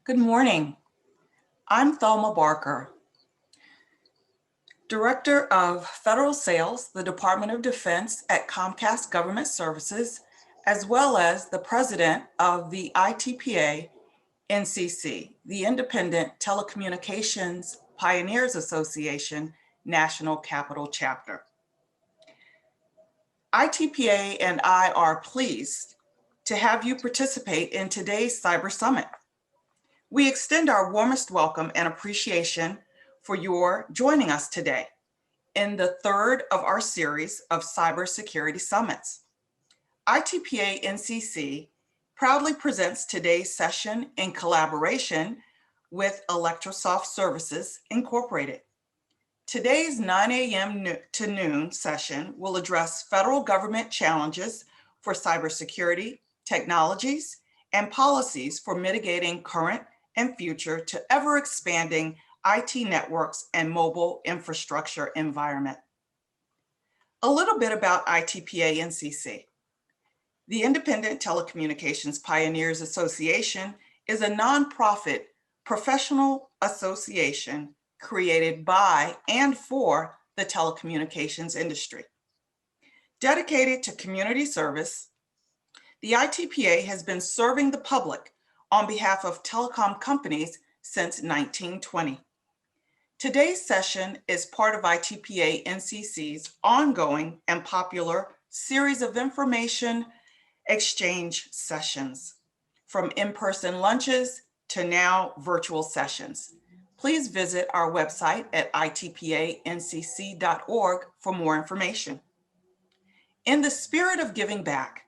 Good morning. I'm Thelma Barker, Director of Federal Sales, the Department of Defense at Comcast Government Services, as well as the President of the ITPA-NCC, the Independent Telecommunications Pioneers Association National Capital Chapter. ITPA and I are pleased to have you participate in today's Cyber Summit. We extend our warmest welcome and appreciation for your joining us today in the third of our series of cybersecurity summits. ITPA-NCC proudly presents today's session in collaboration with Electrosoft Services, Incorporated. Today's 9 a.m. to noon session will address federal government challenges for cybersecurity, technologies, and policies for mitigating current and future to ever-expanding IT networks and mobile infrastructure environment. A little bit about ITPA-NCC. The Independent Telecommunications Pioneers Association is a nonprofit professional association created by and for the telecommunications industry. Dedicated to community service, the ITPA has been serving the public on behalf of telecom companies since 1920. Today's session is part of ITPA-NCC's ongoing and popular series of information exchange sessions, from in-person lunches to now virtual sessions. Please visit our website at itpa-ncc.org for more information. In the spirit of giving back,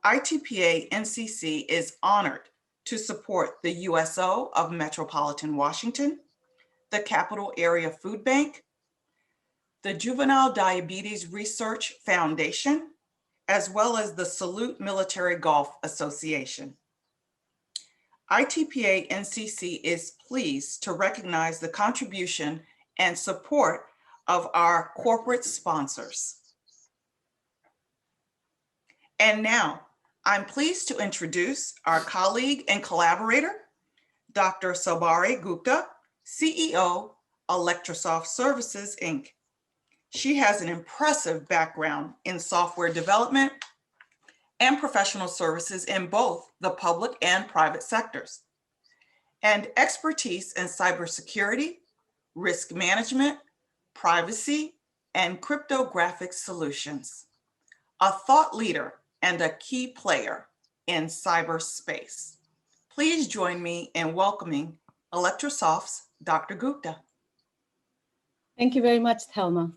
ITPA-NCC is honored to support the USO of Metropolitan Washington, the Capital Area Food Bank, the Juvenile Diabetes Research Foundation, as well as the Salute Military Golf Association. ITPA-NCC is pleased to recognize the contribution and support of our corporate sponsors. And now, I'm pleased to introduce our colleague and collaborator, Dr. Sarbari Gupta, CEO, Electrosoft Services, Inc. She has an impressive background in software development and professional services in both the public and private sectors, and expertise in cybersecurity, risk management, privacy, and cryptographic solutions. A thought leader and a key player in cyberspace. Please join me in welcoming Electrosoft's Dr. Gupta. Thank you very much, Thelma.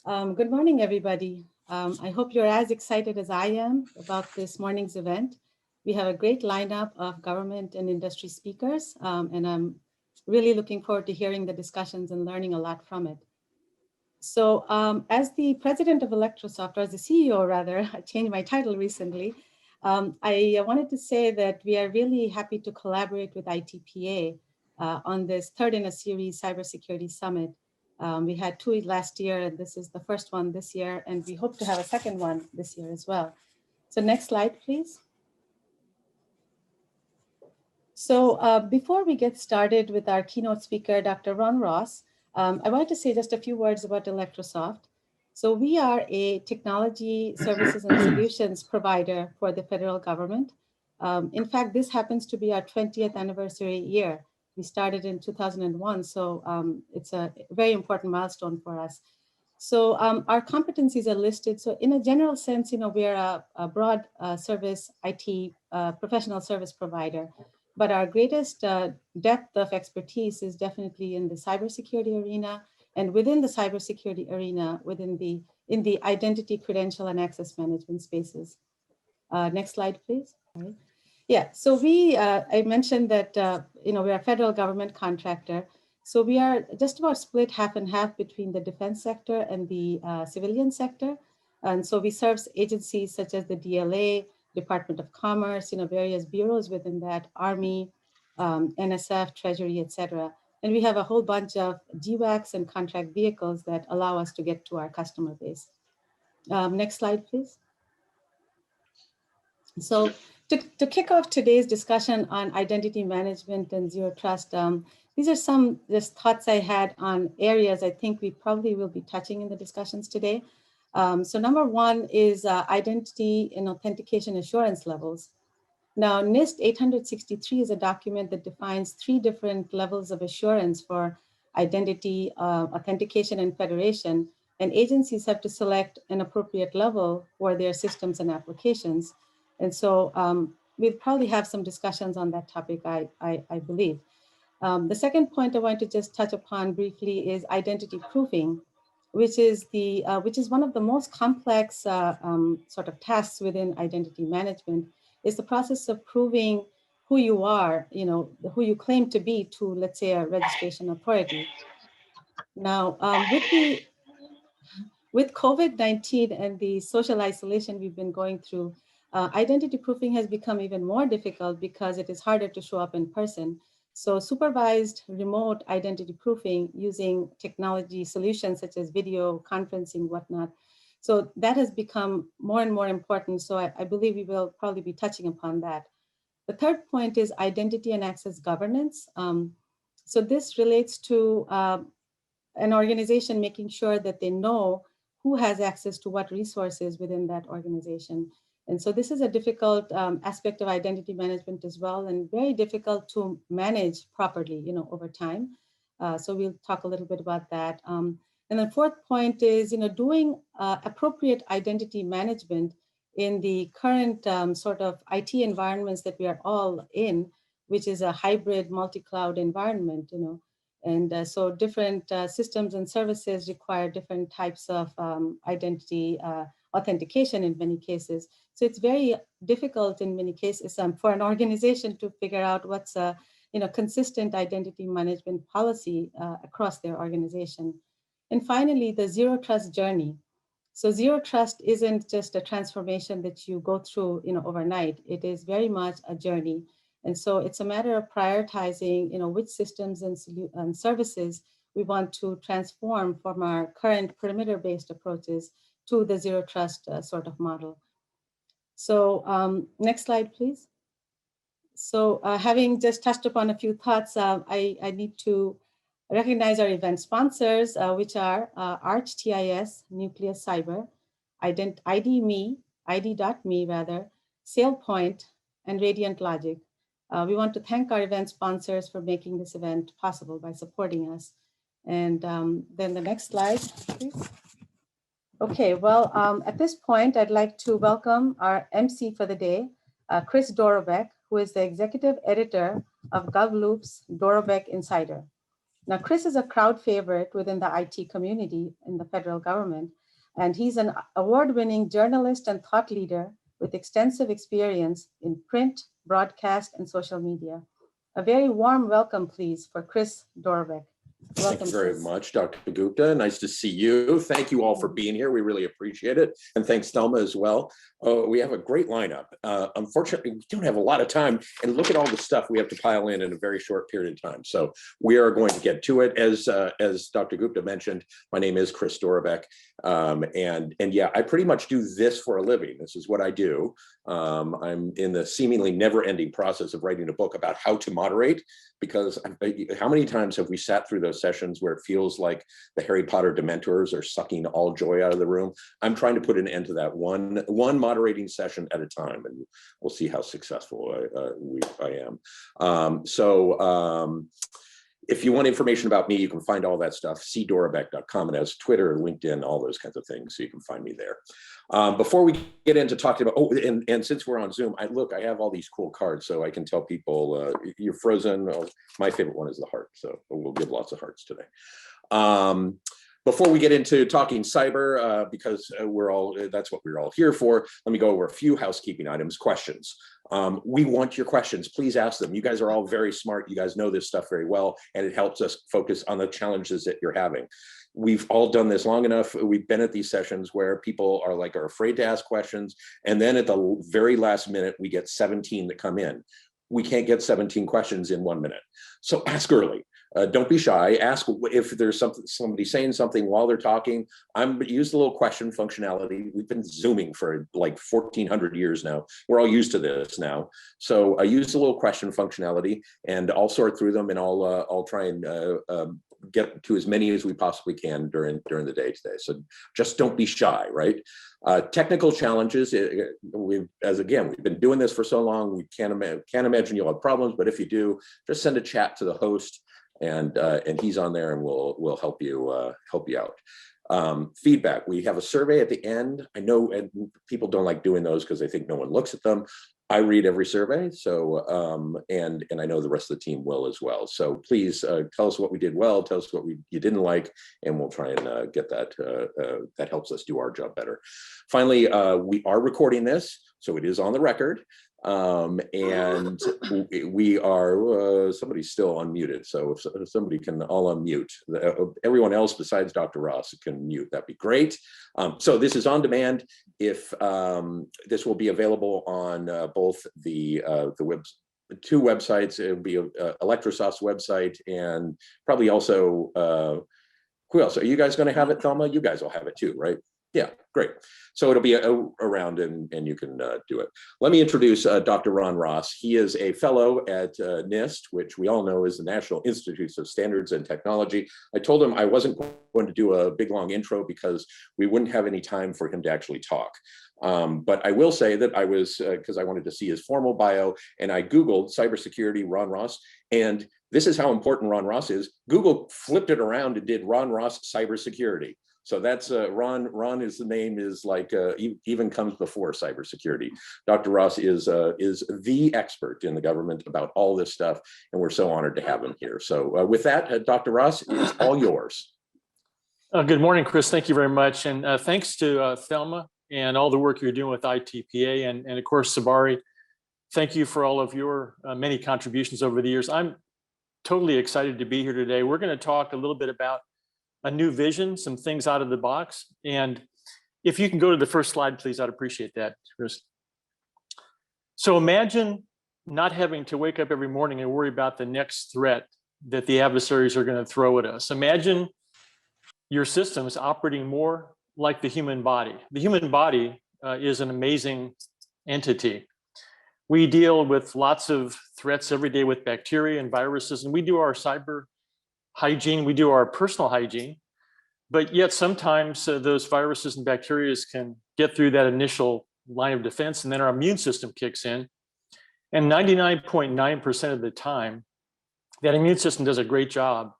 Good morning, everybody. I hope you're as excited as I am about this morning's event. We have a great lineup of government and industry speakers, and I'm really looking forward to hearing the discussions and learning a lot from it. So as the president of Electrosoft, or as the CEO rather, I changed my title recently, I wanted to say that we are really happy to collaborate with ITPA on this third in a series cybersecurity summit. We had two last year, and this is the first one this year, and we hope to have a second one this year as well. So next slide, please. So before we get started with our keynote speaker, Dr. Ron Ross, I wanted to say just a few words about Electrosoft. So we are a technology services and solutions provider for the federal government. In fact, this happens to be our 20th anniversary year. We started in 2001, so it's a very important milestone for us. So our competencies are listed. So in a general sense, we're a broad service IT professional service provider. But our greatest depth of expertise is definitely in the cybersecurity arena, and within the cybersecurity arena, in the identity, credential, and access management spaces. Next slide, please. Sorry. Yeah, so I mentioned that we're a federal government contractor. So we are just about split half and half between the defense sector and the civilian sector. And so we serve agencies such as the DLA, Department of Commerce, various bureaus within that, Army, NSF, Treasury, et cetera. And we have a whole bunch of GWACs and contract vehicles that allow us to get to our customer base. Next slide, please. So To kick off today's discussion on identity management and zero trust, these are some just thoughts I had on areas I think we probably will be touching in the discussions today. So number one is identity and authentication assurance levels. Now, NIST 863 is a document that defines 3 different levels of assurance for identity, authentication, and federation, and agencies have to select an appropriate level for their systems and applications. And so we'll probably have some discussions on that topic, I believe. The second point I want to just touch upon briefly is identity proofing, which is one of the most complex sort of tasks within identity management. Is the process of proving who you are, who you claim to be to, let's say, a registration authority. Now, with COVID-19 and the social isolation we've been going through, identity proofing has become even more difficult because it is harder to show up in person. So supervised remote identity proofing using technology solutions such as video conferencing, whatnot. So that has become more and more important. So I believe we will probably be touching upon that. The third point is identity and access governance. So this relates to an organization making sure that they know who has access to what resources within that organization. And so this is a difficult aspect of identity management as well, and very difficult to manage properly, over time. So we'll talk a little bit about that. And the fourth point is, doing appropriate identity management in the current sort of IT environments that we are all in, which is a hybrid multi-cloud environment, And so different systems and services require different types of identity authentication in many cases. So it's very difficult in many cases for an organization to figure out what's a consistent identity management policy across their organization. And finally, the zero trust journey. So zero trust isn't just a transformation that you go through overnight. It is very much a journey. And so it's a matter of prioritizing which systems and services we want to transform from our current perimeter-based approaches to the zero trust sort of model. So next slide, please. So having just touched upon a few thoughts, I need to recognize our event sponsors, which are ArchTIS, Nucleus Cyber, ID.me, SailPoint, and Radiant Logic. We want to thank our event sponsors for making this event possible by supporting us. And then the next slide, please. Okay, well, at this point, I'd like to welcome our MC for the day, Chris Dorobek, who is the executive editor of GovLoop's Dorobek Insider. Now, Chris is a crowd favorite within the IT community in the federal government, and he's an award-winning journalist and thought leader with extensive experience in print, broadcast, and social media. A very warm welcome, please, for Chris Dorobek. Welcome, Thank you very much, Dr. Gupta. Nice to see you. Thank you all for being here. We really appreciate it. And thanks, Thelma, as well. We have a great lineup. Unfortunately, we don't have a lot of time. And look at all the stuff we have to pile in a very short period of time. So we are going to get to it. As Dr. Gupta mentioned, my name is Chris Dorobek. And yeah, I pretty much do this for a living. This is what I do. I'm in the seemingly never-ending process of writing a book about how to moderate, because how many times have we sat through those sessions where it feels like the Harry Potter Dementors are sucking all joy out of the room? I'm trying to put an end to that one moderating session at a time, and we'll see how successful I am. If you want information about me, you can find all that stuff, cdorobek.com, and has Twitter, LinkedIn, all those kinds of things, so you can find me there. Before we get into talking about, and since we're on Zoom, I have all these cool cards, so I can tell people, you're frozen. My favorite one is the heart, so we'll give lots of hearts today. Before we get into talking cyber, because that's what we're all here for, let me go over a few housekeeping items, questions. We want your questions. Please ask them. You guys are all very smart. You guys know this stuff very well, and it helps us focus on the challenges that you're having. We've all done this long enough. We've been at these sessions where people are afraid to ask questions, and then at the very last minute, we get 17 that come in. We can't get 17 questions in 1 minute. So ask early. Don't be shy. Ask if there's somebody saying something while they're talking. Use the little question functionality. We've been Zooming for like 1,400 years now. We're all used to this now. So use the little question functionality, and I'll sort through them, and I'll try and get to as many as we possibly can during the day today. So just don't be shy, right? Technical challenges. We've been doing this for so long. We can't imagine you'll have problems, but if you do, just send a chat to the host, and he's on there, and we'll help you out. Feedback. We have a survey at the end. I know people don't like doing those because they think no one looks at them. I read every survey, so and I know the rest of the team will as well. So please tell us what we did well, tell us what you didn't like, and we'll try and get that. That helps us do our job better. Finally, we are recording this, so it is on the record. And we are, somebody's still unmuted. So if somebody can all unmute, everyone else besides Dr. Ross can mute, that'd be great. So this is on demand. If this will be available on both the two websites. It will be Electrosoft's website, and probably also, who else? Are you guys going to have it, Thelma? You guys will have it too, right? Yeah, great. So it'll be around, and you can do it. Let me introduce Dr. Ron Ross. He is a fellow at NIST, which we all know is the National Institutes of Standards and Technology. I told him I wasn't going to do a big long intro because we wouldn't have any time for him to actually talk. But I will say that I was, because I wanted to see his formal bio, and I Googled cybersecurity Ron Ross, and this is how important Ron Ross is. Google flipped it around and did Ron Ross cybersecurity. So that's Ron is the name, is like even comes before cybersecurity. Dr. Ross is the expert in the government about all this stuff, and we're so honored to have him here. So with that, Dr. Ross, it's all yours. Good morning, Chris. Thank you very much, and thanks to Thelma and all the work you're doing with ITPA, and of course Sarbari. Thank you for all of your many contributions over the years. I'm totally excited to be here today. We're going to talk a little bit about a new vision, some things out of the box. And if you can go to the first slide, please, I'd appreciate that, Chris. So imagine not having to wake up every morning and worry about the next threat that the adversaries are going to throw at us. Imagine your systems operating more like the human body. The human body is an amazing entity. We deal with lots of threats every day with bacteria and viruses, and we do our cyber hygiene, we do our personal hygiene, but yet sometimes those viruses and bacteria can get through that initial line of defense, and then our immune system kicks in. And 99.9% of the time, that immune system does a great job.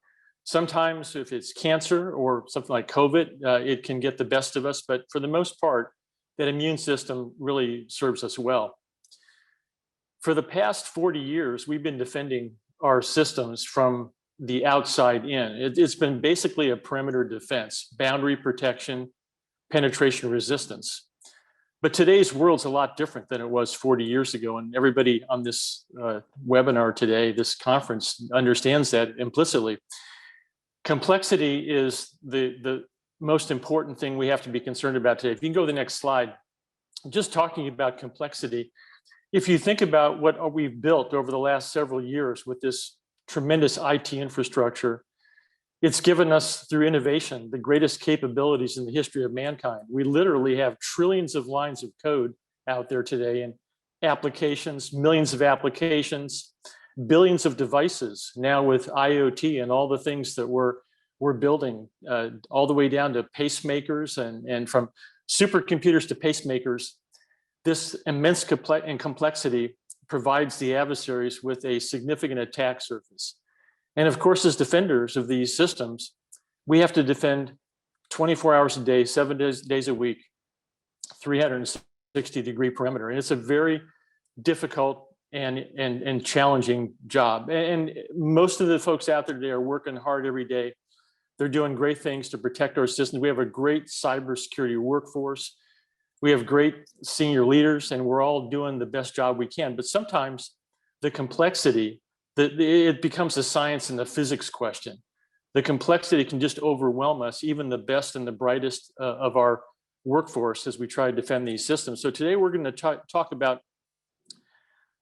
Sometimes if it's cancer or something like COVID, it can get the best of us, but for the most part, that immune system really serves us well. For the past 40 years, we've been defending our systems from the outside in. It's been basically a perimeter defense, boundary protection, penetration resistance. But today's world's a lot different than it was 40 years ago. And everybody on this webinar today, this conference, understands that implicitly. Complexity is the most important thing we have to be concerned about today. If you can go to the next slide, just talking about complexity, if you think about what we've built over the last several years with this tremendous IT infrastructure, it's given us, through innovation, the greatest capabilities in the history of mankind. We literally have trillions of lines of code out there today, and applications, millions of applications, billions of devices now with IoT and all the things that we're building, all the way down to pacemakers, and from supercomputers to pacemakers. This immense complexity provides the adversaries with a significant attack surface. And of course, as defenders of these systems, we have to defend 24 hours a day, 7 days a week, 360-degree perimeter. And it's a very difficult and challenging job. And most of the folks out there today are working hard every day. They're doing great things to protect our systems. We have a great cybersecurity workforce. We have great senior leaders, and we're all doing the best job we can. But sometimes the complexity, it becomes a science and a physics question. The complexity can just overwhelm us, even the best and the brightest of our workforce, as we try to defend these systems. So today we're going to talk about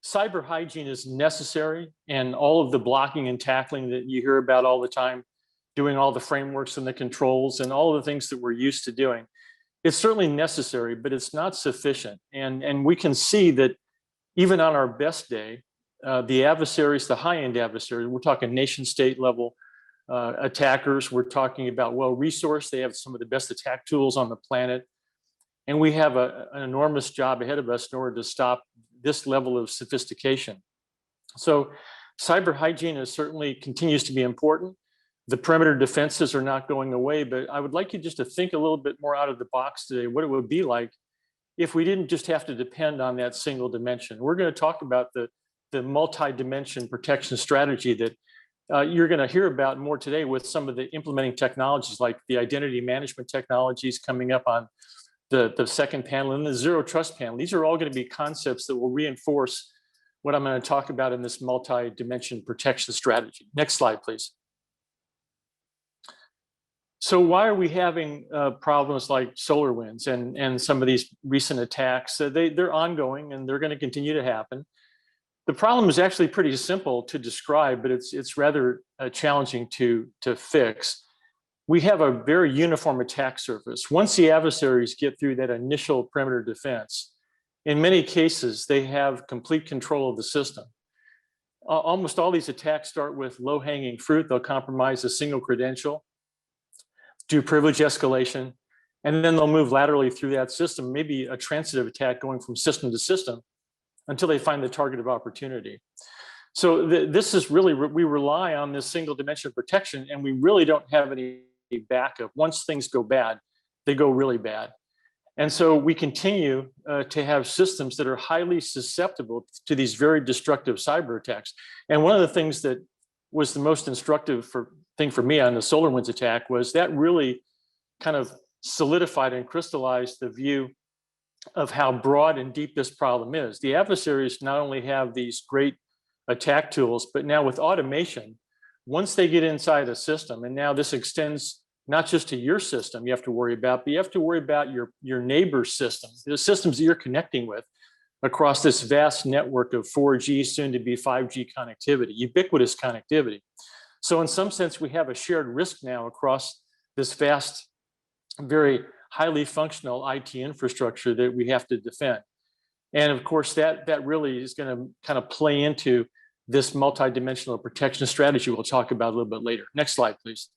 cyber hygiene is necessary, and all of the blocking and tackling that you hear about all the time, doing all the frameworks and the controls and all the things that we're used to doing, it's certainly necessary, but it's not sufficient. And we can see that even on our best day, the adversaries, the high-end adversaries, we're talking nation state level attackers, we're talking about well-resourced, they have some of the best attack tools on the planet. And we have an enormous job ahead of us in order to stop this level of sophistication. So cyber hygiene is certainly continues to be important. The perimeter defenses are not going away, but I would like you just to think a little bit more out of the box today, what it would be like if we didn't just have to depend on that single dimension. We're going to talk about the multi-dimension protection strategy that you're going to hear about more today with some of the implementing technologies like the identity management technologies coming up on the second panel and the zero trust panel. These are all going to be concepts that will reinforce what I'm going to talk about in this multi-dimension protection strategy. Next slide, please. So why are we having problems like SolarWinds and some of these recent attacks? They're ongoing and they're going to continue to happen. The problem is actually pretty simple to describe, but it's rather challenging to fix. We have a very uniform attack surface. Once the adversaries get through that initial perimeter defense, in many cases, they have complete control of the system. Almost all these attacks start with low-hanging fruit. They'll compromise a single credential, do privilege escalation, and then they'll move laterally through that system, maybe a transitive attack going from system to system until they find the target of opportunity. So this is really, we rely on this single dimension of protection, and we really don't have any backup. Once things go bad, they go really bad. And so we continue to have systems that are highly susceptible to these very destructive cyber attacks. And one of the things that was the most instructive thing for me on the SolarWinds attack was that really kind of solidified and crystallized the view of how broad and deep this problem is. The adversaries not only have these great attack tools, but now with automation, once they get inside a system, and now this extends not just to your system you have to worry about, but you have to worry about your neighbor's system, the systems that you're connecting with across this vast network of 4G, soon to be 5G connectivity, ubiquitous connectivity. So in some sense, we have a shared risk now across this vast, very highly functional IT infrastructure that we have to defend. And of course, that really is going to kind of play into this multidimensional protection strategy we'll talk about a little bit later. Next slide, please.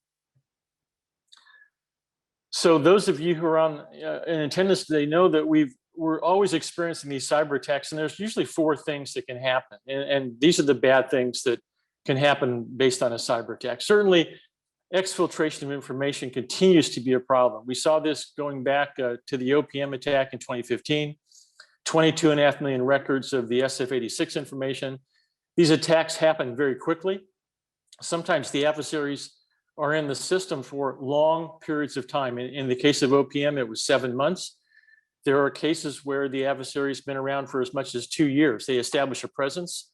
So those of you who are in attendance today know that we're always experiencing these cyber attacks, and there's usually 4 things that can happen. And these are the bad things that can happen based on a cyber attack. Certainly, exfiltration of information continues to be a problem. We saw this going back to the OPM attack in 2015, 22.5 million records of the SF-86 information. These attacks happen very quickly. Sometimes the adversaries are in the system for long periods of time. In the case of OPM, it was 7 months. There are cases where the adversary's been around for as much as 2 years. They establish a presence.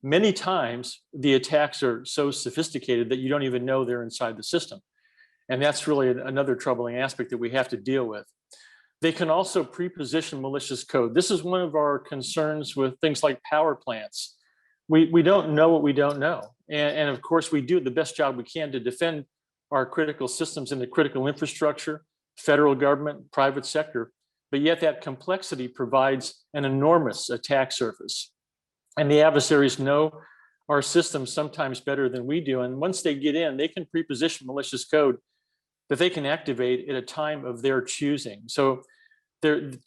Many times, the attacks are so sophisticated that you don't even know they're inside the system. And that's really another troubling aspect that we have to deal with. They can also pre-position malicious code. This is one of our concerns with things like power plants. We don't know what we don't know. And of course, we do the best job we can to defend our critical systems in the critical infrastructure, federal government, private sector, but yet that complexity provides an enormous attack surface. And the adversaries know our systems sometimes better than we do. And once they get in, they can pre-position malicious code that they can activate at a time of their choosing. So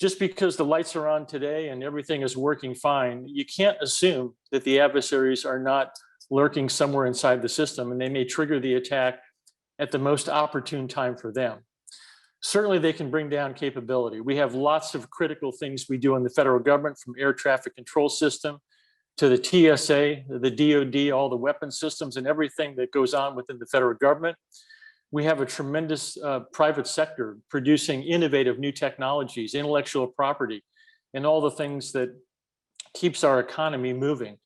just because the lights are on today and everything is working fine, you can't assume that the adversaries are not lurking somewhere inside the system, and they may trigger the attack at the most opportune time for them. Certainly, they can bring down capability. We have lots of critical things we do in the federal government, from air traffic control system to the TSA, the DoD, all the weapon systems and everything that goes on within the federal government. We have a tremendous private sector producing innovative new technologies, intellectual property, and all the things that keeps our economy moving.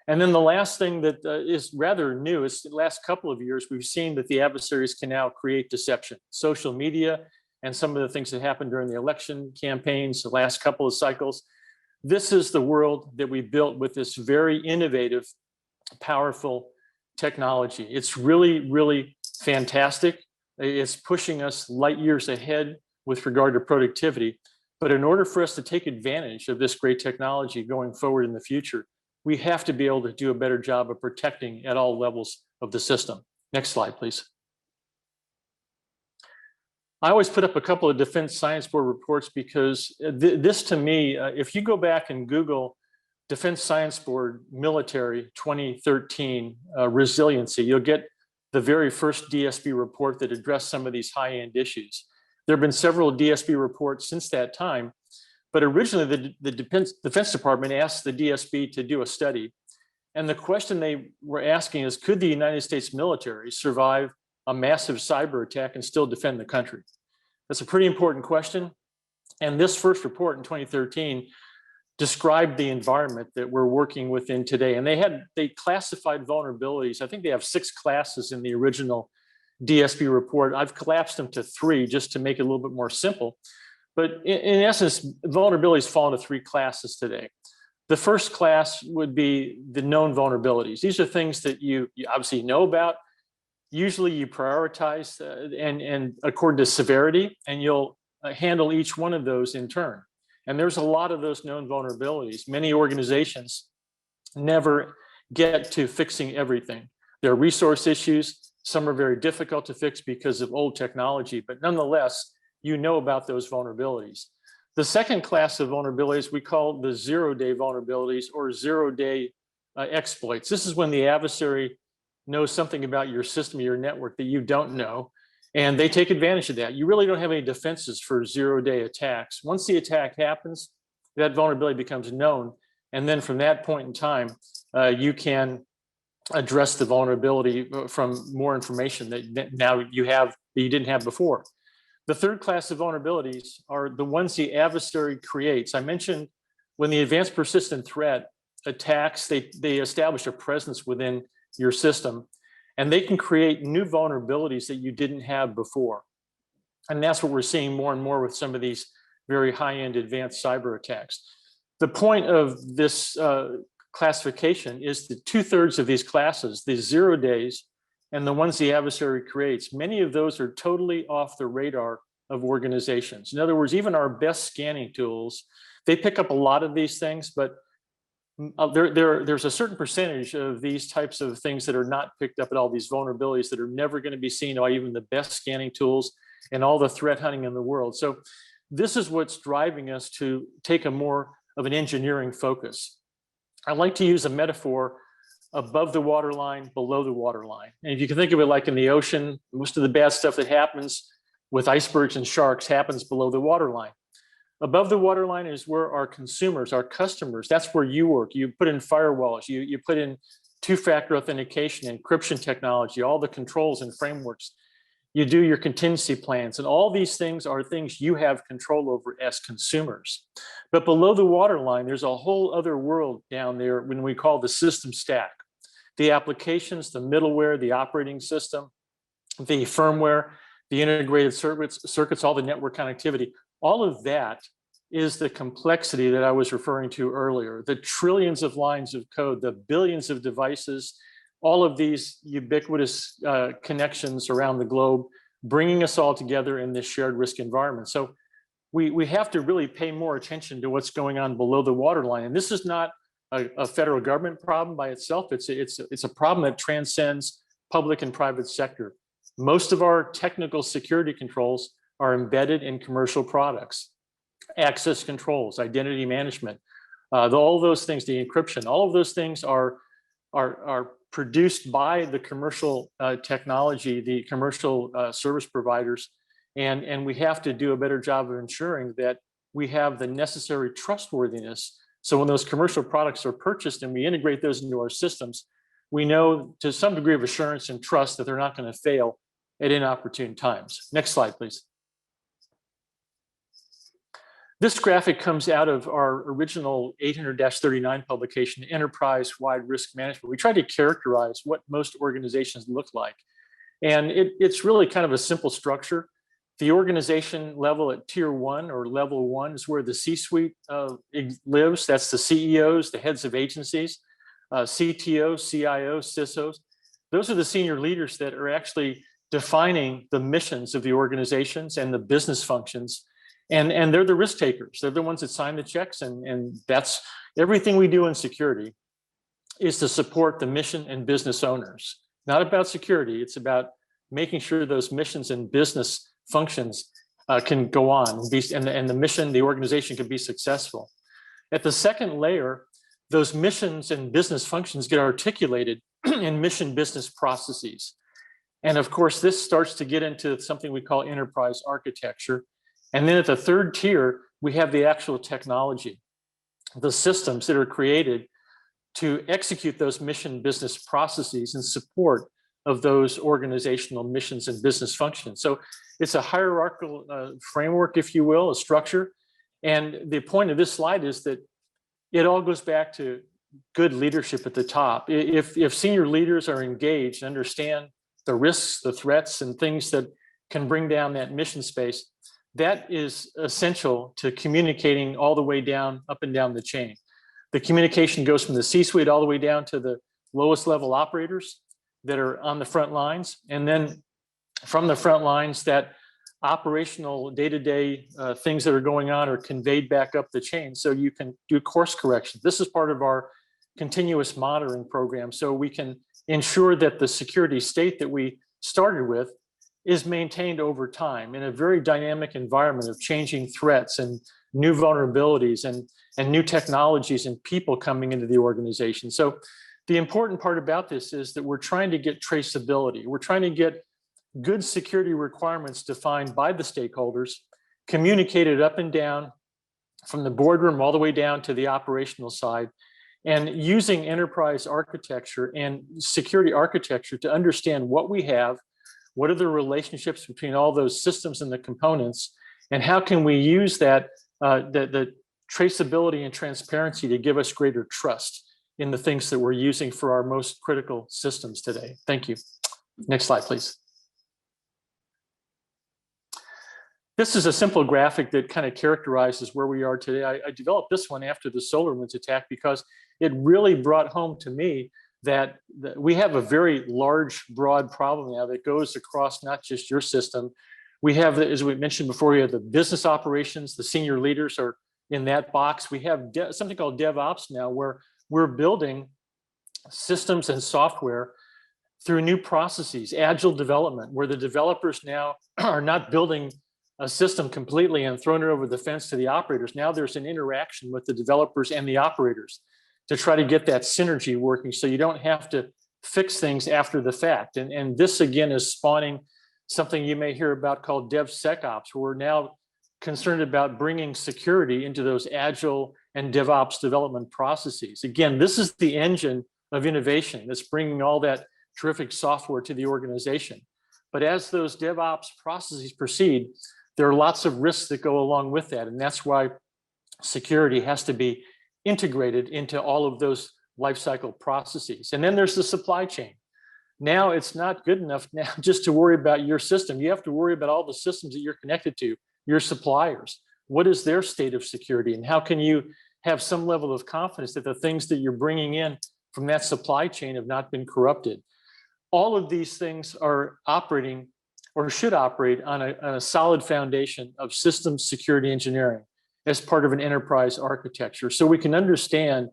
And then the last thing that is rather new is the last couple of years, we've seen that the adversaries can now create deception. Social media and some of the things that happened during the election campaigns, the last couple of cycles, This is the world that we built with this very innovative, powerful technology. It's really, really fantastic. It's pushing us light years ahead with regard to productivity. But in order for us to take advantage of this great technology going forward in the future, we have to be able to do a better job of protecting at all levels of the system. Next slide, please. I always put up a couple of Defense Science Board reports because this to me, if you go back and Google Defense Science Board Military 2013 resiliency, you'll get the very first DSB report that addressed some of these high-end issues. There have been several DSB reports since that time, but originally the Defense Department asked the DSB to do a study. And the question they were asking is, could the United States military survive a massive cyber attack and still defend the country? That's a pretty important question. And this first report in 2013 described the environment that we're working within today. And they classified vulnerabilities. I think they have 6 classes in the original DSB report. I've collapsed them to 3 just to make it a little bit more simple. But in essence, vulnerabilities fall into 3 classes today. The first class would be the known vulnerabilities. These are things that you obviously know about. Usually you prioritize and according to severity, and you'll handle each one of those in turn. And there's a lot of those known vulnerabilities. Many organizations never get to fixing everything. There are resource issues. Some are very difficult to fix because of old technology, but nonetheless, you know about those vulnerabilities. The second class of vulnerabilities we call the zero-day vulnerabilities or zero-day exploits. This is when the adversary knows something about your system, your network that you don't know, and they take advantage of that. You really don't have any defenses for zero-day attacks. Once the attack happens, that vulnerability becomes known, and then from that point in time, you can address the vulnerability from more information that now you have that you didn't have before. The third class of vulnerabilities are the ones the adversary creates. I mentioned when the advanced persistent threat attacks, they establish a presence within your system, and they can create new vulnerabilities that you didn't have before. And that's what we're seeing more and more with some of these very high-end advanced cyber attacks. The point of this classification is that 2/3 of these classes, the 0 days and the ones the adversary creates, many of those are totally off the radar of organizations. In other words, even our best scanning tools, they pick up a lot of these things, but there's a certain percentage of these types of things that are not picked up at all, these vulnerabilities that are never going to be seen by even the best scanning tools and all the threat hunting in the world. So this is what's driving us to take a more of an engineering focus. I like to use a metaphor above the waterline, below the waterline. And if you can think of it like in the ocean, most of the bad stuff that happens with icebergs and sharks happens below the waterline. Above the waterline is where our consumers, our customers, that's where you work. You put in firewalls, you put in 2-factor authentication, encryption technology, all the controls and frameworks. You do your contingency plans, and all these things are things you have control over as consumers. But below the waterline, there's a whole other world down there when we call the system stack. The applications, the middleware, the operating system, the firmware, the integrated circuits, all the network connectivity. All of that is the complexity that I was referring to earlier, the trillions of lines of code, the billions of devices, all of these ubiquitous connections around the globe, bringing us all together in this shared risk environment. So we have to really pay more attention to what's going on below the waterline. And this is not a federal government problem by itself. It's a problem that transcends public and private sector. Most of our technical security controls are embedded in commercial products, access controls, identity management, all those things, the encryption, all of those things are produced by the commercial technology, the commercial service providers, and we have to do a better job of ensuring that we have the necessary trustworthiness. So when those commercial products are purchased and we integrate those into our systems, we know to some degree of assurance and trust that they're not going to fail at inopportune times. Next slide, please. This graphic comes out of our original 800-39 publication, Enterprise-Wide Risk Management. We tried to characterize what most organizations look like. And it's really kind of a simple structure. The organization level at tier 1 or level 1 is where the C-suite lives. That's the CEOs, the heads of agencies, CTOs, CIOs, CISOs. Those are the senior leaders that are actually defining the missions of the organizations and the business functions. And they're the risk takers. They're the ones that sign the checks. And that's everything we do in security is to support the mission and business owners. Not about security. It's about making sure those missions and business functions can go on and the mission, the organization can be successful. At the second layer, those missions and business functions get articulated in mission business processes. And of course, this starts to get into something we call enterprise architecture. And then at the third tier, we have the actual technology, the systems that are created to execute those mission business processes in support of those organizational missions and business functions. So it's a hierarchical framework, if you will, a structure. And the point of this slide is that it all goes back to good leadership at the top. If senior leaders are engaged, understand the risks, the threats, and things that can bring down that mission space, that is essential to communicating all the way down, up and down the chain. The communication goes from the C-suite all the way down to the lowest level operators that are on the front lines. And then from the front lines, that operational day-to-day things that are going on are conveyed back up the chain so you can do course correction. This is part of our continuous monitoring program, so we can ensure that the security state that we started with is maintained over time in a very dynamic environment of changing threats and new vulnerabilities and new technologies and people coming into the organization. So the important part about this is that we're trying to get traceability. We're trying to get good security requirements defined by the stakeholders, communicated up and down from the boardroom all the way down to the operational side, and using enterprise architecture and security architecture to understand what we have, what are the relationships between all those systems and the components, and how can we use that, the traceability and transparency to give us greater trust in the things that we're using for our most critical systems today. Thank you. Next slide, please. This is a simple graphic that kind of characterizes where we are today. I developed this one after the SolarWinds attack because it really brought home to me that we have a very large, broad problem now that goes across not just your system. We have, as we mentioned before, we have the business operations, the senior leaders are in that box. We have something called DevOps now, where we're building systems and software through new processes, agile development, where the developers now are not building a system completely and throwing it over the fence to the operators. Now there's an interaction with the developers and the operators to try to get that synergy working so you don't have to fix things after the fact. And this again is spawning something you may hear about called DevSecOps, where we're now concerned about bringing security into those agile and DevOps development processes. Again, this is the engine of innovation that's bringing all that terrific software to the organization. But as those DevOps processes proceed, there are lots of risks that go along with that. And that's why security has to be integrated into all of those lifecycle processes. And then there's the supply chain. Now it's not good enough now just to worry about your system. You have to worry about all the systems that you're connected to, your suppliers. What is their state of security? And how can you have some level of confidence that the things that you're bringing in from that supply chain have not been corrupted? All of these things are operating or should operate on a solid foundation of systems security engineering as part of an enterprise architecture. So we can understand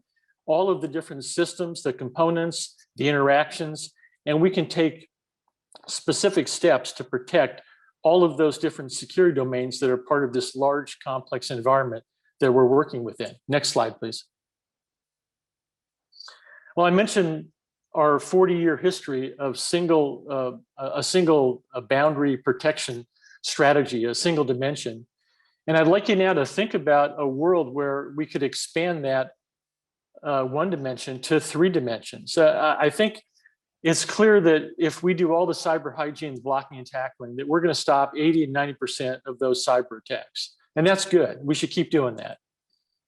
all of the different systems, the components, the interactions, and we can take specific steps to protect all of those different security domains that are part of this large, complex environment that we're working within. Next slide, please. Well, I mentioned our 40-year history of a single boundary protection strategy, a single dimension. And I'd like you now to think about a world where we could expand that one dimension to 3 dimensions. I think it's clear that if we do all the cyber hygiene, blocking and tackling, that we're going to stop 80 and 90% of those cyber attacks. And that's good. We should keep doing that.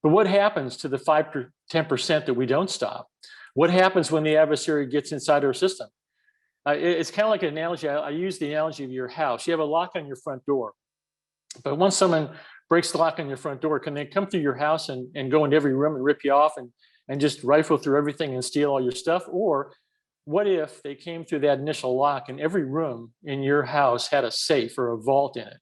But what happens to the 5 to 10% that we don't stop? What happens when the adversary gets inside our system? It's kind of like an analogy. I use the analogy of your house. You have a lock on your front door. But once someone breaks the lock on your front door, can they come through your house and go into every room and rip you off and just rifle through everything and steal all your stuff? Or what if they came through that initial lock and every room in your house had a safe or a vault in it?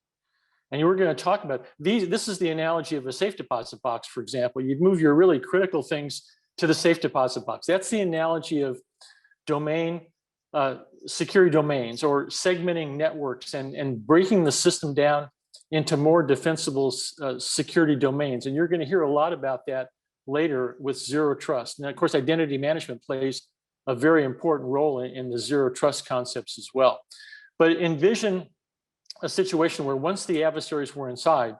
And you were going to talk about these. This is the analogy of a safe deposit box, for example. You'd move your really critical things to the safe deposit box. That's the analogy of domain, security domains, or segmenting networks and breaking the system down into more defensible security domains. And you're going to hear a lot about that later with zero trust. And of course, identity management plays a very important role in the zero trust concepts as well. But envision a situation where once the adversaries were inside,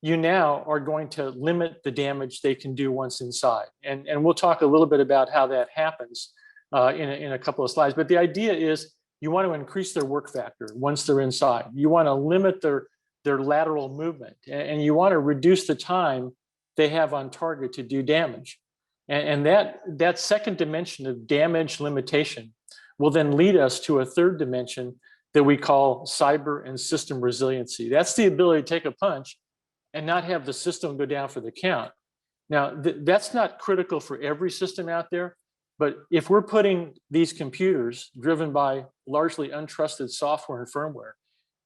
you now are going to limit the damage they can do once inside. And we'll talk a little bit about how that happens in a couple of slides. But the idea is you want to increase their work factor once they're inside. You want to limit their lateral movement, and you want to reduce the time they have on target to do damage. And that second dimension of damage limitation will then lead us to a third dimension that we call cyber and system resiliency. That's the ability to take a punch and not have the system go down for the count. Now, that's not critical for every system out there, but if we're putting these computers driven by largely untrusted software and firmware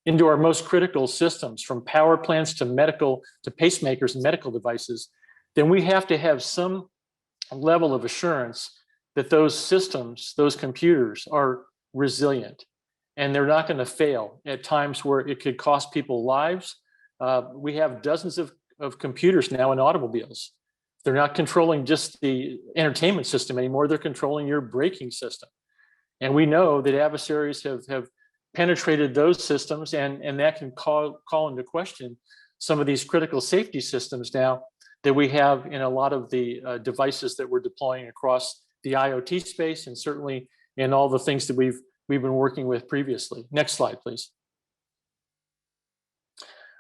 into our most critical systems, from power plants to medical, to pacemakers and medical devices, then we have to have some level of assurance that those systems, those computers, are resilient and they're not going to fail at times where it could cost people lives. We have dozens of computers now in automobiles. They're not controlling just the entertainment system anymore, they're controlling your braking system. And we know that adversaries have penetrated those systems, and that can call into question some of these critical safety systems now that we have in a lot of the devices that we're deploying across the IoT space, and certainly in all the things that we've been working with previously. Next slide, please.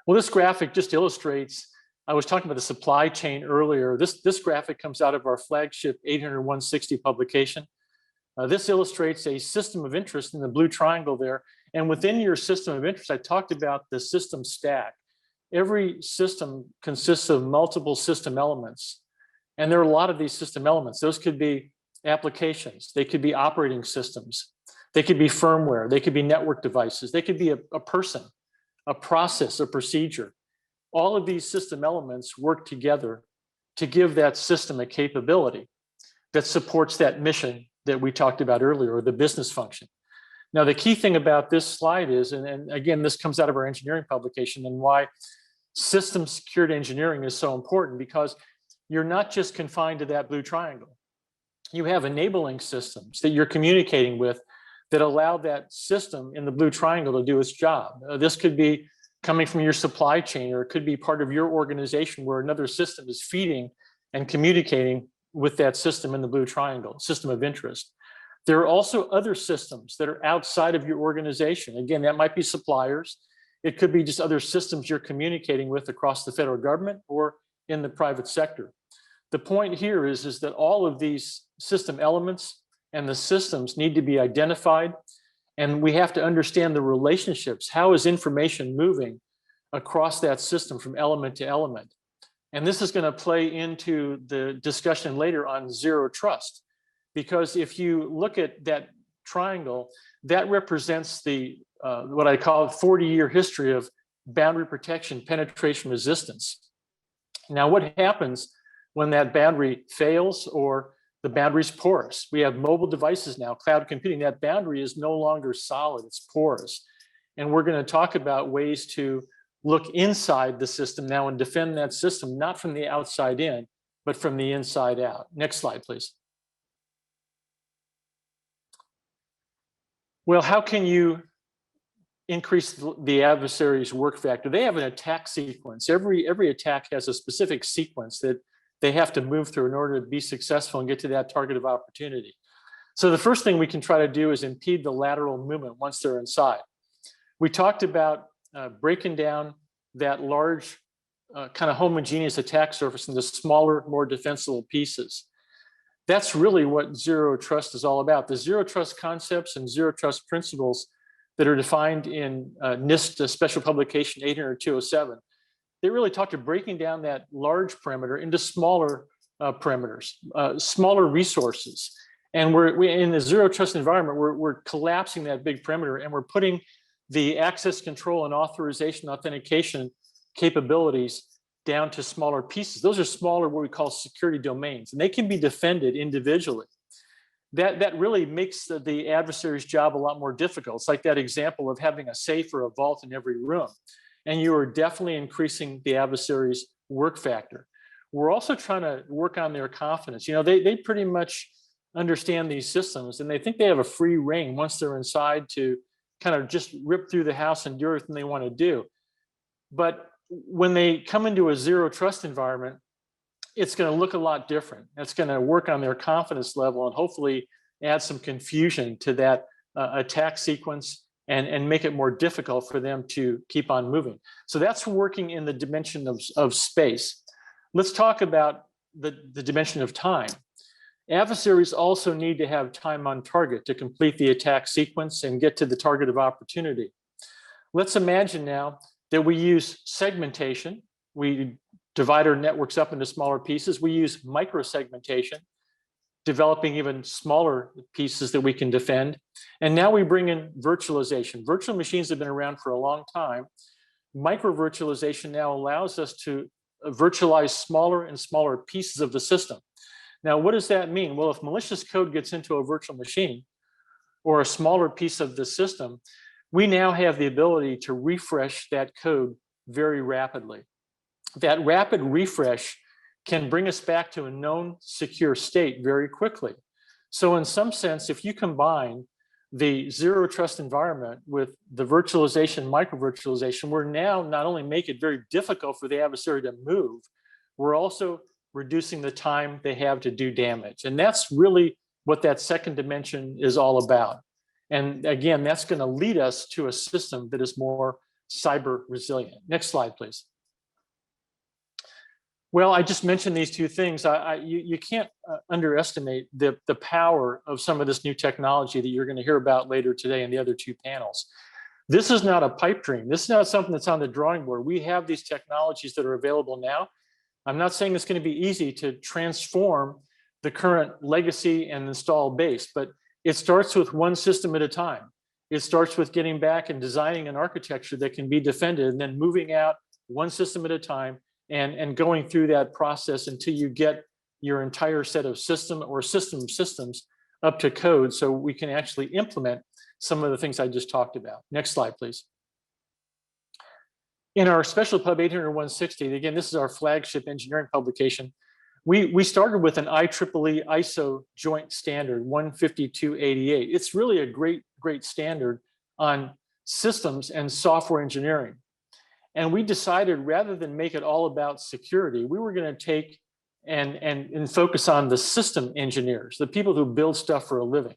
Well, this graphic just illustrates, I was talking about the supply chain earlier. This graphic comes out of our flagship 800-160 publication. This illustrates a system of interest in the blue triangle there. And within your system of interest, I talked about the system stack. Every system consists of multiple system elements. And there are a lot of these system elements. Those could be applications. They could be operating systems. They could be firmware. They could be network devices. They could be a person, a process, a procedure. All of these system elements work together to give that system a capability that supports that mission that we talked about earlier, or the business function. Now, the key thing about this slide is, and again, this comes out of our engineering publication, and why system security engineering is so important, because you're not just confined to that blue triangle. You have enabling systems that you're communicating with that allow that system in the blue triangle to do its job. This could be coming from your supply chain, or it could be part of your organization where another system is feeding and communicating with that system in the blue triangle, system of interest. There are also other systems that are outside of your organization. Again, that might be suppliers. It could be just other systems you're communicating with across the federal government or in the private sector. The point here is that all of these system elements and the systems need to be identified, and we have to understand the relationships. How is information moving across that system from element to element? And this is going to play into the discussion later on zero trust, because if you look at that triangle, that represents the what I call 40-year history of boundary protection, penetration, resistance. Now, what happens when that boundary fails or the boundary's porous? We have mobile devices now, cloud computing. That boundary is no longer solid, it's porous. And we're going to talk about ways to look inside the system now and defend that system, not from the outside in, but from the inside out. Next slide, please. Well, how can you increase the adversary's work factor? They have an attack sequence. Every attack has a specific sequence that they have to move through in order to be successful and get to that target of opportunity. So the first thing we can try to do is impede the lateral movement once they're inside. We talked about breaking down that large kind of homogeneous attack surface into smaller, more defensible pieces. That's really what zero trust is all about. The zero trust concepts and zero trust principles that are defined in NIST Special Publication 800-207. They really talk to breaking down that large perimeter into smaller perimeters, smaller resources. And we in the zero trust environment, we're collapsing that big perimeter, and we're putting the access control and authorization authentication capabilities down to smaller pieces. Those are smaller, what we call security domains, and they can be defended individually. That really makes the adversary's job a lot more difficult. It's like that example of having a safe or a vault in every room. And you are definitely increasing the adversary's work factor. We're also trying to work on their confidence. You know, they pretty much understand these systems, and they think they have a free rein once they're inside to kind of just rip through the house and do everything they want to do. But when they come into a zero trust environment, it's going to look a lot different. It's going to work on their confidence level and hopefully add some confusion to that attack sequence and make it more difficult for them to keep on moving. So that's working in the dimension of space. Let's talk about the dimension of time. Adversaries also need to have time on target to complete the attack sequence and get to the target of opportunity. Let's imagine now that we use segmentation. We divide our networks up into smaller pieces. We use micro-segmentation, developing even smaller pieces that we can defend. And now we bring in virtualization. Virtual machines have been around for a long time. Micro-virtualization now allows us to virtualize smaller and smaller pieces of the system. Now, what does that mean? Well, if malicious code gets into a virtual machine or a smaller piece of the system, we now have the ability to refresh that code very rapidly. That rapid refresh can bring us back to a known secure state very quickly. So in some sense, if you combine the zero trust environment with the virtualization, micro-virtualization, we're now not only make it very difficult for the adversary to move, we're also reducing the time they have to do damage. And that's really what that second dimension is all about. And again, that's going to lead us to a system that is more cyber resilient. Next slide, please. Well, I just mentioned these two things. You can't underestimate the power of some of this new technology that you're going to hear about later today in the other two panels. This is not a pipe dream. This is not something that's on the drawing board. We have these technologies that are available now. I'm not saying it's going to be easy to transform the current legacy and install base, but it starts with one system at a time. It starts with getting back and designing an architecture that can be defended, and then moving out one system at a time and going through that process until you get your entire set of systems up to code so we can actually implement some of the things I just talked about. Next slide, please. In our Special Pub 800-160, again, this is our flagship engineering publication. We started with an IEEE ISO joint standard 15288. It's really a great standard on systems and software engineering. And we decided rather than make it all about security, we were going to take and focus on the system engineers, the people who build stuff for a living.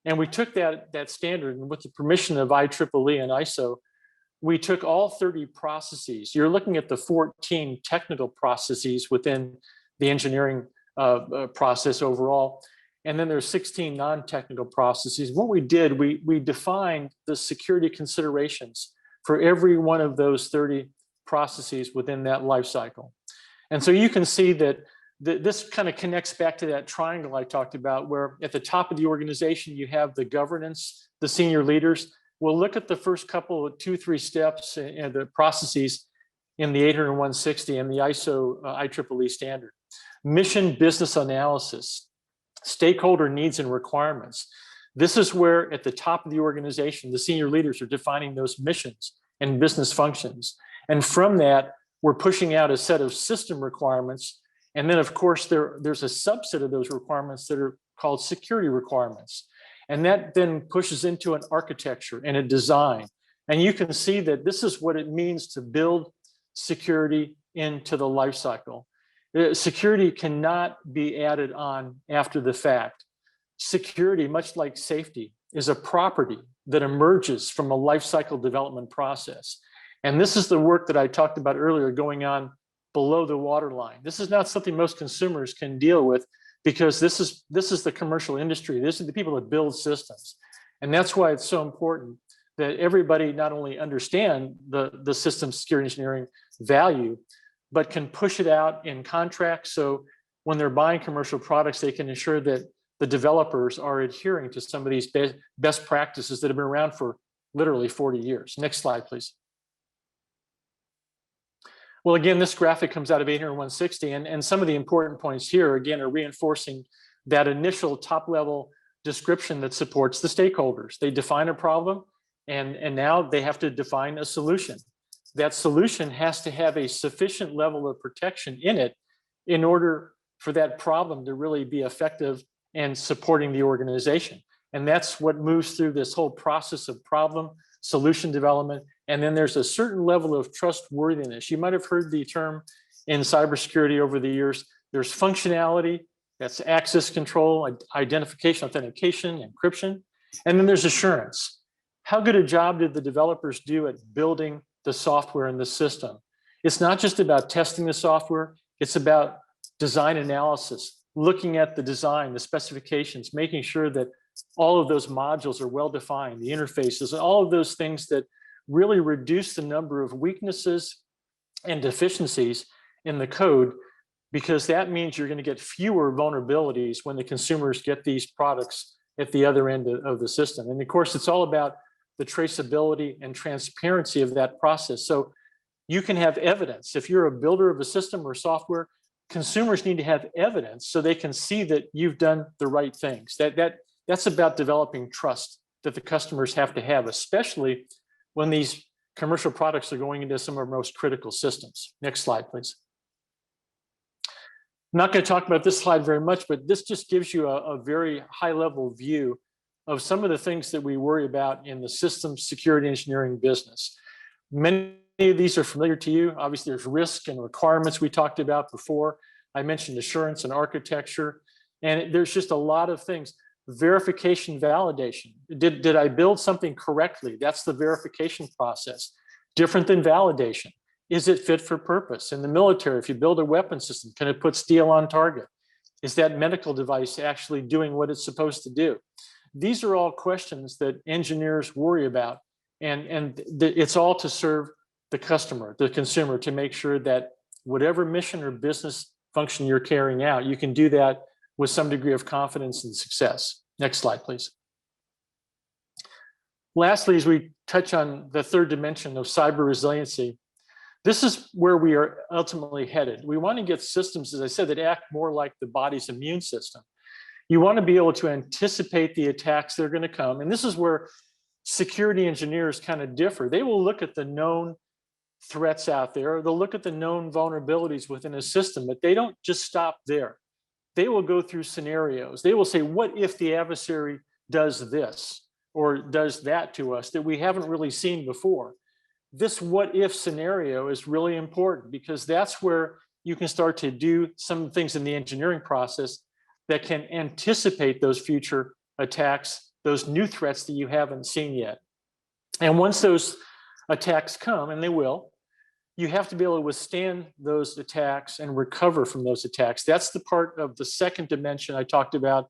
And we took that standard, and with the permission of IEEE and ISO, we took all 30 processes. You're looking at the 14 technical processes within the engineering process overall. And then there's 16 non-technical processes. What we did, we defined the security considerations for every one of those 30 processes within that life cycle. And so you can see that this kind of connects back to that triangle I talked about, where at the top of the organization, you have the governance, the senior leaders. We'll look at the first couple of 2-3 steps and the processes in the 800-160 and the ISO IEEE standard. Mission business analysis, stakeholder needs and requirements. This is where at the top of the organization, the senior leaders are defining those missions and business functions. And from that, we're pushing out a set of system requirements. And then of course, there's a subset of those requirements that are called security requirements. And that then pushes into an architecture and a design. And you can see that this is what it means to build security into the life cycle. Security cannot be added on after the fact. Security, much like safety, is a property that emerges from a life cycle development process. And this is the work that I talked about earlier going on below the waterline. This is not something most consumers can deal with, because this is the commercial industry. This is the people that build systems. And that's why it's so important that everybody not only understand the system security engineering value, but can push it out in contracts. So when they're buying commercial products, they can ensure that the developers are adhering to some of these best practices that have been around for literally 40 years. Next slide, please. Well, again, this graphic comes out of 80160, and some of the important points here, again, are reinforcing that initial top-level description that supports the stakeholders. They define a problem, and now they have to define a solution. That solution has to have a sufficient level of protection in it in order for that problem to really be effective and supporting the organization. And that's what moves through this whole process of problem solution development. And then there's a certain level of trustworthiness. You might have heard the term in cybersecurity over the years. There's functionality, that's access control, identification, authentication, encryption. And then there's assurance. How good a job did the developers do at building the software in the system? It's not just about testing the software, it's about design analysis, looking at the design, the specifications, making sure that all of those modules are well defined, the interfaces, and all of those things that really reduce the number of weaknesses and deficiencies in the code, because that means you're going to get fewer vulnerabilities when the consumers get these products at the other end of the system. And of course, it's all about the traceability and transparency of that process. So you can have evidence. If you're a builder of a system or software, consumers need to have evidence so they can see that you've done the right things. That's about developing trust that the customers have to have, especially when these commercial products are going into some of our most critical systems. Next slide, please. I'm not going to talk about this slide very much, but this just gives you a very high-level view of some of the things that we worry about in the systems security engineering business. Many of these are familiar to you. Obviously, there's risk and requirements we talked about before. I mentioned assurance and architecture, and there's just a lot of things. Verification, validation. Did I build something correctly? That's the verification process. Different than validation. Is it fit for purpose? In the military, if you build a weapon system, can it put steel on target? Is that medical device actually doing what it's supposed to do? These are all questions that engineers worry about, and it's all to serve the customer, the consumer, to make sure that whatever mission or business function you're carrying out, you can do that with some degree of confidence and success. Next slide, please. Lastly, as we touch on the third dimension of cyber resiliency, this is where we are ultimately headed. We want to get systems, as I said, that act more like the body's immune system. You want to be able to anticipate the attacks that are going to come. And this is where security engineers kind of differ. They will look at the known threats out there. They'll look at the known vulnerabilities within a system, but they don't just stop there. They will go through scenarios. They will say, what if the adversary does this or does that to us that we haven't really seen before? This what if scenario is really important, because that's where you can start to do some things in the engineering process that can anticipate those future attacks, those new threats that you haven't seen yet. And once those attacks come, and they will, you have to be able to withstand those attacks and recover from those attacks. That's the part of the second dimension I talked about,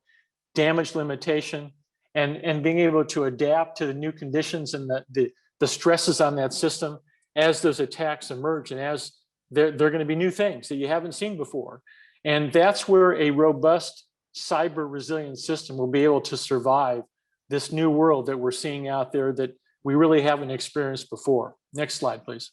damage limitation, and being able to adapt to the new conditions and the stresses on that system as those attacks emerge, and as they're going to be new things that you haven't seen before. And that's where a robust cyber resilient system will be able to survive this new world that we're seeing out there that we really haven't experienced before. Next slide, please.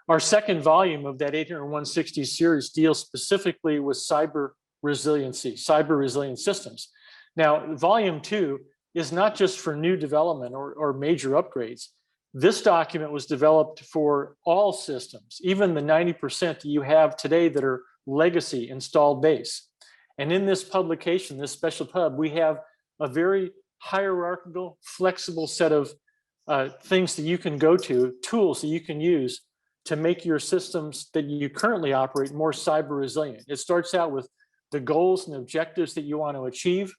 Our second volume of that 80160 series deals specifically with cyber resiliency, cyber resilient systems. Now, volume 2 is not just for new development or major upgrades. This document was developed for all systems, even the 90% that you have today that are legacy installed base. And in this publication, this special pub, we have a very hierarchical, flexible set of things that you can go to, tools that you can use to make your systems that you currently operate more cyber resilient. It starts out with the goals and objectives that you want to achieve.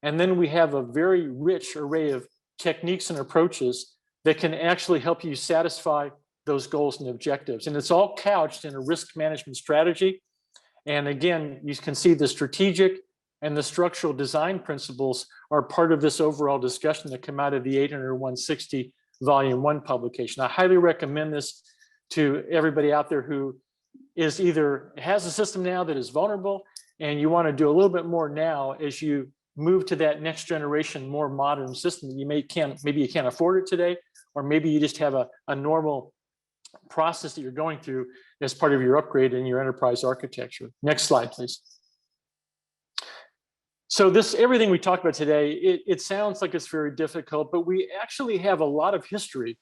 And then we have a very rich array of techniques and approaches that can actually help you satisfy those goals and objectives. And it's all couched in a risk management strategy. And again, you can see the strategic, and the structural design principles are part of this overall discussion that come out of the 800-160 Volume 1 publication. I highly recommend this to everybody out there who is either has a system now that is vulnerable and you want to do a little bit more now as you move to that next generation, more modern system that you maybe you can't afford it today, or maybe you just have a normal process that you're going through as part of your upgrade in your enterprise architecture. Next slide, please. So everything we talked about today, it sounds like it's very difficult, but we actually have a lot of history.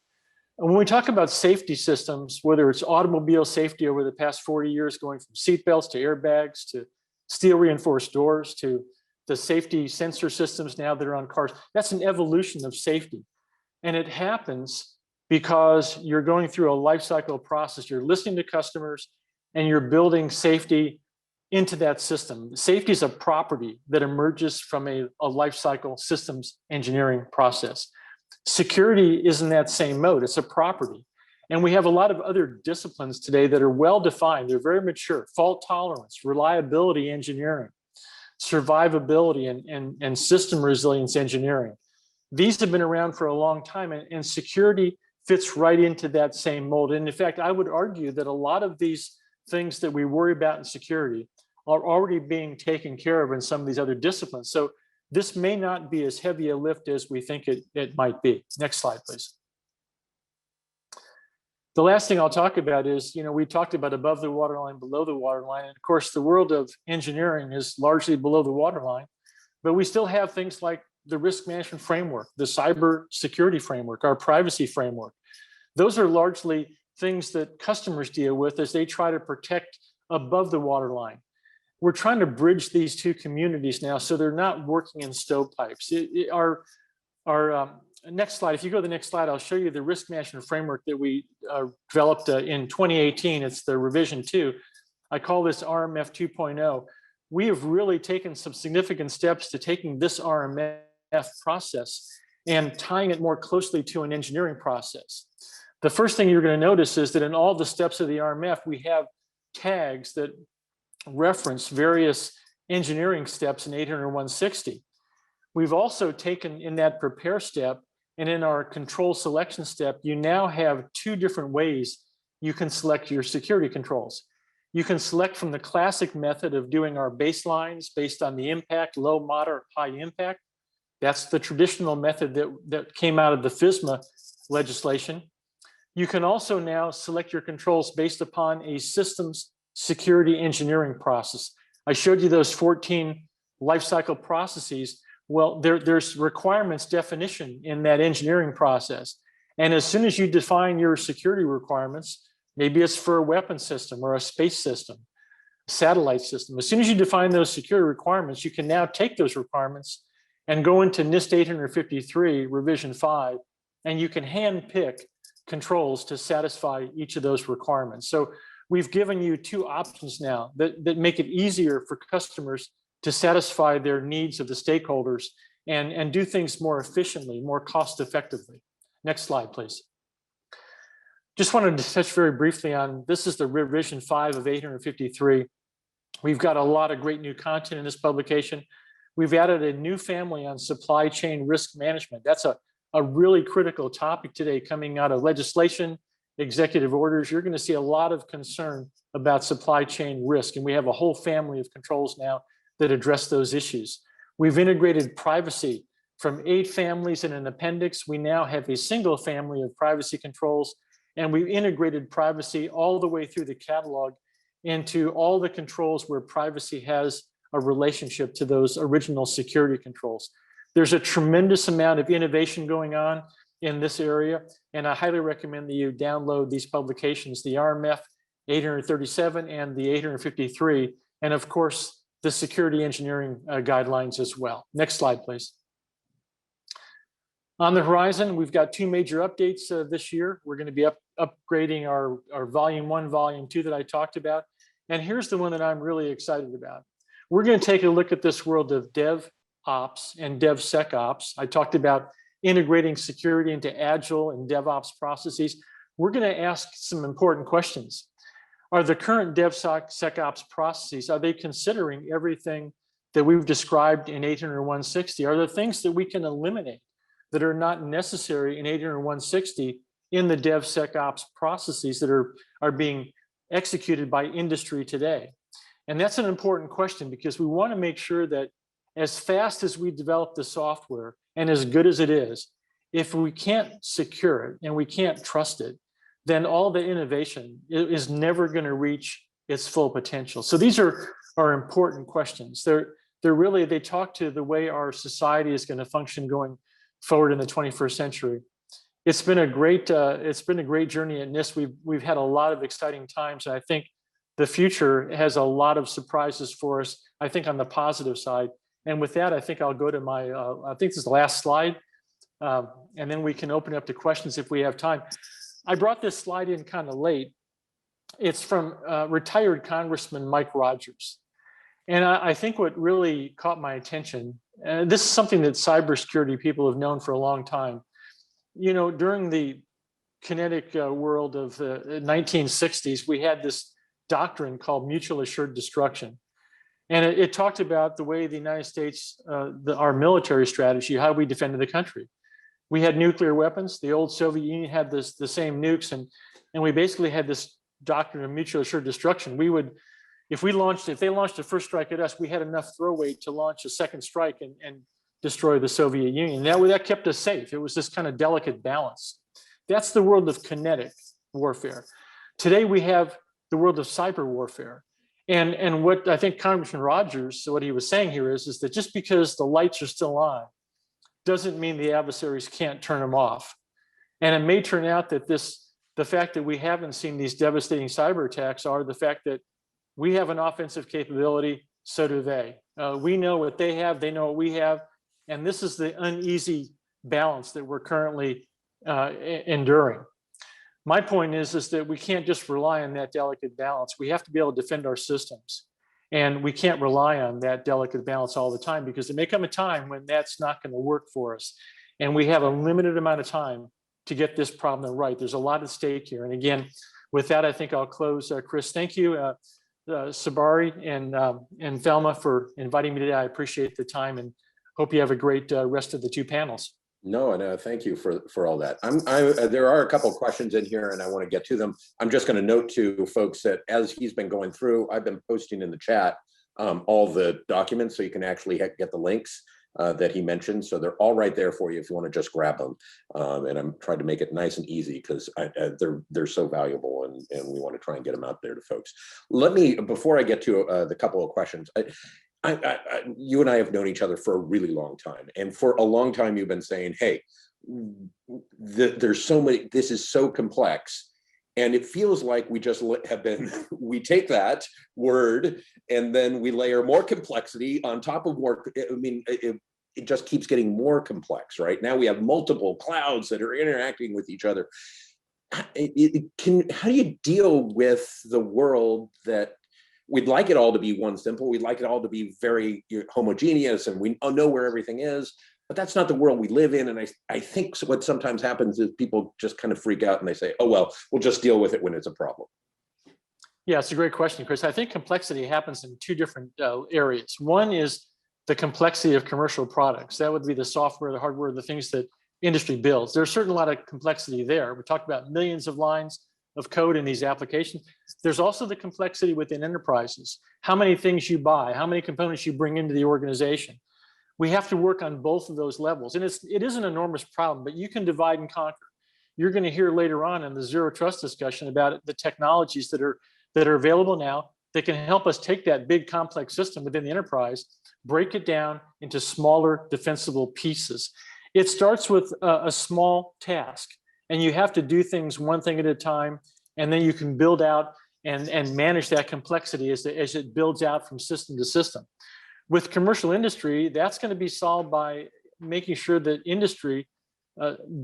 And when we talk about safety systems, whether it's automobile safety over the past 40 years, going from seatbelts to airbags to steel reinforced doors to the safety sensor systems now that are on cars, that's an evolution of safety. And it happens because you're going through a life cycle process. You're listening to customers and you're building safety into that system. Safety is a property that emerges from a life cycle systems engineering process. Security is in that same mode. It's a property. And we have a lot of other disciplines today that are well defined. They're very mature. Fault tolerance, reliability engineering, survivability, and system resilience engineering. These have been around for a long time, and security fits right into that same mold. And in fact, I would argue that a lot of these things that we worry about in security are already being taken care of in some of these other disciplines. So this may not be as heavy a lift as we think it might be. Next slide, please. The last thing I'll talk about is, we talked about above the waterline, below the waterline. And of course, the world of engineering is largely below the waterline, but we still have things like the risk management framework, the cybersecurity framework, our privacy framework. Those are largely things that customers deal with as they try to protect above the waterline. We're trying to bridge these two communities now so they're not working in stovepipes. Next slide, if you go to the next slide, I'll show you the risk management framework that we developed in 2018. It's the revision 2. I call this RMF 2.0. We have really taken some significant steps to taking this RMF process and tying it more closely to an engineering process. The first thing you're going to notice is that in all the steps of the RMF, we have tags that reference various engineering steps in 800-160. We've also taken in that prepare step and in our control selection step, you now have 2 different ways you can select your security controls. You can select from the classic method of doing our baselines based on the impact, low, moderate, high impact. That's the traditional method that came out of the FISMA legislation. You can also now select your controls based upon a systems security engineering process. I showed you those 14 lifecycle processes. Well, there's requirements definition in that engineering process. And as soon as you define your security requirements, maybe it's for a weapon system or a space system, satellite system. As soon as you define those security requirements, you can now take those requirements and go into NIST 853 revision 5, and you can hand pick controls to satisfy each of those requirements. So we've given you 2 options now that make it easier for customers to satisfy their needs of the stakeholders and do things more efficiently, more cost effectively. Next slide, please. Just wanted to touch very briefly on, this is the revision 5 of 853. We've got a lot of great new content in this publication. We've added a new family on supply chain risk management. That's a really critical topic today coming out of legislation, executive orders. You're going to see a lot of concern about supply chain risk, and we have a whole family of controls now that address those issues. We've integrated privacy from 8 families in an appendix. We now have a single family of privacy controls, and we've integrated privacy all the way through the catalog into all the controls where privacy has a relationship to those original security controls. There's a tremendous amount of innovation going on in this area, and I highly recommend that you download these publications, the RMF 837 and the 853, and of course, the security engineering guidelines as well. Next slide, please. On the horizon, we've got 2 major updates this year. We're going to be upgrading our Volume 1, Volume 2 that I talked about. And here's the one that I'm really excited about. We're going to take a look at this world of DevOps and DevSecOps. I talked about integrating security into Agile and DevOps processes. We're going to ask some important questions. Are the current DevSecOps processes, are they considering everything that we've described in 800-160 are the things that we can eliminate that are not necessary in 800-160 in the DevSecOps processes that are being executed by industry today. And that's an important question because we want to make sure that as fast as we develop the software and as good as it is, if we can't secure it and we can't trust it, then all the innovation is never going to reach its full potential. So these are important questions. They talk to the way our society is going to function going forward in the 21st century. It's been a great journey at NIST. We've had a lot of exciting times, and I think the future has a lot of surprises for us, I think, on the positive side. And with that, I think I'll go to my, I think this is the last slide, and then we can open up to questions if we have time. I brought this slide in kind of late. It's from retired Congressman Mike Rogers. And I think what really caught my attention, this is something that cybersecurity people have known for a long time. You know, during the kinetic world of the 1960s, we had this doctrine called mutual assured destruction. And it talked about the way the United States, our military strategy, how we defended the country. We had nuclear weapons. The old Soviet Union had the same nukes, and we basically had this doctrine of mutual assured destruction. We would, if they launched a first strike at us, we had enough throw weight to launch a second strike and destroy the Soviet Union. That kept us safe. It was this kind of delicate balance. That's the world of kinetic warfare. Today we have the world of cyber warfare. And what I think Congressman Rogers, what he was saying here is that just because the lights are still on doesn't mean the adversaries can't turn them off. And it may turn out that the fact that we haven't seen these devastating cyber attacks are the fact that we have an offensive capability, so do they. We know what they have, they know what we have. And this is the uneasy balance that we're currently enduring. My point is that we can't just rely on that delicate balance. We have to be able to defend our systems. And we can't rely on that delicate balance all the time because there may come a time when that's not going to work for us. And we have a limited amount of time to get this problem right. There's a lot at stake here. And again, with that, I think I'll close. Chris, thank you. Sarbari and Thelma for inviting me today. I appreciate the time and hope you have a great rest of the two panels. No, and thank you for all that. There are a couple of questions in here and I want to get to them. I'm just going to note to folks that as he's been going through, I've been posting in the chat all the documents so you can actually get the links that he mentioned. So they're all right there for you if you want to just grab them. And I'm trying to make it nice and easy because they're so valuable and we want to try and get them out there to folks. Let me, before I get to the couple of questions, you and I have known each other for a really long time. And for a long time, you've been saying, hey, there's so many, this is so complex. And it feels like we just we take that word and then we layer more complexity on top of more. I mean, it just keeps getting more complex, right? Now we have multiple clouds that are interacting with each other. How do you deal with the world that we'd like it all to be one simple, we'd like it all to be very homogeneous and we know where everything is, but that's not the world we live in. And I think what sometimes happens is people just kind of freak out and they say, oh, well, we'll just deal with it when it's a problem. Yeah, it's a great question, Chris. I think complexity happens in two different areas. One is the complexity of commercial products. That would be the software, the hardware, the things that industry builds. There's a certain lot of complexity there. We talked about millions of lines of code in these applications. There's also the complexity within enterprises. How many things you buy, how many components you bring into the organization. We have to work on both of those levels. And it is an enormous problem, but you can divide and conquer. You're going to hear later on in the zero trust discussion about the technologies that are available now that can help us take that big complex system within the enterprise, break it down into smaller defensible pieces. It starts with a small task. And you have to do things one thing at a time, and then you can build out and manage that complexity as it builds out from system to system. With commercial industry, that's going to be solved by making sure that industry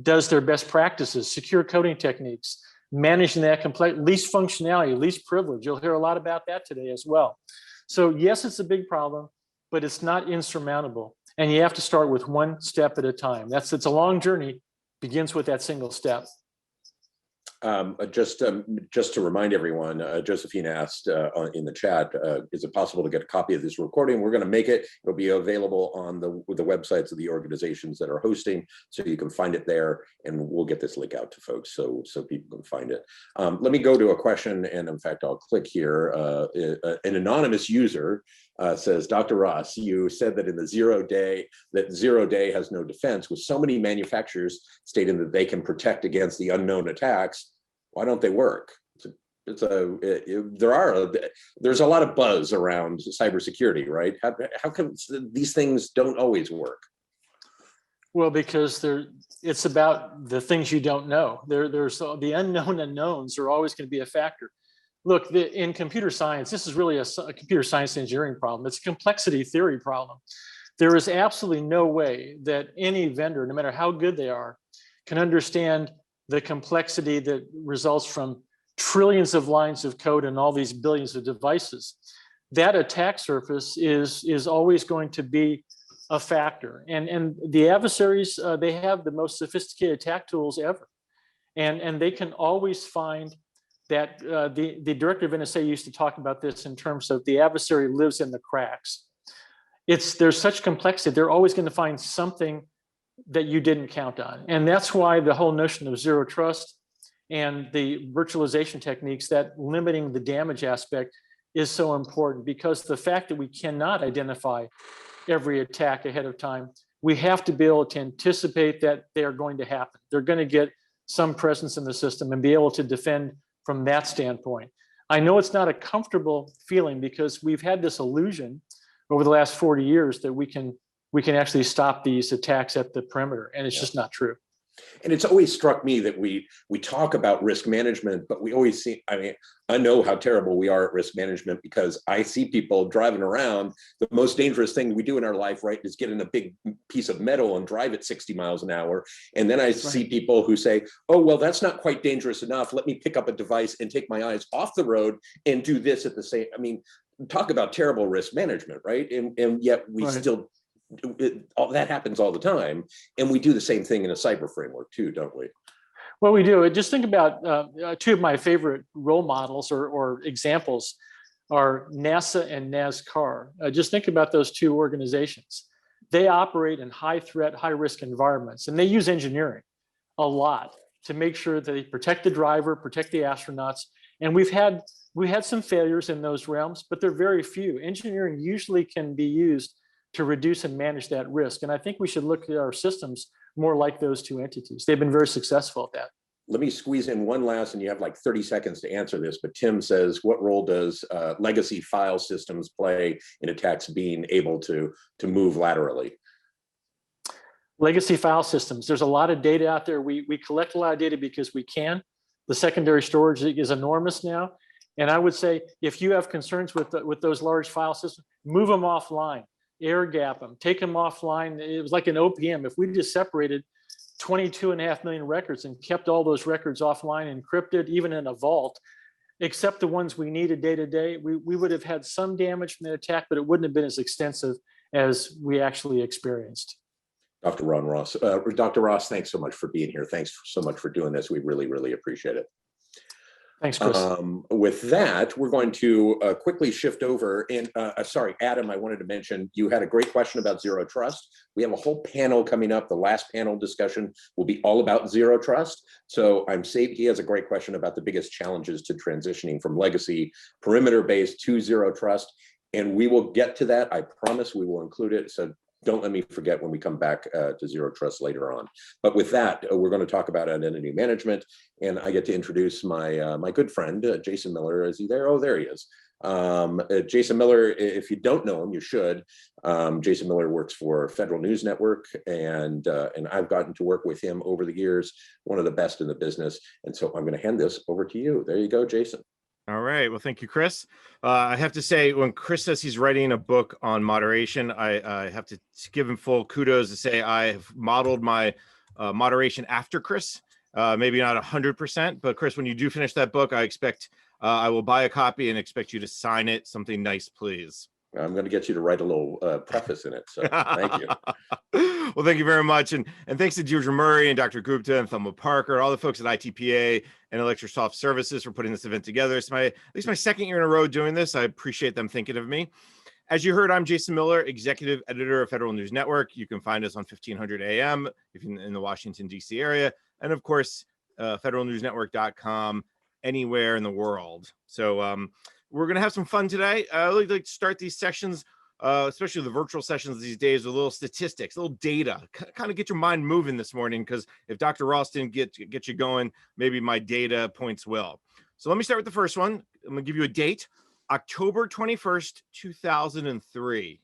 does their best practices, secure coding techniques, managing that complex, least functionality, least privilege. You'll hear a lot about that today as well. So yes, it's a big problem, but it's not insurmountable. And you have to start with one step at a time. It's a long journey. Begins with that single step. Just to remind everyone, Josephine asked in the chat, is it possible to get a copy of this recording? We're going to make it. It'll be available on the websites of the organizations that are hosting, so you can find it there, and we'll get this link out to folks so people can find it. Let me go to a question, and in fact, I'll click here. An anonymous user says, Dr. Ross, you said that in the zero day has no defense. With so many manufacturers stating that they can protect against the unknown attacks, why don't they work? There's a lot of buzz around cybersecurity, right? How come these things don't always work? Well, because it's about the things you don't know. There's the unknown unknowns are always going to be a factor. Look, in computer science, this is really a computer science engineering problem. It's a complexity theory problem. There is absolutely no way that any vendor, no matter how good they are, can understand the complexity that results from trillions of lines of code and all these billions of devices. That attack surface is always going to be a factor. And the adversaries, they have the most sophisticated attack tools ever. And they can always find that the director of NSA used to talk about this in terms of the adversary lives in the cracks. There's such complexity, they're always going to find something that you didn't count on. And that's why the whole notion of zero trust and the virtualization techniques, that limiting the damage aspect, is so important, because the fact that we cannot identify every attack ahead of time, we have to be able to anticipate that they are going to happen. They're going to get some presence in the system and be able to defend from that standpoint. I know it's not a comfortable feeling, because we've had this illusion over the last 40 years that we can actually stop these attacks at the perimeter, and it's just not true. And it's always struck me that we talk about risk management, but we always see, I know how terrible we are at risk management, because I see people driving around. The most dangerous thing we do in our life, right, is get in a big piece of metal and drive at 60 miles an hour. And then I see people who say, oh, well, that's not quite dangerous enough. Let me pick up a device and take my eyes off the road and do this at the same. Talk about terrible risk management, right? And yet we still, all that happens all the time, and we do the same thing in a cyber framework too, don't we? Well, we do. Just think about two of my favorite role models or examples are NASA and NASCAR. Just think about those two organizations. They operate in high threat, high risk environments, and they use engineering a lot to make sure that they protect the driver, protect the astronauts. And we had some failures in those realms, but they're very few. Engineering usually can be used to reduce and manage that risk. And I think we should look at our systems more like those two entities. They've been very successful at that. Let me squeeze in one last, and you have like 30 seconds to answer this, but Tim says, what role does legacy file systems play in attacks being able to move laterally? Legacy file systems, there's a lot of data out there. We collect a lot of data because we can. The secondary storage is enormous now. And I would say, if you have concerns with those large file systems, move them offline. Air gap them, take them offline. It was like an OPM. If we just separated 22.5 million records and kept all those records offline, encrypted, even in a vault, except the ones we needed day to day, we would have had some damage from the attack, but it wouldn't have been as extensive as we actually experienced. Dr. Ron Ross. Dr. Ross, thanks so much for being here. Thanks so much for doing this. We really, really appreciate it. Thanks, Chris. With that, we're going to quickly shift over. And sorry, Adam, I wanted to mention, you had a great question about zero trust. We have a whole panel coming up. The last panel discussion will be all about zero trust. So he has a great question about the biggest challenges to transitioning from legacy perimeter-based to zero trust. And we will get to that. I promise we will include it. So don't let me forget when we come back to zero trust later on. But with that, we're going to talk about identity management, and I get to introduce my my good friend Jason Miller. Is he there? Oh, there he is. Jason Miller. If you don't know him, you should. Jason Miller works for Federal News Network, and I've gotten to work with him over the years. One of the best in the business, and so I'm going to hand this over to you. There you go, Jason. All right. Well, thank you, Chris. I have to say, when Chris says he's writing a book on moderation, I have to give him full kudos to say I have modeled my moderation after Chris. Maybe not 100%, but Chris, when you do finish that book, I expect I will buy a copy and expect you to sign it. Something nice, please. I'm going to get you to write a little preface in it. So thank you. Well, thank you very much. And thanks to Deirdre Murray and Dr. Gupta and Thelma Parker, all the folks at ITPA and Electrosoft Services for putting this event together. It's at least my second year in a row doing this. I appreciate them thinking of me. As you heard, I'm Jason Miller, Executive Editor of Federal News Network. You can find us on 1500 AM if you're in the Washington, D.C. area. And of course, federalnewsnetwork.com anywhere in the world. So we're going to have some fun today. I really like to start these sessions, especially the virtual sessions these days, with a little statistics, a little data, kind of get your mind moving this morning, because if Dr. Ross didn't get you going, maybe my data points will. So let me start with the first one. I'm going to give you a date. October 21st, 2003.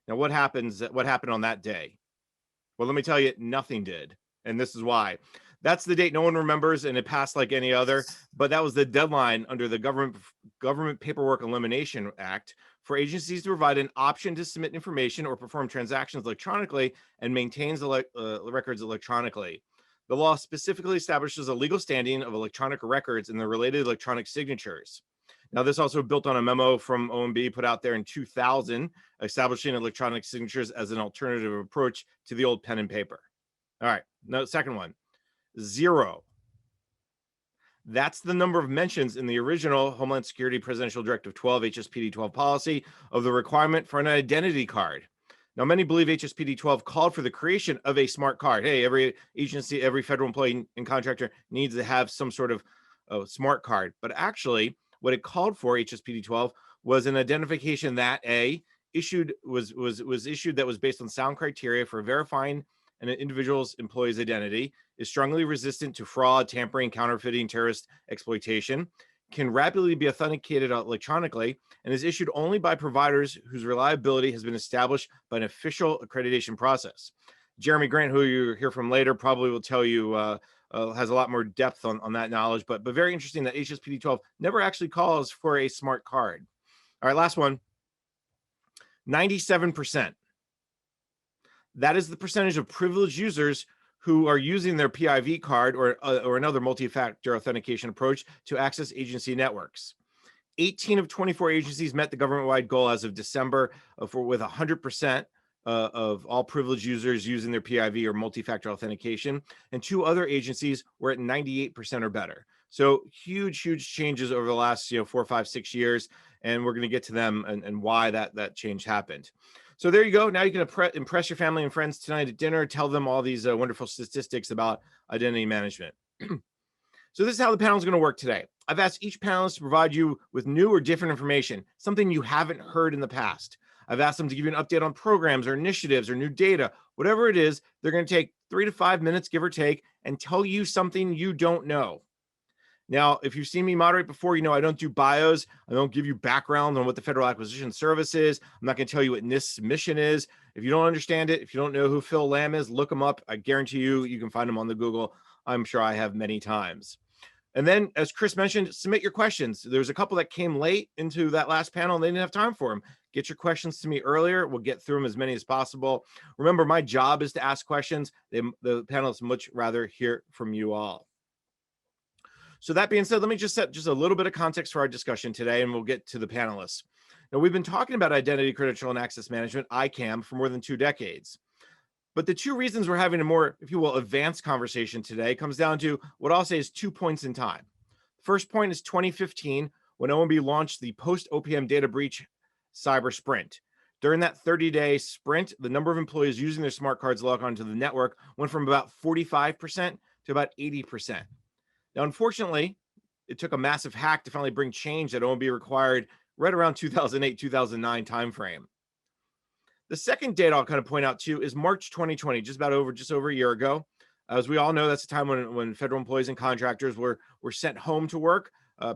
Now, what happened on that day? Well, let me tell you, nothing did. And this is why. That's the date no one remembers, and it passed like any other, but that was the deadline under the Government Paperwork Elimination Act for agencies to provide an option to submit information or perform transactions electronically and maintains records electronically. The law specifically establishes a legal standing of electronic records and the related electronic signatures. Now, this also built on a memo from OMB put out there in 2000, establishing electronic signatures as an alternative approach to the old pen and paper. All right, now, second one, 0. That's the number of mentions in the original Homeland Security Presidential Directive 12, HSPD 12 policy of the requirement for an identity card. Now, many believe HSPD 12 called for the creation of a smart card. Hey, every agency, every federal employee and contractor needs to have some sort of smart card. But actually, what it called for, HSPD 12, was an identification that was issued that was based on sound criteria for verifying an individual's employee's identity, is strongly resistant to fraud, tampering, counterfeiting, terrorist exploitation, can rapidly be authenticated electronically, and is issued only by providers whose reliability has been established by an official accreditation process. Jeremy Grant, who you hear from later, probably will tell you has a lot more depth on that knowledge, but very interesting that HSPD 12 never actually calls for a smart card. All right, last one, 97%. That is the percentage of privileged users who are using their PIV card or another multi-factor authentication approach to access agency networks. 18 of 24 agencies met the government-wide goal as of December with 100% of all privileged users using their PIV or multi-factor authentication, and 2 other agencies were at 98% or better. So huge changes over the last 4, 5, 6 years, and we're going to get to them and why that change happened. So there you go. Now you can impress your family and friends tonight at dinner. Tell them all these wonderful statistics about identity management. So this is how the panel is going to work today. I've asked each panelist to provide you with new or different information, something you haven't heard in the past. I've asked them to give you an update on programs or initiatives or new data, whatever it is. They're going to take 3 to 5 minutes, give or take, and tell you something you don't know. Now, if you've seen me moderate before, you know I don't do bios. I don't give you background on what the Federal Acquisition Service is. I'm not going to tell you what NIST's mission is. If you don't understand it, if you don't know who Phil Lamb is, look him up. I guarantee you can find him on the Google. I'm sure I have many times. And then, as Chris mentioned, submit your questions. There's a couple that came late into that last panel and they didn't have time for them. Get your questions to me earlier. We'll get through them as many as possible. Remember, my job is to ask questions. The panelists much rather hear from you all. So that being said, let me just set just a little bit of context for our discussion today, and we'll get to the panelists. Now, we've been talking about identity, credential, and access management, ICAM, for more than 2 decades. But the 2 reasons we're having a more, if you will, advanced conversation today comes down to what I'll say is 2 points in time. First point is 2015, when OMB launched the post-OPM data breach cyber sprint. During that 30-day sprint, the number of employees using their smart cards logged onto the network went from about 45% to about 80%. Now, unfortunately, it took a massive hack to finally bring change that OMB required right around 2008, 2009 timeframe. The second date I'll kind of point out to you is March 2020, just over a year ago. As we all know, that's the time when federal employees and contractors were sent home to work.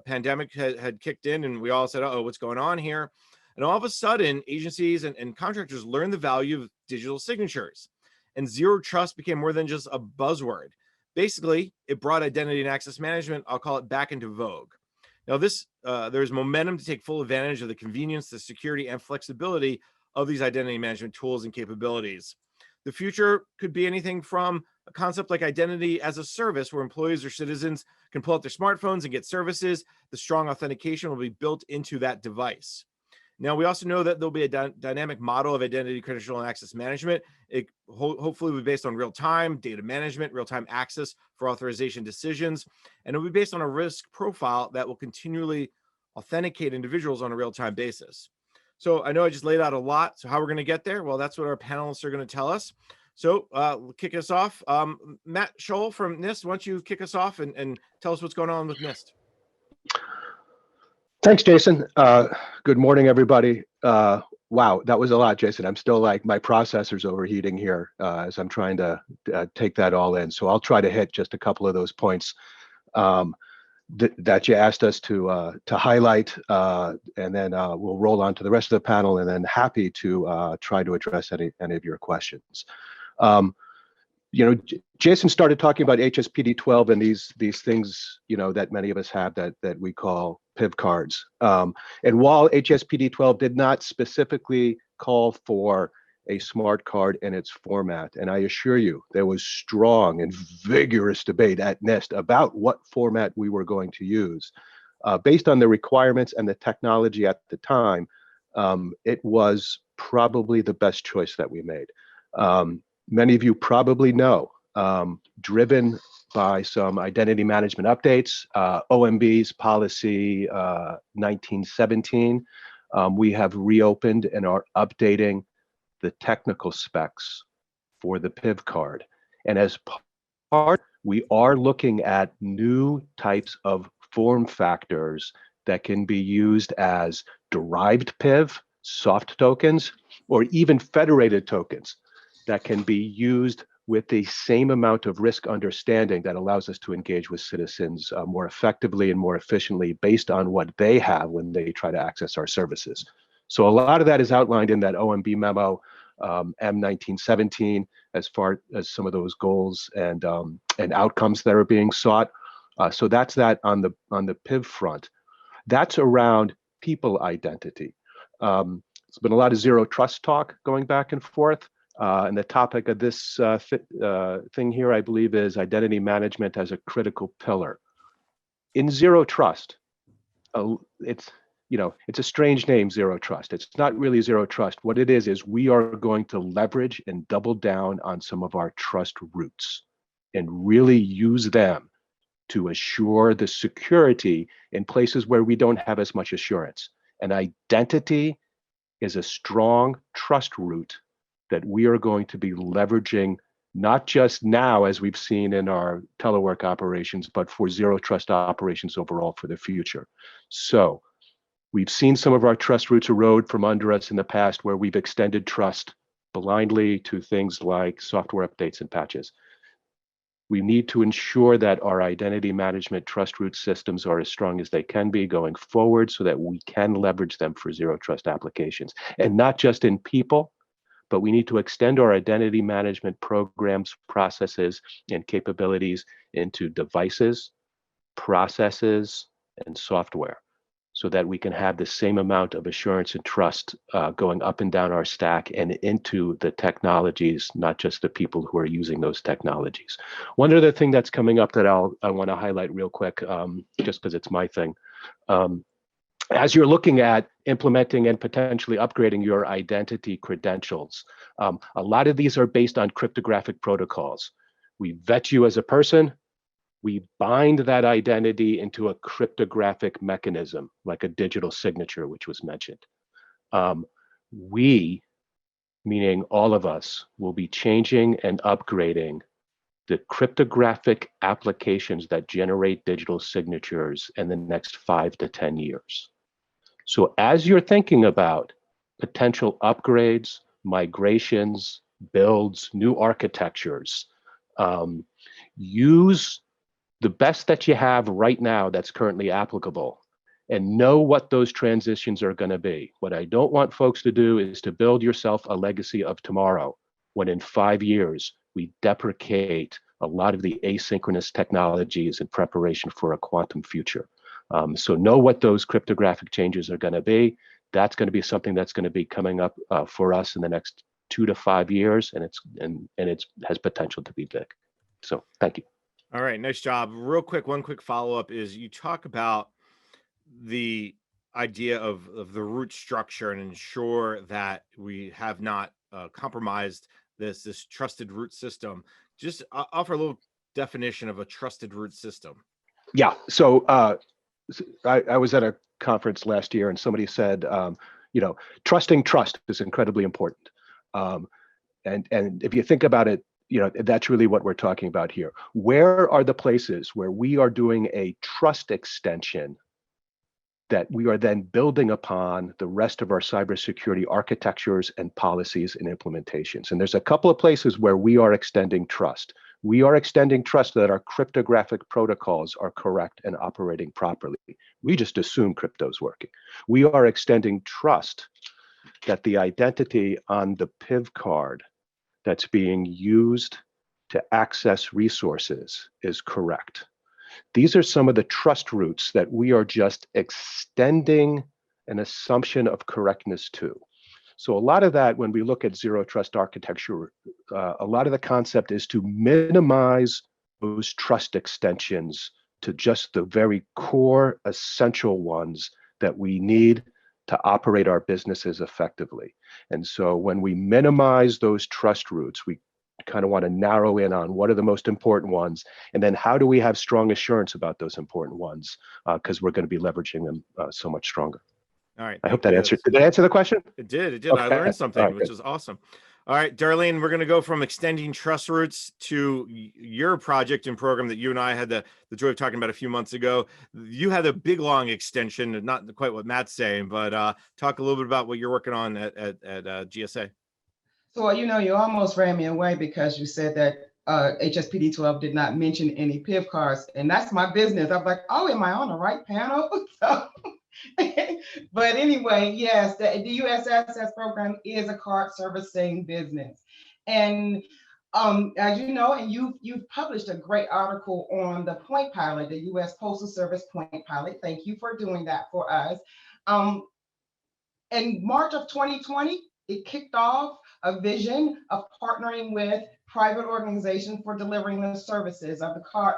Pandemic had kicked in, and we all said, uh-oh, what's going on here? And all of a sudden, agencies and contractors learned the value of digital signatures. And zero trust became more than just a buzzword. Basically, it brought identity and access management, I'll call it, back into vogue. Now, there's momentum to take full advantage of the convenience, the security, and flexibility of these identity management tools and capabilities. The future could be anything from a concept like identity as a service, where employees or citizens can pull out their smartphones and get services. The strong authentication will be built into that device. Now, we also know that there'll be a dynamic model of identity, credential, and access management. It hopefully will be based on real-time data management, real-time access for authorization decisions, and it'll be based on a risk profile that will continually authenticate individuals on a real-time basis. So I know I just laid out a lot. So how we're going to get there? Well, that's what our panelists are going to tell us. So we'll kick us off. Matt Scholl from NIST, why don't you kick us off and tell us what's going on with NIST? Thanks, Jason. Good morning, everybody. Wow, that was a lot, Jason. I'm still like, my processor's overheating here as I'm trying to take that all in. So I'll try to hit just a couple of those points that you asked us to highlight, and then we'll roll on to the rest of the panel, and then happy to try to address any of your questions. Jason started talking about HSPD-12 and these things, that many of us have that we call PIV cards. And while HSPD-12 did not specifically call for a smart card in its format, and I assure you, there was strong and vigorous debate at NIST about what format we were going to use. Based on the requirements and the technology at the time, it was probably the best choice that we made. Many of you probably know, driven by some identity management updates, OMB's policy 1917, we have reopened and are updating the technical specs for the PIV card. And as part, we are looking at new types of form factors that can be used as derived PIV, soft tokens, or even federated tokens that can be used with the same amount of risk understanding that allows us to engage with citizens more effectively and more efficiently based on what they have when they try to access our services. So a lot of that is outlined in that OMB memo, M1917, as far as some of those goals and outcomes that are being sought. So that's that on the PIV front. That's around people identity. There's been a lot of zero trust talk going back and forth. And the topic of this thing here, I believe, is identity management as a critical pillar. In zero trust, it's a strange name, zero trust. It's not really zero trust. What it is we are going to leverage and double down on some of our trust roots and really use them to assure the security in places where we don't have as much assurance. And identity is a strong trust root that we are going to be leveraging, not just now, as we've seen in our telework operations, but for zero trust operations overall for the future. So we've seen some of our trust roots erode from under us in the past, where we've extended trust blindly to things like software updates and patches. We need to ensure that our identity management trust root systems are as strong as they can be going forward so that we can leverage them for zero trust applications. And not just in people, but we need to extend our identity management programs, processes, and capabilities into devices, processes, and software, so that we can have the same amount of assurance and trust going up and down our stack and into the technologies, not just the people who are using those technologies. One other thing that's coming up that I want to highlight real quick, just because it's my thing. As you're looking at implementing and potentially upgrading your identity credentials, a lot of these are based on cryptographic protocols. We vet you as a person. We bind that identity into a cryptographic mechanism, like a digital signature, which was mentioned. We, meaning all of us, will be changing and upgrading the cryptographic applications that generate digital signatures in the next 5 to 10 years. So as you're thinking about potential upgrades, migrations, builds, new architectures, use the best that you have right now that's currently applicable and know what those transitions are going to be. What I don't want folks to do is to build yourself a legacy of tomorrow when in 5 years we deprecate a lot of the asynchronous technologies in preparation for a quantum future. So know what those cryptographic changes are going to be. That's going to be something that's going to be coming up for us in the next 2 to 5 years, and it has potential to be big. So thank you. All right, nice job. Real quick, one quick follow-up is you talk about the idea of the root structure and ensure that we have not compromised this trusted root system. Just offer a little definition of a trusted root system. Yeah. So I was at a conference last year and somebody said, trusting trust is incredibly important. And if you think about it, that's really what we're talking about here. Where are the places where we are doing a trust extension that we are then building upon the rest of our cybersecurity architectures and policies and implementations? And there's a couple of places where we are extending trust. We are extending trust that our cryptographic protocols are correct and operating properly. We just assume crypto's working. We are extending trust that the identity on the PIV card that's being used to access resources is correct. These are some of the trust roots that we are just extending an assumption of correctness to. So a lot of that, when we look at zero trust architecture, a lot of the concept is to minimize those trust extensions to just the very core essential ones that we need to operate our businesses effectively. And so when we minimize those trust roots, we kind of want to narrow in on what are the most important ones, and then how do we have strong assurance about those important ones, because we're going to be leveraging them so much stronger. All right. I hope that answered. Did that answer the question? It did. It did. Okay. I learned something, Right, which is awesome. All right, Darlene, we're going to go from extending trust roots to your project and program that you and I had the joy of talking about a few months ago. You had a big, long extension, not quite what Matt's saying, but talk a little bit about what you're working on at GSA. So, you almost ran me away because you said that HSPD 12 did not mention any PIV cards, and that's my business. I'm like, oh, am I on the right panel? So, but anyway, yes, the USSS program is a card servicing business. And as you know, and you've published a great article on the Point Pilot, the US Postal Service Point Pilot. Thank you for doing that for us. In March of 2020, it kicked off a vision of partnering with private organizations for delivering the services of the card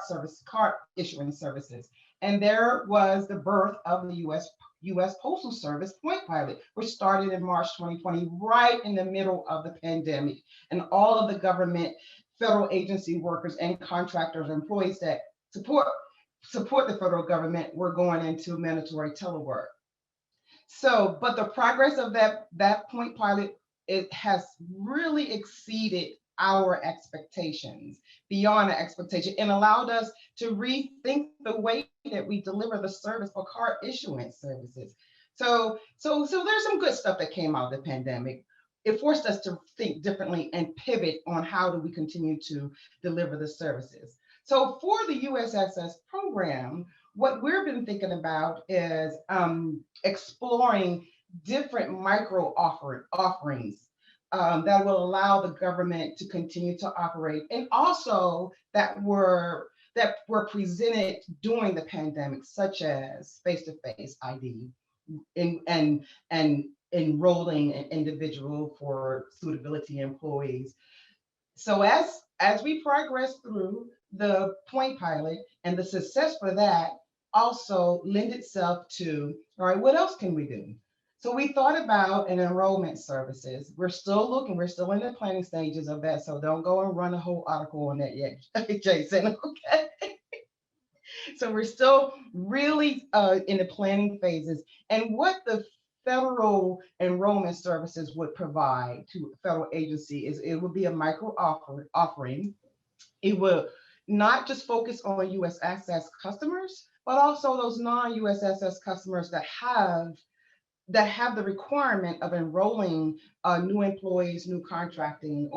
issuing services. And there was the birth of the US Postal Service Point Pilot, which started in March 2020, right in the middle of the pandemic. And all of the government, federal agency workers and contractors, employees that support the federal government were going into mandatory telework. So, but the progress of that Point Pilot, it has really exceeded our expectations, beyond our expectation, and allowed us to rethink the way that we deliver the service for card issuance services. So there's some good stuff that came out of the pandemic. It forced us to think differently and pivot on how do we continue to deliver the services. So for the USSS program, what we've been thinking about is exploring different micro offerings that will allow the government to continue to operate, and also that were presented during the pandemic, such as face-to-face ID and enrolling an individual for suitability employees. So as we progress through the Point Pilot, and the success for that also lend itself to, all right, what else can we do? So we thought about an enrollment services. We're still in the planning stages of that. So don't go and run a whole article on that yet, Jason, okay? So we're still really in the planning phases. And what the federal enrollment services would provide to a federal agency is it would be a micro offering. It will not just focus on USSS customers, but also those non-USSS customers that have the requirement of enrolling new employees, new contracting,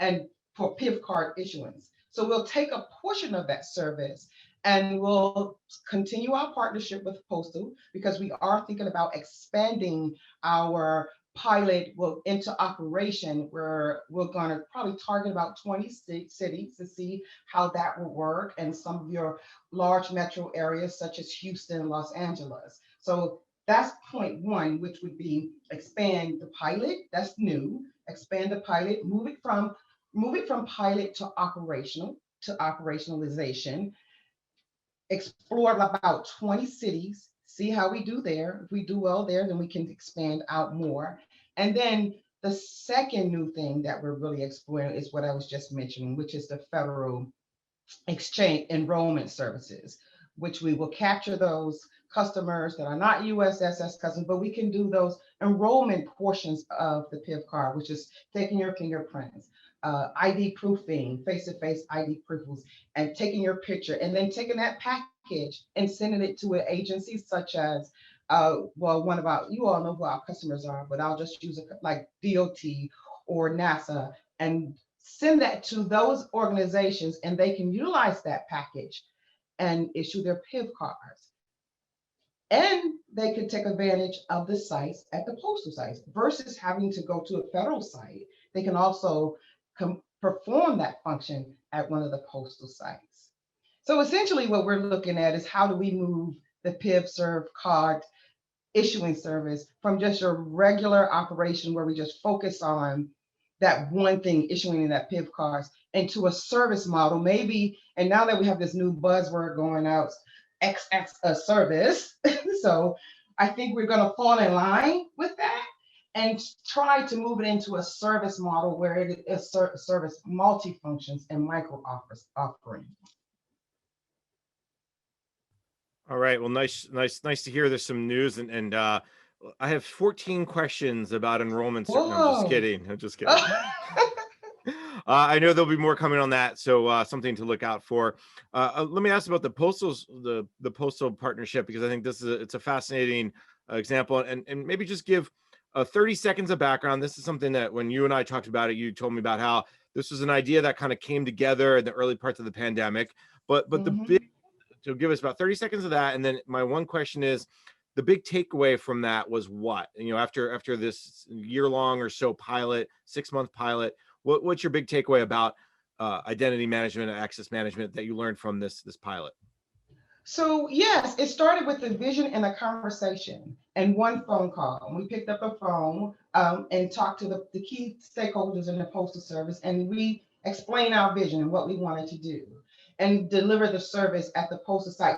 and for PIV card issuance. So we'll take a portion of that service and we'll continue our partnership with Postal, because we are thinking about expanding our pilot into operation, where we're going to probably target about 20 cities to see how that will work, and some of your large metro areas such as Houston, Los Angeles. So that's point one, which would be expand the pilot. That's new. Expand the pilot, move it from pilot to operationalization. Explore about 20 cities see how we do there. If we do well there, then we can expand out more. And then the second new thing that we're really exploring is what I was just mentioning, which is the federal exchange enrollment services, which we will capture those customers that are not USSS customers, but we can do those enrollment portions of the PIV card, which is taking your fingerprints, ID proofing, face-to-face ID proofs, and taking your picture, and then taking that package and sending it to an agency such as, well, one of our, you all know who our customers are, but I'll just use it like DOT or NASA, and send that to those organizations, and they can utilize that package and issue their PIV cards. And they could take advantage of the sites at the postal sites versus having to go to a federal site. They can also perform that function at one of the postal sites. So essentially what we're looking at is how do we move the PIV serve card issuing service from just a regular operation where we just focus on that one thing, issuing that PIV cards, into a service model, maybe. And now that we have this new buzzword going out, XX a service. So I think we're going to fall in line with that and try to move it into a service model where it is service multi-functions and micro offering. All right. Well, nice to hear there's some news, and I have 14 questions about enrollment. No, I'm just kidding. I'm just kidding. I know there'll be more coming on that, so something to look out for. Let me ask about the postal partnership, because I think this is it's a fascinating example, and maybe just give 30 seconds of background. This is something that when you and I talked about it, you told me about how this was an idea that kind of came together in the early parts of the pandemic, but the big, so give us about 30 seconds of that, and then my one question is, the big takeaway from that was what? You know, after this year-long or so pilot, 6-month pilot, what's your big takeaway about identity management and access management that you learned from this pilot? So yes, it started with a vision and a conversation and one phone call. We picked up a phone and talked to the key stakeholders in the Postal Service, and we explained our vision and what we wanted to do and deliver the service at the postal site,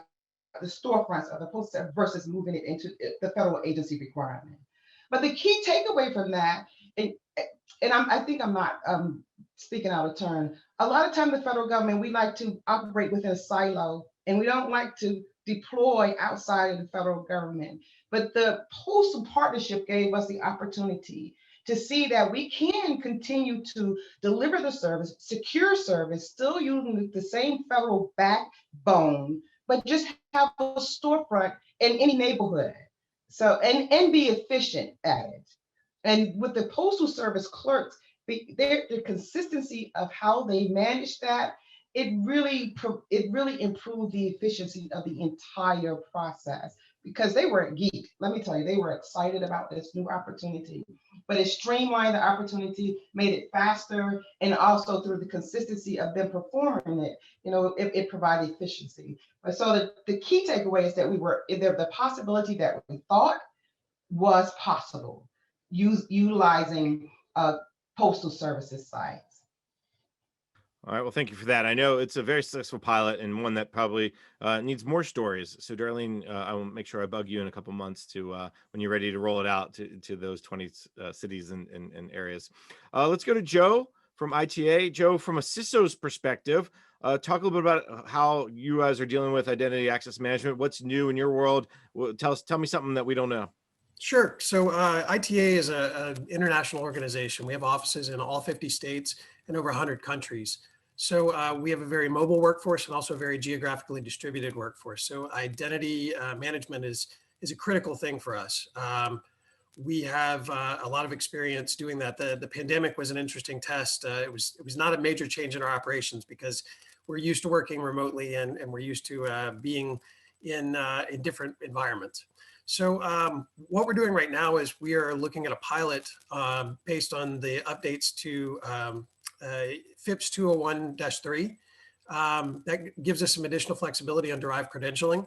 the storefronts of the postal service, versus moving it into the federal agency requirement. But the key takeaway from that, and I think I'm not speaking out of turn, a lot of time the federal government, we like to operate within a silo, and we don't like to deploy outside of the federal government. But the postal partnership gave us the opportunity to see that we can continue to deliver the service, secure service, still using the same federal backbone, but just have a storefront in any neighborhood. So, and be efficient at it. And with the Postal Service clerks, the consistency of how they manage that, it really improved the efficiency of the entire process, because they were geeked. Let me tell you, they were excited about this new opportunity, but it streamlined the opportunity, made it faster, and also through the consistency of them performing it, you know, it provided efficiency. But so the key takeaway is that the possibility that we thought was possible, utilizing Postal Services sites. All right, well, thank you for that. I know it's a very successful pilot and one that probably needs more stories. So Darlene, I will make sure I bug you in a couple months to when you're ready to roll it out to those 20 cities and areas. Let's go to Joe from ITA. Joe, from a CISO's perspective, talk a little bit about how you guys are dealing with identity access management. What's new in your world? Tell me something that we don't know. Sure. So ITA is an international organization. We have offices in all 50 states and over 100 countries. So we have a very mobile workforce and also a very geographically distributed workforce. So identity management is a critical thing for us. We have a lot of experience doing that. The pandemic was an interesting test. It was not a major change in our operations because we're used to working remotely and we're used to being in different environments. So what we're doing right now is we are looking at a pilot based on the updates to FIPS 201-3 that gives us some additional flexibility on derived credentialing.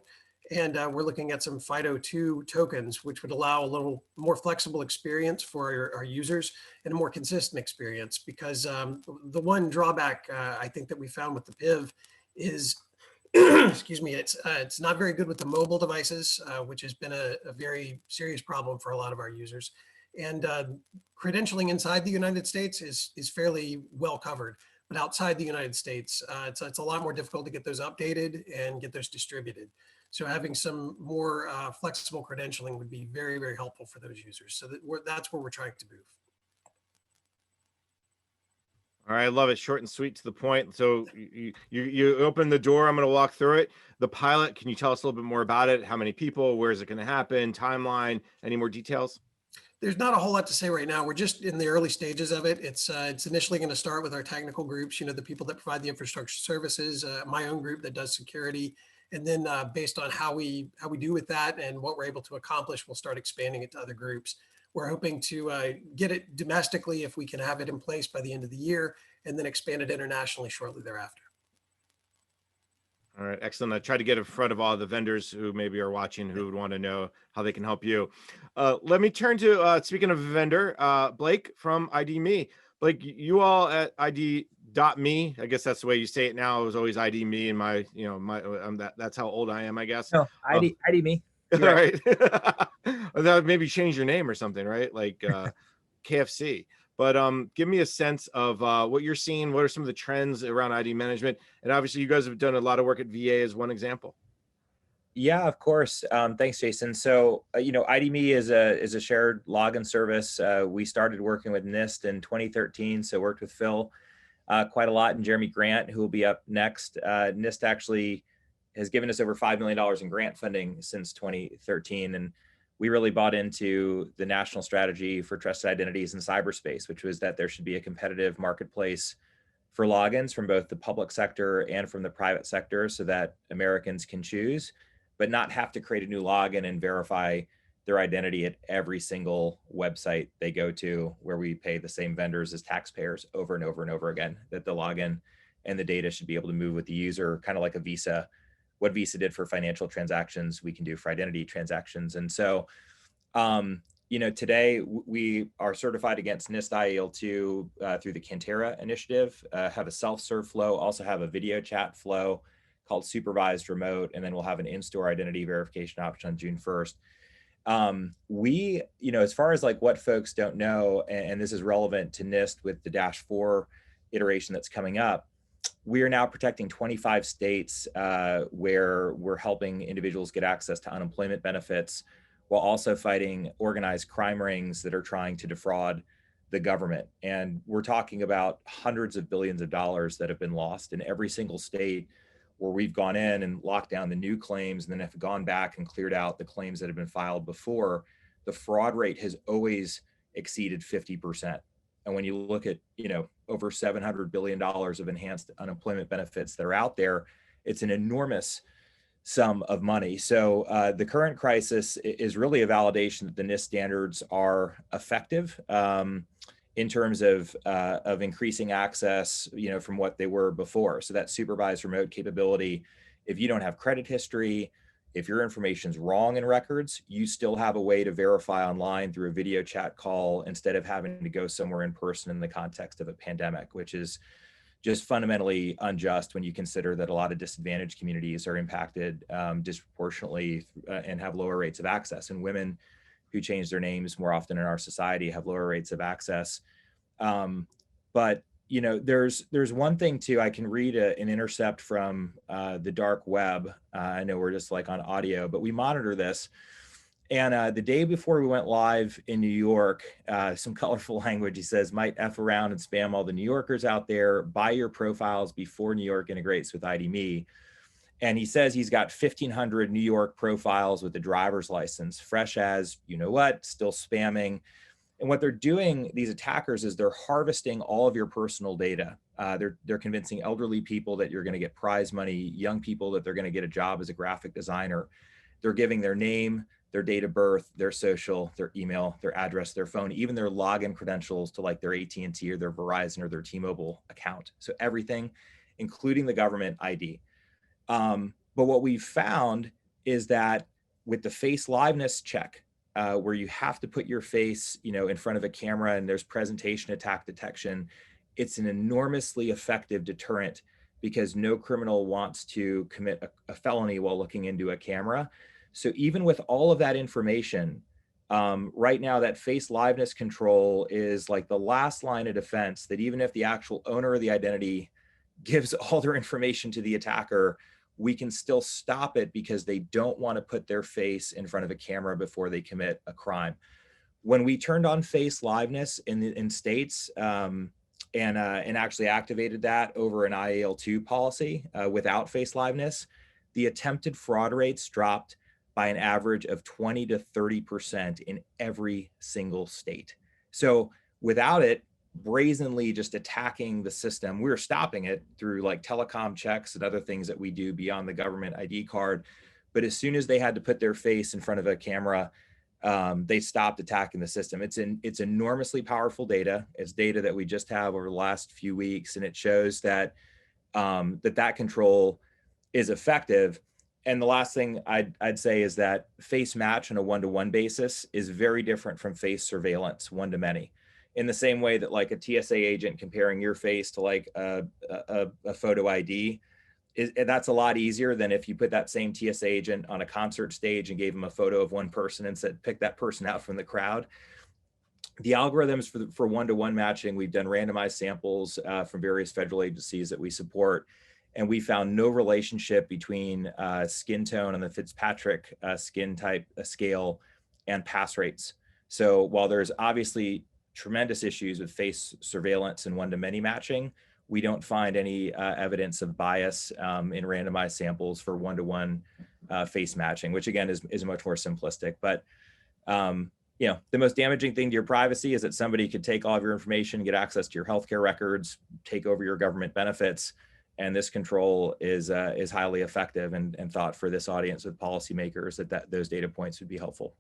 And we're looking at some FIDO2 tokens, which would allow a little more flexible experience for our users and a more consistent experience. Because the one drawback I think that we found with the PIV is excuse me, it's not very good with the mobile devices, which has been a very serious problem for a lot of our users. And credentialing inside the United States is fairly well covered, but outside the United States, it's a lot more difficult to get those updated and get those distributed. So having some more flexible credentialing would be very, very helpful for those users. So that's where we're trying to move. All right, I love it. Short and sweet to the point. So you open the door. I'm going to walk through it. The pilot, can you tell us a little bit more about it? How many people? Where is it going to happen? Timeline? Any more details? There's not a whole lot to say right now. We're just in the early stages of it. It's initially going to start with our technical groups, the people that provide the infrastructure services, my own group that does security. And then based on how we do with that and what we're able to accomplish, we'll start expanding it to other groups. We're hoping to get it domestically if we can have it in place by the end of the year, and then expand it internationally shortly thereafter. All right, excellent. I tried to get in front of all the vendors who maybe are watching who would want to know how they can help you. Let me turn to, speaking of a vendor, Blake from ID.me. Blake, you all at ID.me, I guess that's the way you say it now. It was always ID.me, and my, that's how old I am, I guess. No, ID.me. All right. That maybe change your name or something, right? Like KFC. But give me a sense of what you're seeing. What are some of the trends around ID management? And obviously, you guys have done a lot of work at VA as one example. Yeah, of course. Thanks, Jason. So, ID.me is a shared login service. We started working with NIST in 2013, so worked with Phil quite a lot, and Jeremy Grant, who will be up next. NIST actually has given us over $5 million in grant funding since 2013, and we really bought into the national strategy for trusted identities in cyberspace, which was that there should be a competitive marketplace for logins from both the public sector and from the private sector so that Americans can choose, but not have to create a new login and verify their identity at every single website they go to, where we pay the same vendors as taxpayers over and over and over again, that the login and the data should be able to move with the user, kind of like a Visa. What Visa did for financial transactions, we can do for identity transactions. And so, today we are certified against NIST IAL2 through the Cantera initiative, have a self-serve flow, also have a video chat flow called Supervised Remote, and then we'll have an in-store identity verification option on June 1st. As far as like what folks don't know, and this is relevant to NIST with the -4 iteration that's coming up, we are now protecting 25 states where we're helping individuals get access to unemployment benefits while also fighting organized crime rings that are trying to defraud the government. And we're talking about hundreds of billions of dollars that have been lost in every single state where we've gone in and locked down the new claims and then have gone back and cleared out the claims that have been filed before. The fraud rate has always exceeded 50%. And when you look at, over $700 billion of enhanced unemployment benefits that are out there, it's an enormous sum of money. So the current crisis is really a validation that the NIST standards are effective in terms of increasing access, from what they were before. So that supervised remote capability, if you don't have credit history, if your information's wrong in records, you still have a way to verify online through a video chat call instead of having to go somewhere in person in the context of a pandemic, which is just fundamentally unjust when you consider that a lot of disadvantaged communities are impacted disproportionately and have lower rates of access. And women who change their names more often in our society have lower rates of access. But there's one thing too. I can read an intercept from the dark web. I know we're just like on audio, but we monitor this. And the day before we went live in New York, some colorful language, he says, might F around and spam all the New Yorkers out there, buy your profiles before New York integrates with ID.me. And he says he's got 1,500 New York profiles with a driver's license, fresh as, still spamming. And what they're doing, these attackers, is they're harvesting all of your personal data. They're convincing elderly people that you're going to get prize money, young people that they're going to get a job as a graphic designer. They're giving their name, their date of birth, their social, their email, their address, their phone, even their login credentials to like their AT&T or their Verizon or their T-Mobile account. So everything, including the government ID. But what we found is that with the face liveness check, where you have to put your face, in front of a camera and there's presentation attack detection, it's an enormously effective deterrent because no criminal wants to commit a felony while looking into a camera. So even with all of that information, right now that face liveness control is like the last line of defense, that even if the actual owner of the identity gives all their information to the attacker, we can still stop it because they don't want to put their face in front of a camera before they commit a crime. When we turned on face liveness in states and actually activated that over an IAL2 policy without face liveness, the attempted fraud rates dropped by an average of 20 to 30% in every single state. So without it, brazenly just attacking the system, we were stopping it through like telecom checks and other things that we do beyond the government ID card. But as soon as they had to put their face in front of a camera, they stopped attacking the system. It's enormously powerful data. It's data that we just have over the last few weeks, and it shows that that control is effective. And the last thing I'd say is that face match on a one-to-one basis is very different from face surveillance one-to-many. In the same way that like a TSA agent comparing your face to like a photo ID, that's a lot easier than if you put that same TSA agent on a concert stage and gave him a photo of one person and said, pick that person out from the crowd. The algorithms for one-to-one matching, we've done randomized samples from various federal agencies that we support, and we found no relationship between skin tone on the Fitzpatrick skin type scale and pass rates. So while there's obviously tremendous issues with face surveillance and one-to-many matching, we don't find any evidence of bias in randomized samples for one-to-one face matching, which again is much more simplistic. But you know, the most damaging thing to your privacy is that somebody could take all of your information, get access to your healthcare records, take over your government benefits. And this control is highly effective, and thought for this audience with policymakers that those data points would be helpful.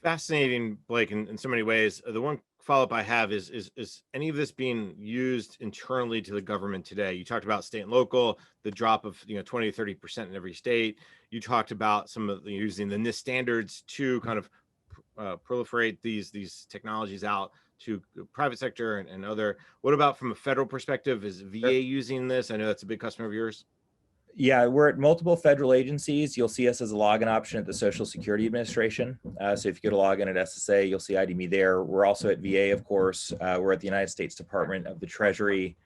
Fascinating, Blake, in so many ways. The one follow-up I have is any of this being used internally to the government today? You talked about state and local, the drop of 20 to 30% in every state. You talked about some of using the NIST standards to kind of proliferate these technologies out to the private sector and other. What about from a federal perspective? Is VA using this? I know that's a big customer of yours. Yeah, we're at multiple federal agencies. You'll see us as a login option at the Social Security Administration. So if you go to login at SSA, you'll see ID Me there. We're also at VA, of course. We're at the United States Department of the Treasury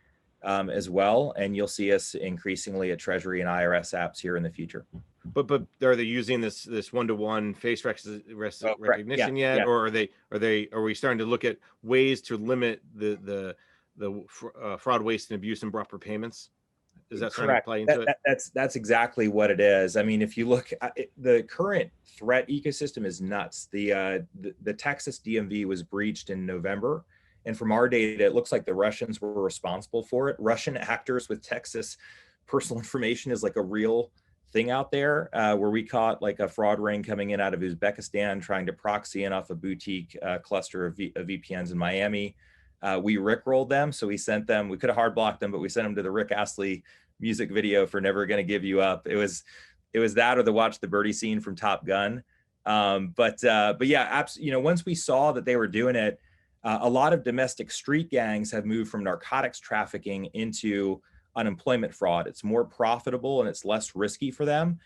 as well. And you'll see us increasingly at Treasury and IRS apps here in the future. But are they using this one-to-one face recognition yet? Or are we starting to look at ways to limit the fraud, waste, and abuse, and improper payments? Is that starting to play into it? That's exactly what it is. I mean, if you look at the current threat ecosystem is nuts. The Texas DMV was breached in November. And from our data, it looks like the Russians were responsible for it. Russian actors with Texas personal information is like a real thing out there, where we caught like a fraud ring coming in out of Uzbekistan, trying to proxy in off a boutique cluster of VPNs in Miami. We rickrolled them. So we sent them, we could have hard blocked them, but we sent them to the Rick Astley music video for Never Gonna Give You Up. It was that or the Watch the Birdie scene from Top Gun. But yeah, once we saw that they were doing it, a lot of domestic street gangs have moved from narcotics trafficking into unemployment fraud. It's more profitable and it's less risky for them.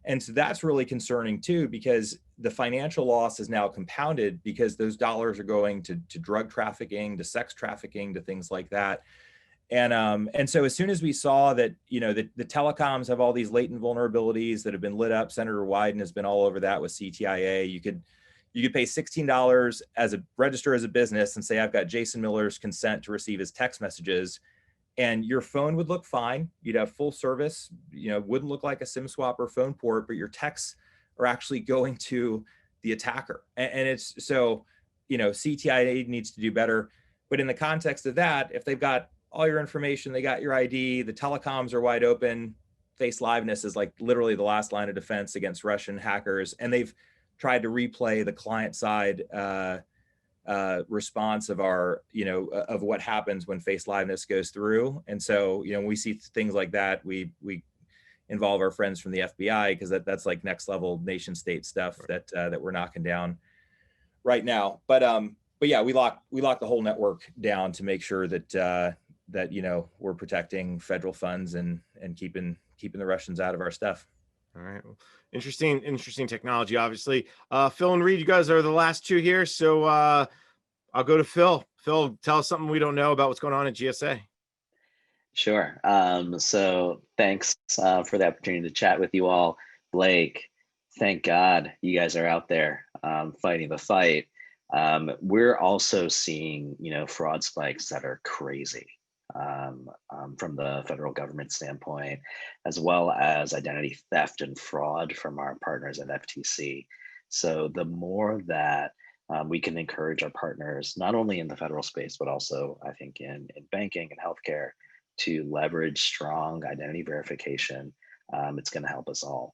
And so that's really concerning too, because the financial loss is now compounded because those dollars are going to drug trafficking, to sex trafficking, to things like that. And so as soon as we saw that, the telecoms have all these latent vulnerabilities that have been lit up, Senator Wyden has been all over that with CTIA. You could pay $16 register as a business and say, I've got Jason Miller's consent to receive his text messages. And your phone would look fine. You'd have full service, wouldn't look like a SIM swap or phone port, but your texts are actually going to the attacker. And it's so, CTIA needs to do better. But in the context of that, if they've got all your information, they got your ID, the telecoms are wide open, face liveness is like literally the last line of defense against Russian hackers. And they've tried to replay the client side response of our, of what happens when face liveness goes through. And so, when we see things like that, we involve our friends from the FBI, because that's like next level nation state stuff that we're knocking down right now. But yeah, we lock the whole network down to make sure that that, you know, we're protecting federal funds and keeping the Russians out of our stuff. All right. Well, interesting technology, obviously. Phil and Reid, you guys are the last two here. So I'll go to Phil. Phil, tell us something we don't know about what's going on at GSA. Sure. So thanks for the opportunity to chat with you all. Blake, thank God you guys are out there fighting the fight. We're also seeing, you know, fraud spikes that are crazy from the federal government standpoint, as well as identity theft and fraud from our partners at FTC. So the more that we can encourage our partners, not only in the federal space, but also I think in banking and healthcare, to leverage strong identity verification, it's going to help us all.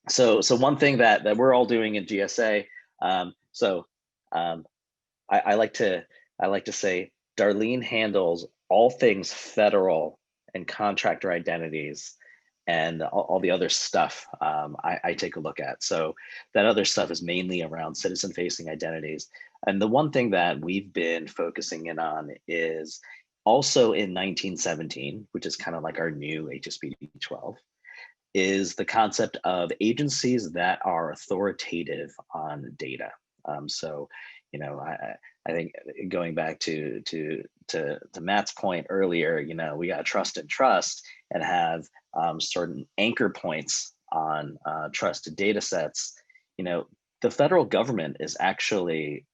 So one thing that we're all doing in GSA. I like to say Darlene handles all things federal and contractor identities, and all the other stuff I take a look at. So that other stuff is mainly around citizen-facing identities. And the one thing that we've been focusing in on is also in 1917, which is kind of like our new HSPD 12, is the concept of agencies that are authoritative on data. So, you know, I think going back to Matt's point earlier, you know, we got trust and have certain anchor points on trusted data sets. You know, the federal government is actually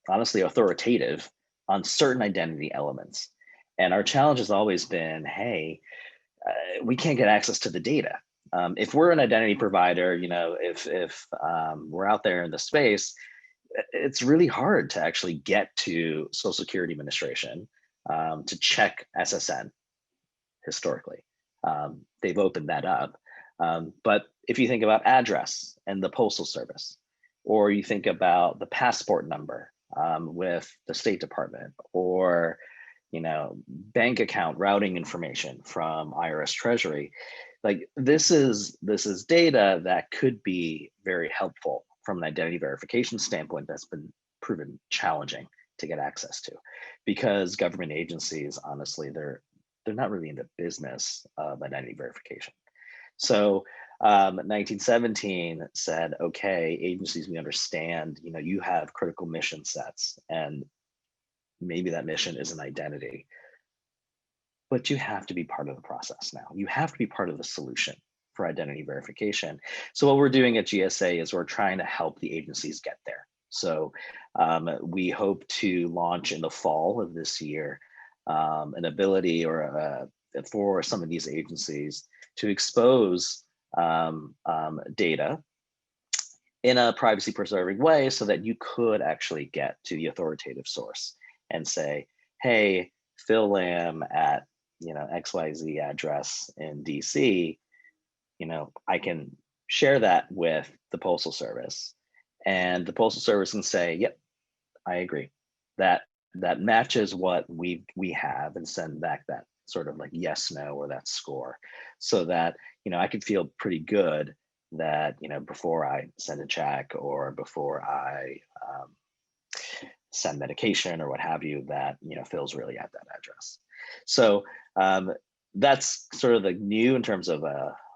honestly authoritative on certain identity elements. And our challenge has always been, hey, we can't get access to the data. If we're an identity provider, you know, if we're out there in the space, it's really hard to actually get to Social Security Administration to check SSN historically. They've opened that up. But if you think about address and the Postal Service, or you think about the passport number with the State Department, or, you know, bank account routing information from IRS Treasury, like this is data that could be very helpful from an identity verification standpoint that's been proven challenging to get access to, because government agencies, honestly, they're not really in the business of identity verification. So 1917 said, okay, agencies, we understand, you know, you have critical mission sets, and maybe that mission is an identity, but you have to be part of the process now. You have to be part of the solution for identity verification. So what we're doing at GSA is we're trying to help the agencies get there. So we hope to launch in the fall of this year an ability for some of these agencies to expose data in a privacy preserving way, so that you could actually get to the authoritative source and say, hey, Phil Lamb at, you know, XYZ address in DC, you know, I can share that with the Postal Service, and the Postal Service can say, yep, I agree. That matches what we have, and send back that sort of like yes, no, or that score, so that, you know, I could feel pretty good that, you know, before I send a check or before I send medication or what have you, that, you know, Phil's really at that address. So that's sort of the new in terms of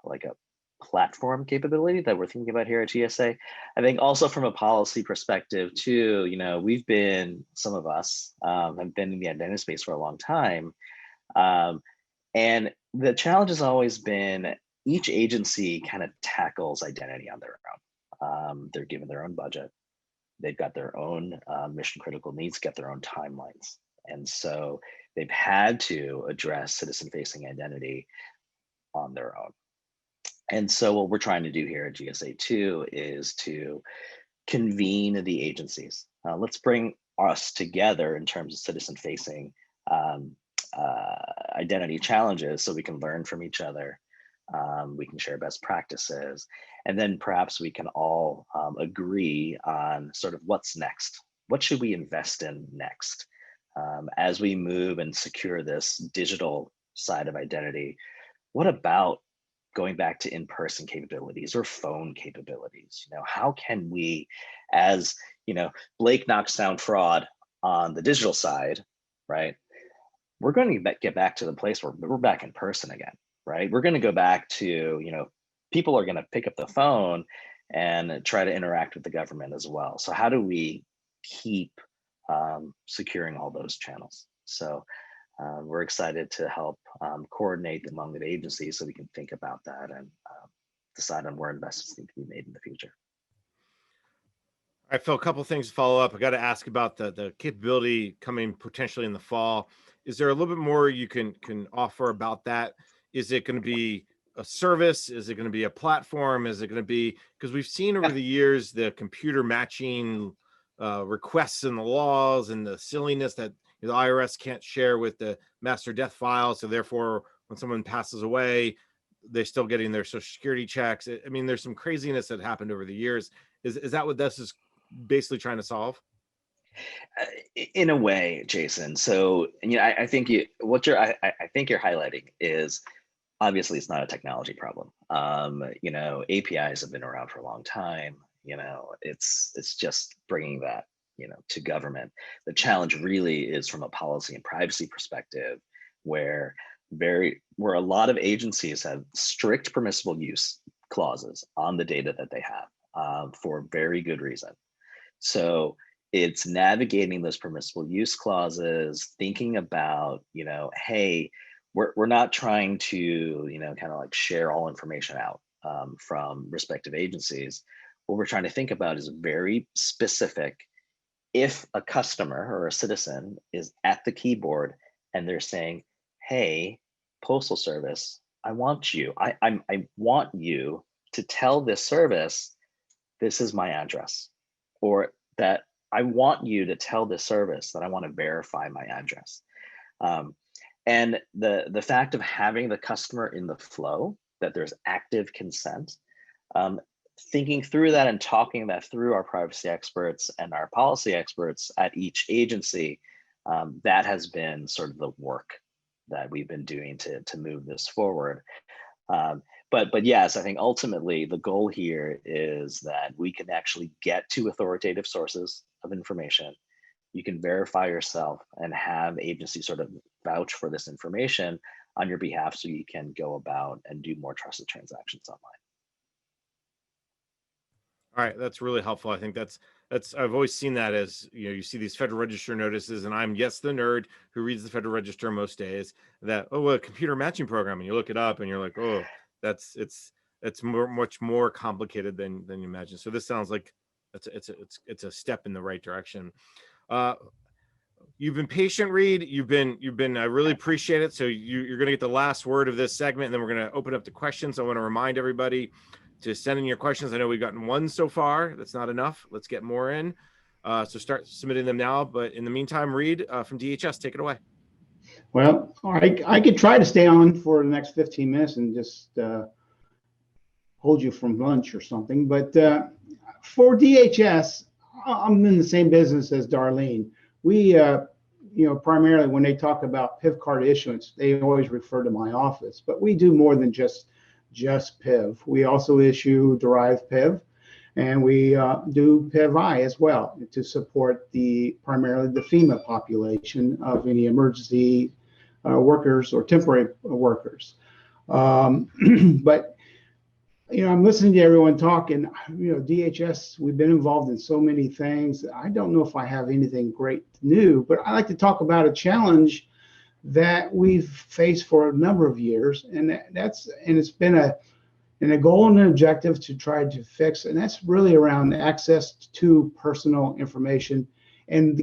like a platform capability that we're thinking about here at GSA. I think also from a policy perspective too, you know, some of us have been in the identity space for a long time. And the challenge has always been each agency kind of tackles identity on their own. They're given their own budget. They've got their own mission critical needs, get their own timelines. And so they've had to address citizen-facing identity on their own. And so what we're trying to do here at GSA 2 is to convene the agencies. Let's bring us together in terms of citizen-facing identity challenges, so we can learn from each other. We can share best practices, and then perhaps we can all agree on sort of what's next. What should we invest in next as we move and secure this digital side of identity? What about going back to in-person capabilities or phone capabilities? You know, how can we, as you know, Blake knocks down fraud on the digital side, right? we're going to get back to the place where we're back in person again, right? We're going to go back to, people are going to pick up the phone and try to interact with the government as well. So how do we keep securing all those channels? So we're excited to help coordinate among the agencies so we can think about that and decide on where investments need to be made in the future. I feel a couple of things to follow up. I got to ask about the capability coming potentially in the fall. Is there a little bit more you can offer about that? Is it going to be a service? Is it going to be a platform? Is it going to be, because we've seen over the years the computer matching requests in the laws and the silliness that the IRS can't share with the master death file. So therefore, when someone passes away, they're still getting their Social Security checks. I mean, there's some craziness that happened over the years. Is that what this is basically trying to solve? In a way, Jason. So, I think I think you're highlighting is obviously it's not a technology problem. APIs have been around for a long time. It's just bringing that to government. The challenge really is from a policy and privacy perspective, where a lot of agencies have strict permissible use clauses on the data that they have for very good reason. So it's navigating those permissible use clauses, thinking about, hey, we're not trying to, kind of like share all information out from respective agencies. What we're trying to think about is very specific. If a customer or a citizen is at the keyboard and they're saying, hey, Postal Service, I want you to tell this service, this is my address, or that I want you to tell this service that I want to verify my address. And the fact of having the customer in the flow, that there's active consent, thinking through that and talking that through our privacy experts and our policy experts at each agency, that has been sort of the work that we've been doing to move this forward. But yes, I think ultimately the goal here is that we can actually get to authoritative sources of information. You can verify yourself and have agencies sort of vouch for this information on your behalf so you can go about and do more trusted transactions online. All right, that's really helpful. I think that's I've always seen that as, you see these Federal Register notices, and I'm the nerd who reads the Federal Register most days, that, a computer matching program, and you look it up and you're like, oh, it's much more complicated than you imagine. So this sounds like it's a step in the right direction. You've been patient, Reid. You've been. I really appreciate it. So you're going to get the last word of this segment, and then we're going to open up to questions. I want to remind everybody to send in your questions. I know we've gotten one so far. That's not enough. Let's get more in. So start submitting them now. But in the meantime, Reid from DHS, take it away. Well, I could try to stay on for the next 15 minutes and just hold you from lunch or something. But for DHS, I'm in the same business as Darlene. We, primarily when they talk about PIV card issuance, they always refer to my office. But we do more than just PIV. We also issue derived PIV, and we do PIV-I as well to support primarily the FEMA population of any emergency workers or temporary workers. But I'm listening to everyone talk, and DHS, we've been involved in so many things. I don't know if I have anything great new, but I like to talk about a challenge that we've faced for a number of years, and it's been a goal and an objective to try to fix, and that's really around access to personal information and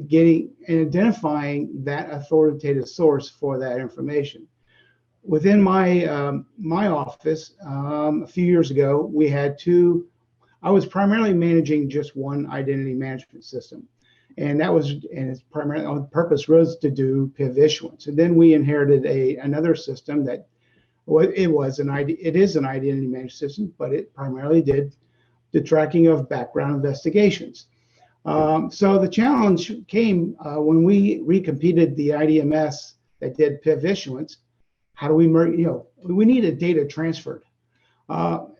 identifying that authoritative source for that information. Within my office, a few years ago, we had I was primarily managing just one identity management system. And its primary purpose was to do PIV issuance. And then we inherited another system that it is an identity management system, but it primarily did the tracking of background investigations. So the challenge came when we recompeted the IDMS that did PIV issuance. How do we we needed data transferred. The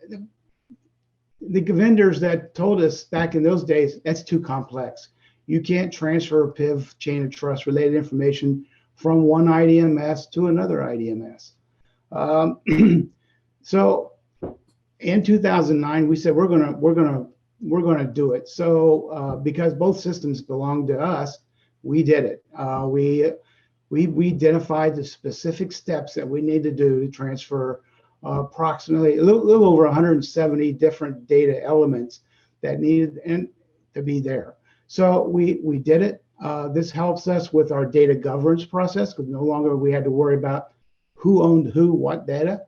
vendors that told us back in those days, that's too complex. You can't transfer PIV chain of trust related information from one IDMS to another IDMS. So in 2009, we said we're gonna do it. So because both systems belong to us, we did it. We identified the specific steps that we need to do to transfer approximately a little over 170 different data elements that needed to be there. So we did it. This helps us with our data governance process because no longer we had to worry about who owned what data.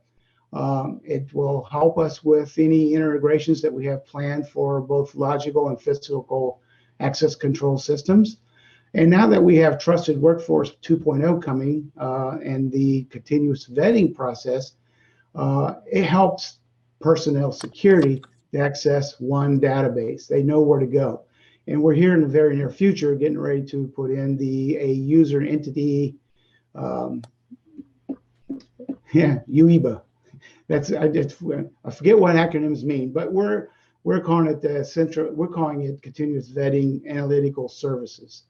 It will help us with any integrations that we have planned for both logical and physical access control systems. And now that we have Trusted Workforce 2.0 coming and the continuous vetting process, it helps personnel security to access one database. They know where to go. And we're here in the very near future getting ready to put in a user entity, UEBA. I forget what acronyms mean, but we're calling it continuous vetting analytical services.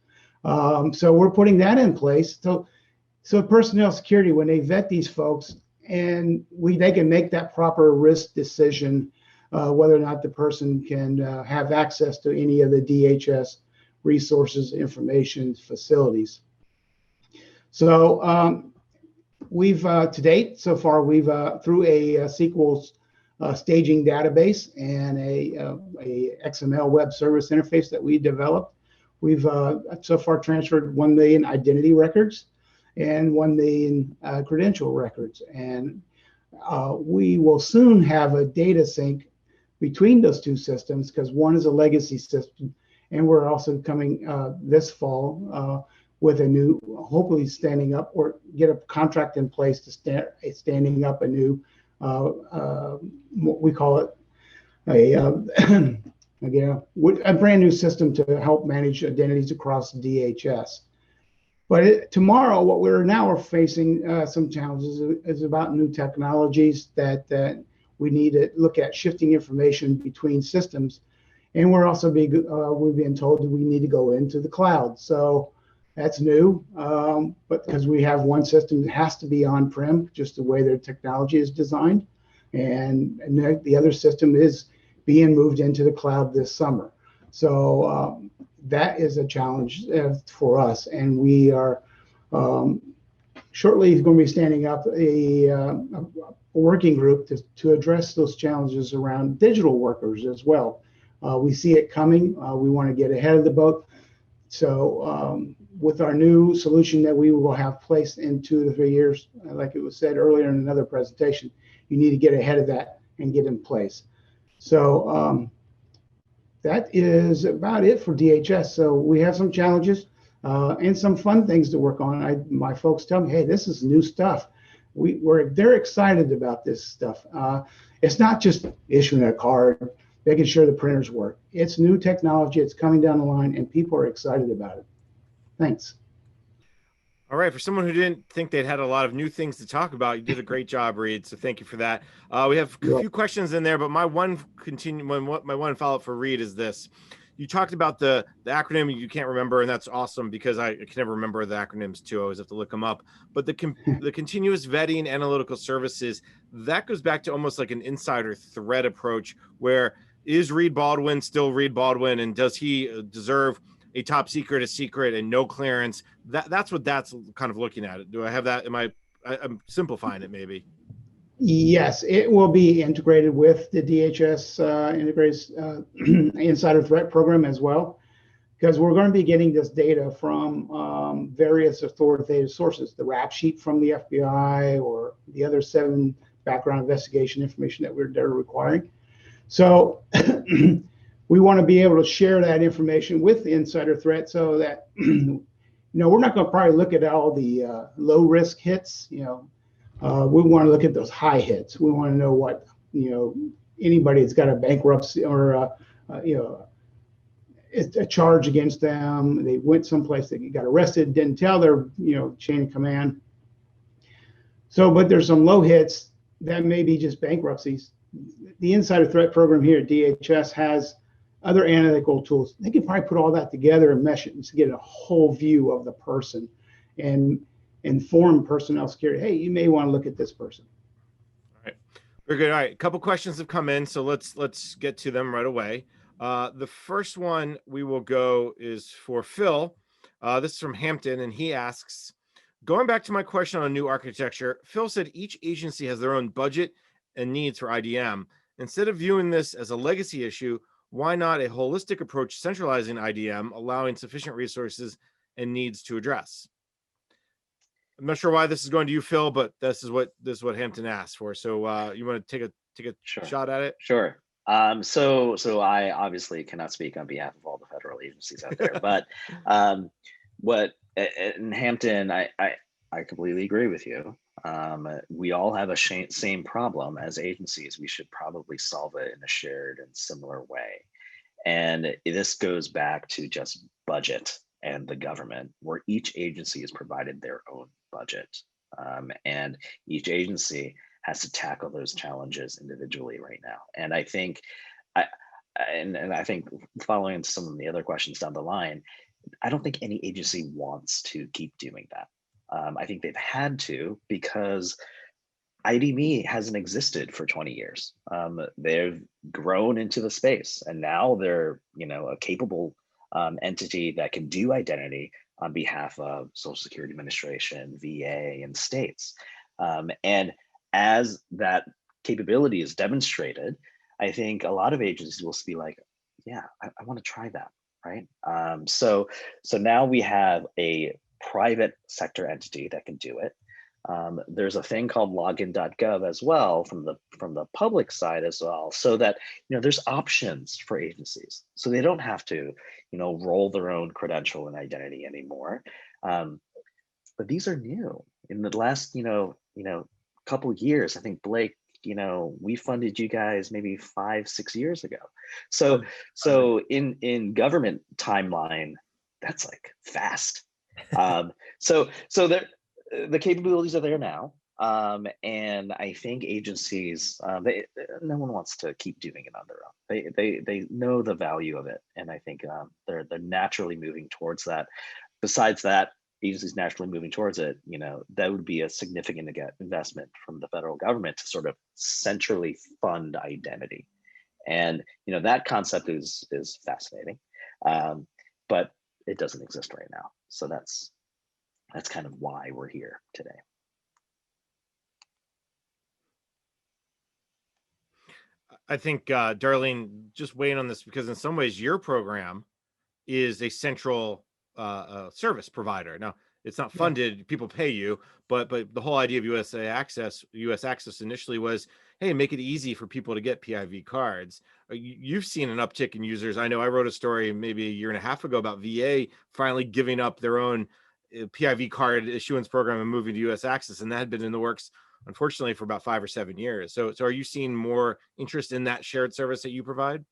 So we're putting that in place. So personnel security, when they vet these folks, and they can make that proper risk decision whether or not the person can have access to any of the DHS resources, information, facilities. So we've to date, so far, we've through a SQL staging database and a XML web service interface that we developed, we've so far transferred 1 million identity records and 1 million credential records. And we will soon have a data sync between those two systems because one is a legacy system, and we're also coming this fall with a new, hopefully standing up or get a contract in place to standing up a new, what we call it, a brand new system to help manage identities across DHS. But tomorrow, what we're facing some challenges is about new technologies that we need to look at shifting information between systems. And we're also we've been told that we need to go into the cloud. So that's new, but because we have one system that has to be on-prem, just the way their technology is designed. And the other system is being moved into the cloud this summer. So that is a challenge for us. And we are shortly going to be standing up a working group to address those challenges around digital workers as well. We see it coming. We want to get ahead of the boat. So with our new solution that we will have placed in 2 to 3 years, like it was said earlier in another presentation, you need to get ahead of that and get in place. So that is about it for DHS. So we have some challenges and some fun things to work on. My folks tell me, hey, this is new stuff. They're excited about this stuff. It's not just issuing a card, making sure the printers work. It's new technology. It's coming down the line, and people are excited about it. Thanks. All right. For someone who didn't think they'd had a lot of new things to talk about, you did a great job, Reid. So thank you for that. We have a few questions in there, but my one follow-up for Reid is this. You talked about the acronym you can't remember, and that's awesome because I can never remember the acronyms too. I always have to look them up. But the continuous vetting analytical services, that goes back to almost like an insider threat approach where is Reid Baldwin still Reid Baldwin, and does he deserve a top secret, a secret, and no clearance? That's what that's kind of looking at it. Do I have that? I'm simplifying it maybe. Yes, it will be integrated with the DHS insider threat program as well, because we're going to be getting this data from various authoritative sources, the rap sheet from the FBI or the other 7 background investigation information that they're requiring. So we want to be able to share that information with the insider threat so that, we're not going to probably look at all the low risk hits, we want to look at those high hits. We want to know what, anybody that's got a bankruptcy or, it's a charge against them. They went someplace, they got arrested, didn't tell their, chain of command. So, but there's some low hits that may be just bankruptcies. The insider threat program here at DHS has other analytical tools. They can probably put all that together and mesh it and get a whole view of the person. And inform personnel security. Hey, you may want to look at this person. All right, very good. All right, a couple questions have come in, so let's get to them right away. The first one we will go is for Phil. This is from Hampton, and he asks, going back to my question on new architecture, Phil said each agency has their own budget and needs for IDM. Instead of viewing this as a legacy issue, why not a holistic approach centralizing IDM, allowing sufficient resources and needs to address? I'm not sure why this is going to you, Phil, but this is what Hampton asked for. So you want to take a Sure. shot at it? Sure. So I obviously cannot speak on behalf of all the federal agencies out there, but what in Hampton, I completely agree with you. We all have a same problem as agencies. We should probably solve it in a shared and similar way. And this goes back to just budget and the government, where each agency is provided their own budget. And each agency has to tackle those challenges individually right now. And I think, I think following some of the other questions down the line, I don't think any agency wants to keep doing that. I think they've had to because IDME hasn't existed for 20 years. They've grown into the space, and now they're a capable entity that can do identity on behalf of Social Security Administration, VA, and states. And as that capability is demonstrated, I think a lot of agencies will be like, yeah, I want to try that, right? So now we have a private sector entity that can do it. There's a thing called login.gov as well from the public side as well, so that there's options for agencies, so they don't have to roll their own credential and identity anymore. But these are new in the last couple years. I think Blake, we funded you guys maybe 5-6 years ago. So in government timeline, that's like fast. So the capabilities are there now. And I think agencies, no one wants to keep doing it on their own. They know the value of it. And I think they're naturally moving towards that. Besides that, agencies naturally moving towards it, that would be a significant investment from the federal government to sort of centrally fund identity. And, that concept is fascinating, but it doesn't exist right now. So that's kind of why we're here today. I think, Darlene, just weighing on this, because in some ways your program is a central service provider. Now, it's not funded, people pay you, but the whole idea of US Access initially was, hey, make it easy for people to get PIV cards. You've seen an uptick in users. I know I wrote a story maybe a year and a half ago about VA finally giving up their own PIV card issuance program and moving to US Access, and that had been in the works, unfortunately, for about 5 or 7 years. So are you seeing more interest in that shared service that you provide?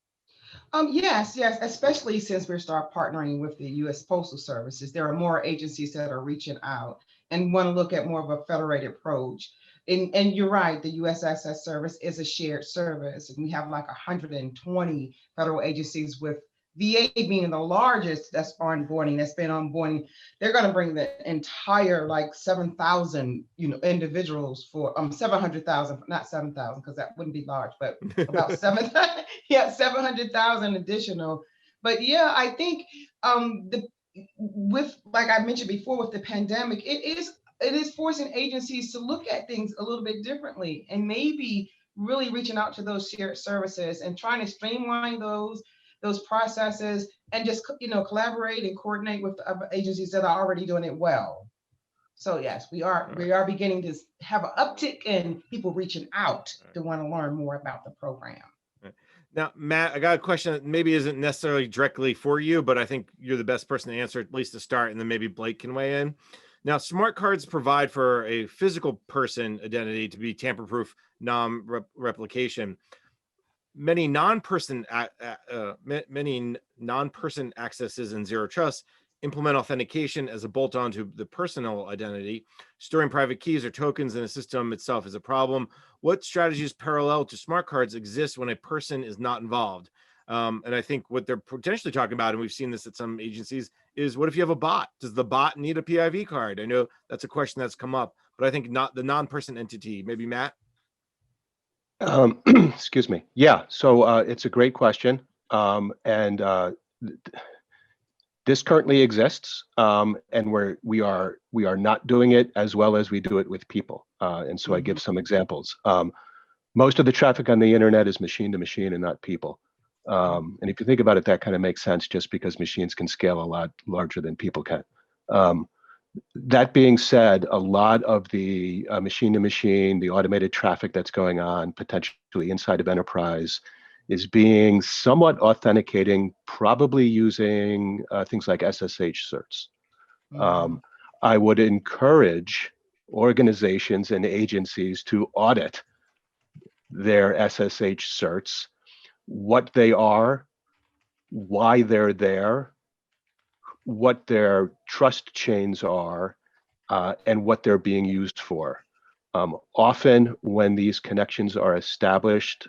Yes, especially since we start partnering with the U.S. Postal Services. There are more agencies that are reaching out and want to look at more of a federated approach. And you're right, the U.S. Access Service is a shared service. And we have like 120 federal agencies, with VA being the largest that's been onboarding. They're going to bring the entire like 7,000 individuals for 700,000, not 7,000 because that wouldn't be large, but about 700,000 additional. But yeah, I think with, like I mentioned before, with the pandemic, it is forcing agencies to look at things a little bit differently, and maybe really reaching out to those shared services and trying to streamline those processes, and just collaborate and coordinate with the other agencies that are already doing it well. So yes, we are beginning to have an uptick in people reaching out to want to learn more about the program. Now, Matt, I got a question that maybe isn't necessarily directly for you, but I think you're the best person to answer, at least to start, and then maybe Blake can weigh in. Now, smart cards provide for a physical person identity to be tamper-proof, non-replication. Many non-person accesses in Zero Trust implement authentication as a bolt-on to the personal identity. Storing private keys or tokens in a system itself is a problem. What strategies parallel to smart cards exist when a person is not involved? And I think what they're potentially talking about, and we've seen this at some agencies, is what if you have a bot? Does the bot need a PIV card? I know that's a question that's come up, but I think not the non-person entity. Maybe Matt? Excuse me. Yeah, so it's a great question. This currently exists, and we are not doing it as well as we do it with people. And so I give some examples. Most of the traffic on the internet is machine to machine and not people. And if you think about it, that kind of makes sense just because machines can scale a lot larger than people can. That being said, a lot of the machine to machine, the automated traffic that's going on potentially inside of enterprise is being somewhat authenticating, probably using things like SSH certs. I would encourage organizations and agencies to audit their SSH certs, what they are, why they're there, what their trust chains are, and what they're being used for. Often when these connections are established,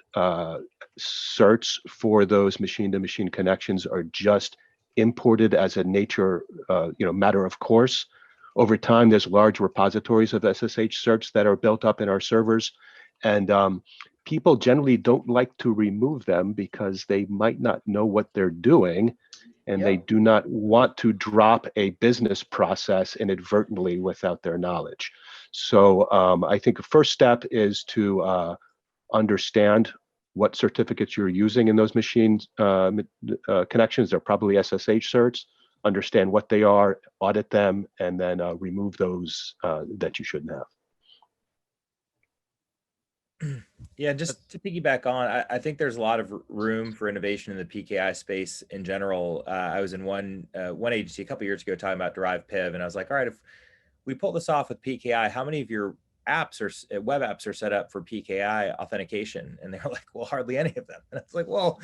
certs for those machine-to-machine connections are just imported as a matter of course. Over time, there's large repositories of SSH certs that are built up in our servers, and people generally don't like to remove them because they might not know what they're doing, and they do not want to drop a business process inadvertently without their knowledge. So I think the first step is to understand what certificates you're using in those machine connections. They're probably SSH certs. Understand what they are, audit them, and then remove those that you shouldn't have. Yeah, just to piggyback on, I think there's a lot of room for innovation in the PKI space in general. I was in one agency a couple of years ago talking about derived PIV, and I was like, all right, if we pull this off with PKI, how many of your apps or web apps are set up for PKI authentication? And they were like, well, hardly any of them. And I was like, well,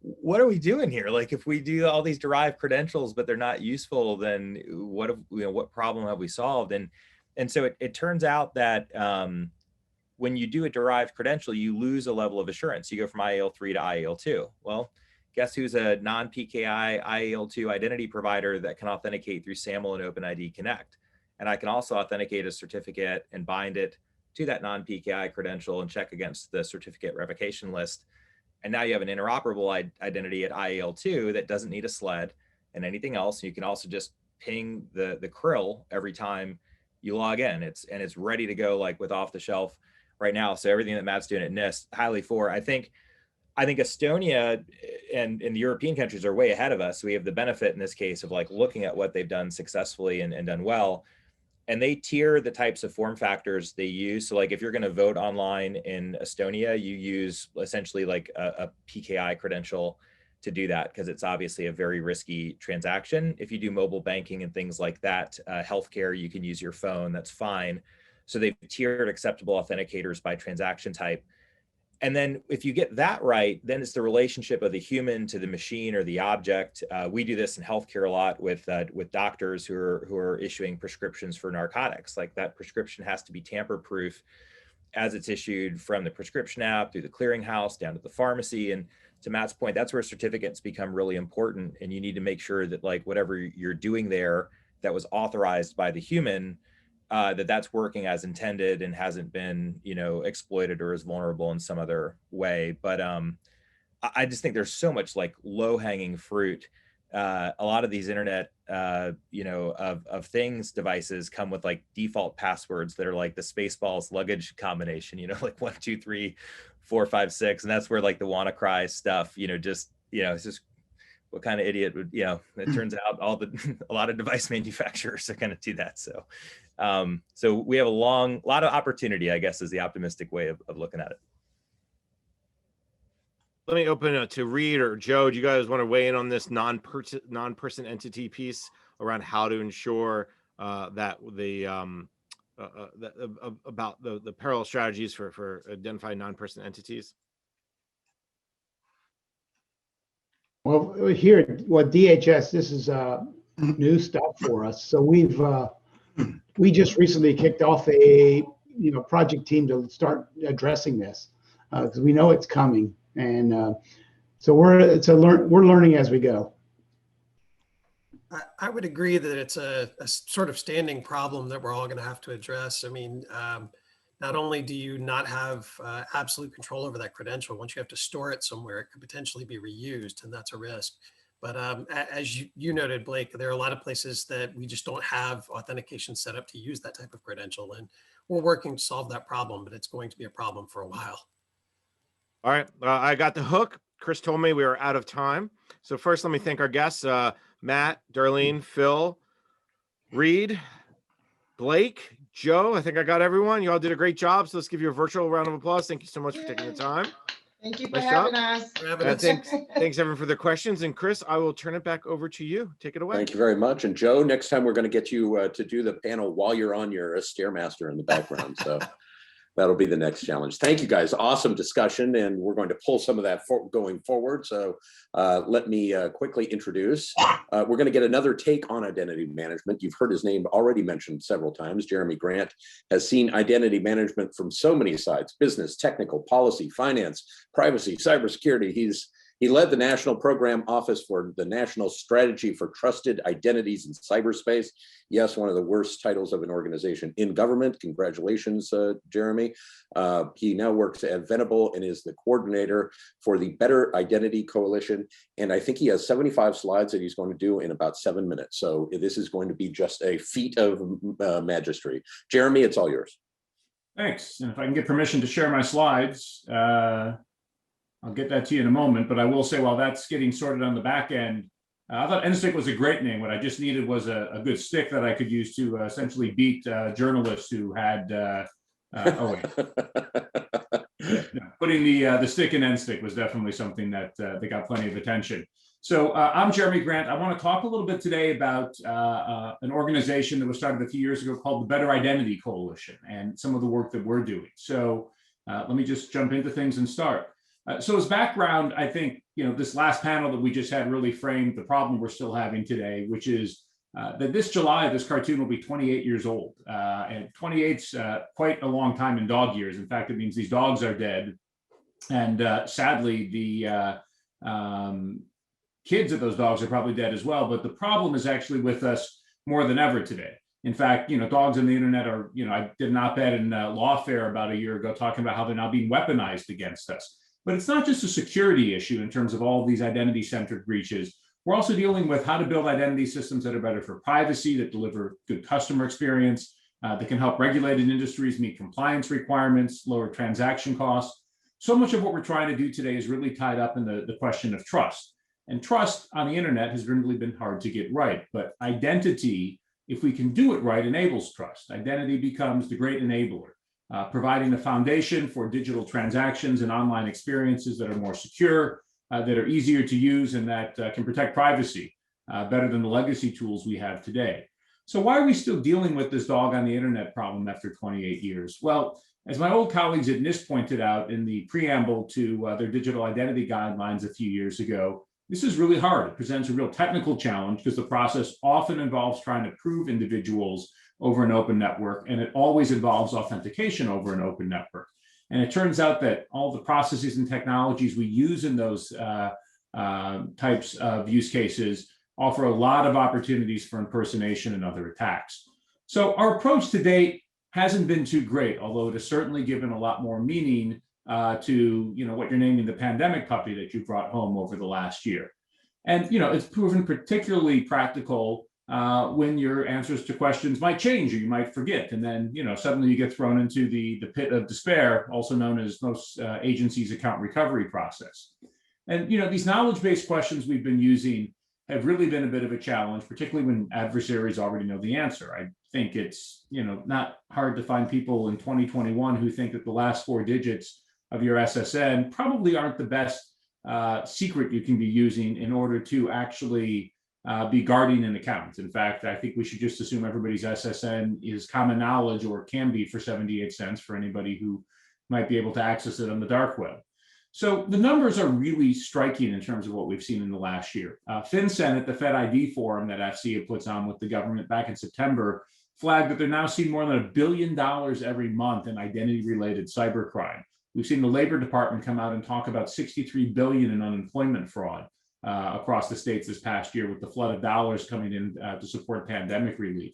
what are we doing here? Like, if we do all these derived credentials, but they're not useful, then what problem have we solved? And so it turns out that when you do a derived credential, you lose a level of assurance. You go from IAL3 to IAL2. Well, guess who's a non-PKI IAL2 identity provider that can authenticate through SAML and OpenID Connect? And I can also authenticate a certificate and bind it to that non-PKI credential and check against the certificate revocation list. And now you have an interoperable identity at IAL2 that doesn't need a SLED and anything else. You can also just ping the krill every time you log in. It's ready to go, like with off the shelf right now. So everything that Matt's doing at NIST, highly for. I think Estonia and the European countries are way ahead of us. We have the benefit in this case of like looking at what they've done successfully and done well. And they tier the types of form factors they use. So like if you're going to vote online in Estonia, you use essentially like a PKI credential to do that, because it's obviously a very risky transaction. If you do mobile banking and things like that, healthcare, you can use your phone, that's fine. So they've tiered acceptable authenticators by transaction type. And then if you get that right, then it's the relationship of the human to the machine or the object. We do this in healthcare a lot with doctors who are issuing prescriptions for narcotics. Like that prescription has to be tamper-proof as it's issued from the prescription app through the clearinghouse down to the pharmacy. And to Matt's point, that's where certificates become really important. And you need to make sure that like whatever you're doing there that was authorized by the human, that's working as intended and hasn't been, exploited or is vulnerable in some other way. But I just think there's so much like low-hanging fruit. A lot of these internet, of things devices come with like default passwords that are like the Spaceballs luggage combination, like 1, 2, 3, 4, 5, 6, and that's where like the WannaCry stuff, it's just what kind of idiot would, it turns out a lot of device manufacturers are going to do that. So, so we have a lot of opportunity, I guess, is the optimistic way of looking at it. Let me open it to Reid or Joe. Do you guys want to weigh in on this non-person entity piece around how to ensure that about the parallel strategies for identifying non-person entities? Well, here at DHS, this is new stuff for us. So we just recently kicked off a project team to start addressing this because we know it's coming. And So we're learning as we go. I would agree that it's a sort of standing problem that we're all going to have to address. I mean, not only do you not have absolute control over that credential, once you have to store it somewhere, it could potentially be reused, and that's a risk. But as you noted, Blake, there are a lot of places that we just don't have authentication set up to use that type of credential. And we're working to solve that problem, but it's going to be a problem for a while. All right, I got the hook. Chris told me we were out of time. So first, let me thank our guests, Matt, Darlene, Phil, Reid, Blake, Joe. I think I got everyone. You all did a great job. So let's give you a virtual round of applause. Thank you so much for taking the time. Thank you for Nice having job. us. Thanks everyone for their questions. And Chris, I will turn it back over to you. Take it away. Thank you very much. And Joe, next time we're going to get you to do the panel while you're on your Stairmaster in the background. So that'll be the next challenge. Thank you guys. Awesome discussion. And we're going to pull some of that going forward. So let me quickly introduce. We're going to get another take on identity management. You've heard his name already mentioned several times. Jeremy Grant has seen identity management from so many sides: business, technical, policy, finance, privacy, cybersecurity. He led the National Program Office for the National Strategy for Trusted Identities in Cyberspace. Yes, one of the worst titles of an organization in government. Congratulations, Jeremy. He now works at Venable and is the coordinator for the Better Identity Coalition. And I think he has 75 slides that he's going to do in about 7 minutes. So this is going to be just a feat of magistry. Jeremy, it's all yours. Thanks. And if I can get permission to share my slides, I'll get that to you in a moment, but I will say while that's getting sorted on the back end, I thought NSTIC was a great name. What I just needed was a good stick that I could use to essentially beat journalists who had, putting the stick in NSTIC was definitely something that they got plenty of attention. So I'm Jeremy Grant. I want to talk a little bit today about an organization that was started a few years ago called the Better Identity Coalition and some of the work that we're doing. So let me just jump into things and start. So as background, I think, this last panel that we just had really framed the problem we're still having today, which is that this July, this cartoon will be 28 years old. And 28's quite a long time in dog years. In fact, it means these dogs are dead. And sadly, the kids of those dogs are probably dead as well. But the problem is actually with us more than ever today. In fact, dogs on the internet are, I did an op-ed in Lawfare about a year ago talking about how they're now being weaponized against us. But it's not just a security issue in terms of all of these identity-centered breaches. We're also dealing with how to build identity systems that are better for privacy, that deliver good customer experience, that can help regulated industries meet compliance requirements, lower transaction costs. So much of what we're trying to do today is really tied up in the question of trust. And trust on the internet has really been hard to get right. But identity, if we can do it right, enables trust. Identity becomes the great enabler. Providing a foundation for digital transactions and online experiences that are more secure, that are easier to use, and that can protect privacy better than the legacy tools we have today. So why are we still dealing with this dog on the internet problem after 28 years? Well, as my old colleagues at NIST pointed out in the preamble to their digital identity guidelines a few years ago, this is really hard. It presents a real technical challenge because the process often involves trying to prove individuals over an open network, and it always involves authentication over an open network. And it turns out that all the processes and technologies we use in those types of use cases offer a lot of opportunities for impersonation and other attacks. So our approach to date hasn't been too great, although it has certainly given a lot more meaning to what you're naming the pandemic puppy that you brought home over the last year. And it's proven particularly practical when your answers to questions might change or you might forget. And then, suddenly you get thrown into the pit of despair, also known as most agencies' account recovery process. And, these knowledge-based questions we've been using have really been a bit of a challenge, particularly when adversaries already know the answer. I think it's, not hard to find people in 2021 who think that the last 4 digits of your SSN probably aren't the best secret you can be using in order to actually be guarding an account. In fact, I think we should just assume everybody's SSN is common knowledge, or can be for 78 cents for anybody who might be able to access it on the dark web. So the numbers are really striking in terms of what we've seen in the last year. FinCEN at the Fed ID forum that FCA puts on with the government back in September flagged that they're now seeing more than $1 billion every month in identity-related cybercrime. We've seen the Labor Department come out and talk about 63 billion in unemployment fraud across the states this past year, with the flood of dollars coming in to support pandemic relief.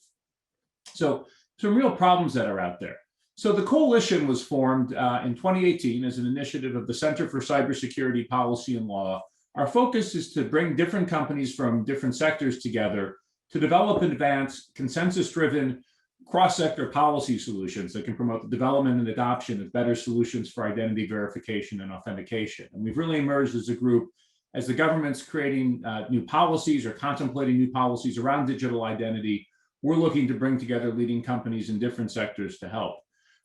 So some real problems that are out there. So the coalition was formed in 2018 as an initiative of the Center for Cybersecurity Policy and Law. Our focus is to bring different companies from different sectors together to develop and advance consensus-driven cross-sector policy solutions that can promote the development and adoption of better solutions for identity verification and authentication. And we've really emerged as a group as the government's creating new policies or contemplating new policies around digital identity. We're looking to bring together leading companies in different sectors to help.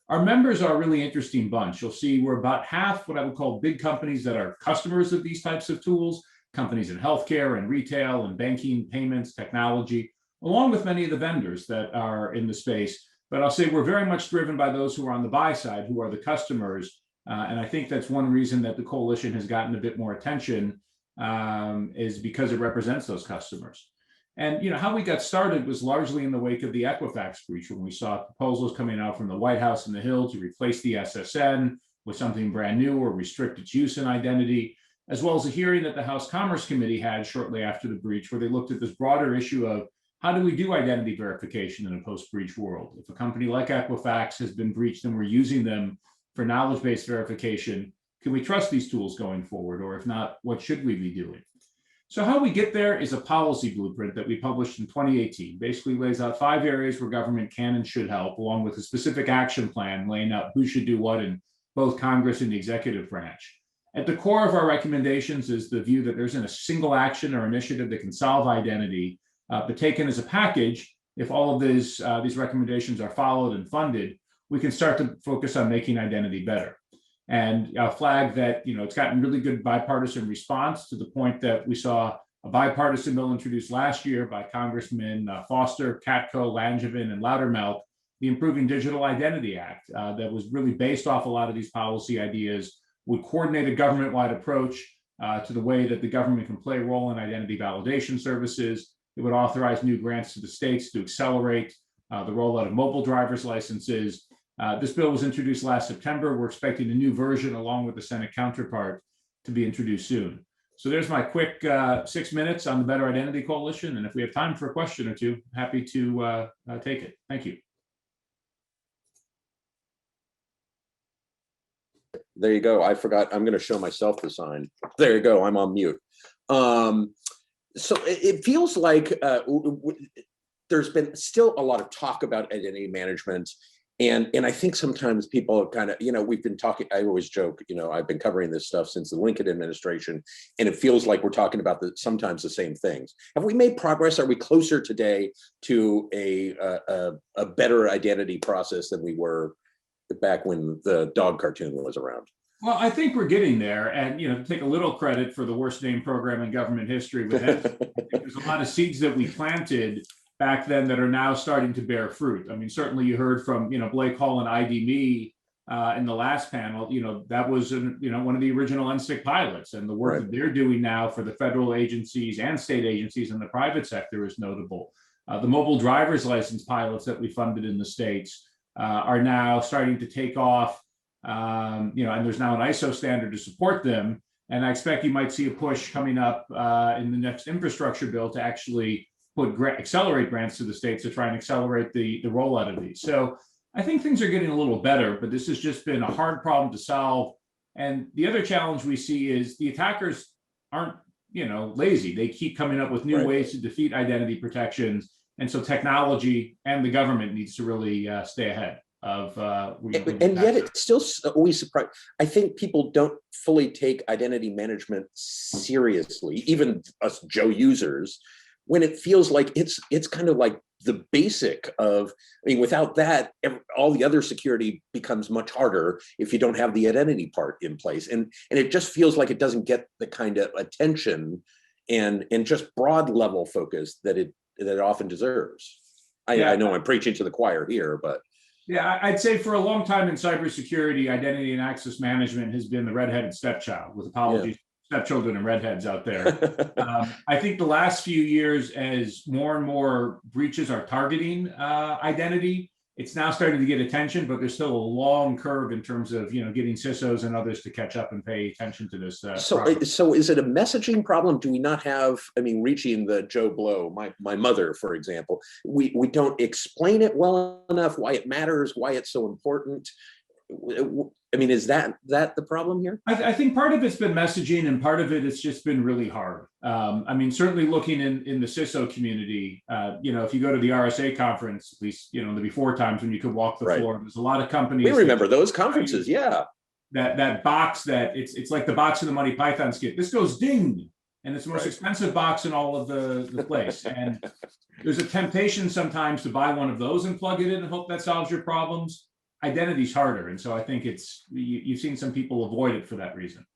Our members are a really interesting bunch. You'll see we're about half what I would call big companies that are customers of these types of tools, companies in healthcare and retail and banking, payments, technology, along with many of the vendors that are in the space. But I'll say we're very much driven by those who are on the buy side, who are the customers. And I think that's one reason that the coalition has gotten a bit more attention, is because it represents those customers. And how we got started was largely in the wake of the Equifax breach, when we saw proposals coming out from the White House and the Hill to replace the SSN with something brand new or restrict its use and identity, as well as a hearing that the House Commerce Committee had shortly after the breach, where they looked at this broader issue of how do we do identity verification in a post-breach world? If a company like Equifax has been breached and we're using them for knowledge-based verification, can we trust these tools going forward? Or if not, what should we be doing? So how we get there is a policy blueprint that we published in 2018, basically lays out 5 areas where government can and should help, along with a specific action plan laying out who should do what in both Congress and the executive branch. At the core of our recommendations is the view that there isn't a single action or initiative that can solve identity, but taken as a package, if all of these recommendations are followed and funded, we can start to focus on making identity better. And I'll flag that it's gotten really good bipartisan response, to the point that we saw a bipartisan bill introduced last year by Congressmen Foster, Katko, Langevin, and Loudermilk, the Improving Digital Identity Act, that was really based off a lot of these policy ideas, would coordinate a government-wide approach to the way that the government can play a role in identity validation services. It would authorize new grants to the states to accelerate the rollout of mobile driver's licenses. This bill was introduced last September. We're expecting a new version along with the Senate counterpart to be introduced soon. So there's my quick 6 minutes on the Better Identity Coalition. And if we have time for a question or two, happy to take it. Thank you. There you go. I forgot. I'm going to show myself the sign. There you go. I'm on mute. So it feels like there's been still a lot of talk about identity management. And I think sometimes people kind of, we've been talking, I always joke, I've been covering this stuff since the Lincoln administration, and it feels like we're talking about sometimes the same things. Have we made progress? Are we closer today to a better identity process than we were back when the dog cartoon was around? Well, I think we're getting there, and take a little credit for the worst named program in government history. There's a lot of seeds that we planted back then that are now starting to bear fruit. I mean, certainly you heard from Blake Hall and ID.me in the last panel. That was one of the original NSTIC pilots, and the work that they're doing now for the federal agencies and state agencies and the private sector is notable. The mobile driver's license pilots that we funded in the states are now starting to take off. And there's now an ISO standard to support them. And I expect you might see a push coming up in the next infrastructure bill to actually accelerate grants to the states to try and accelerate the rollout of these. So I think things are getting a little better, but this has just been a hard problem to solve. And the other challenge we see is the attackers aren't, lazy. They keep coming up with new ways to defeat identity protections. And so technology and the government needs to really stay ahead of. And yet it's still always surprising. I think people don't fully take identity management seriously, even us Joe users, when it feels like it's kind of like the basic of, without that, all the other security becomes much harder if you don't have the identity part in place. And it just feels like it doesn't get the kind of attention and just broad level focus that it often deserves. I know I'm preaching to the choir here, but. Yeah, I'd say for a long time in cybersecurity, identity and access management has been the redheaded stepchild, with apologies. Stepchildren and redheads out there. I think the last few years, as more and more breaches are targeting identity, it's now starting to get attention, but there's still a long curve in terms of, getting CISOs and others to catch up and pay attention to this. So is it a messaging problem? Do we not have, reaching the Joe Blow, my mother, for example, we don't explain it well enough, why it matters, why it's so important? Is that the problem here? I think part of it's been messaging, and part of it's just been really hard. Certainly looking in the CISO community, if you go to the RSA conference, at least, the before times when you could walk the floor, there's a lot of companies. We remember those conferences, yeah. That box that it's like the box in the Monty Python skit. This goes ding, and it's the most expensive box in all of the place. And there's a temptation sometimes to buy one of those and plug it in and hope that solves your problems. Identity's harder. And so I think you've seen some people avoid it for that reason.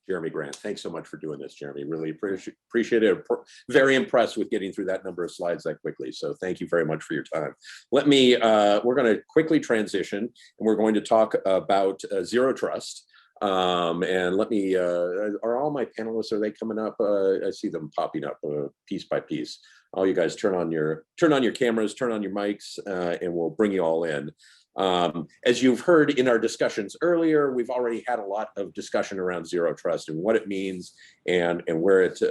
Jeremy Grant, thanks so much for doing this, Jeremy. Really appreciate it. Very impressed with getting through that number of slides that quickly. So thank you very much for your time. We're going to quickly transition, and we're going to talk about Zero Trust. And let me, are all my panelists, are they coming up? I see them popping up piece by piece. All you guys turn on your cameras, turn on your mics, and we'll bring you all in. As you've heard in our discussions earlier, we've already had a lot of discussion around Zero Trust and what it means and where it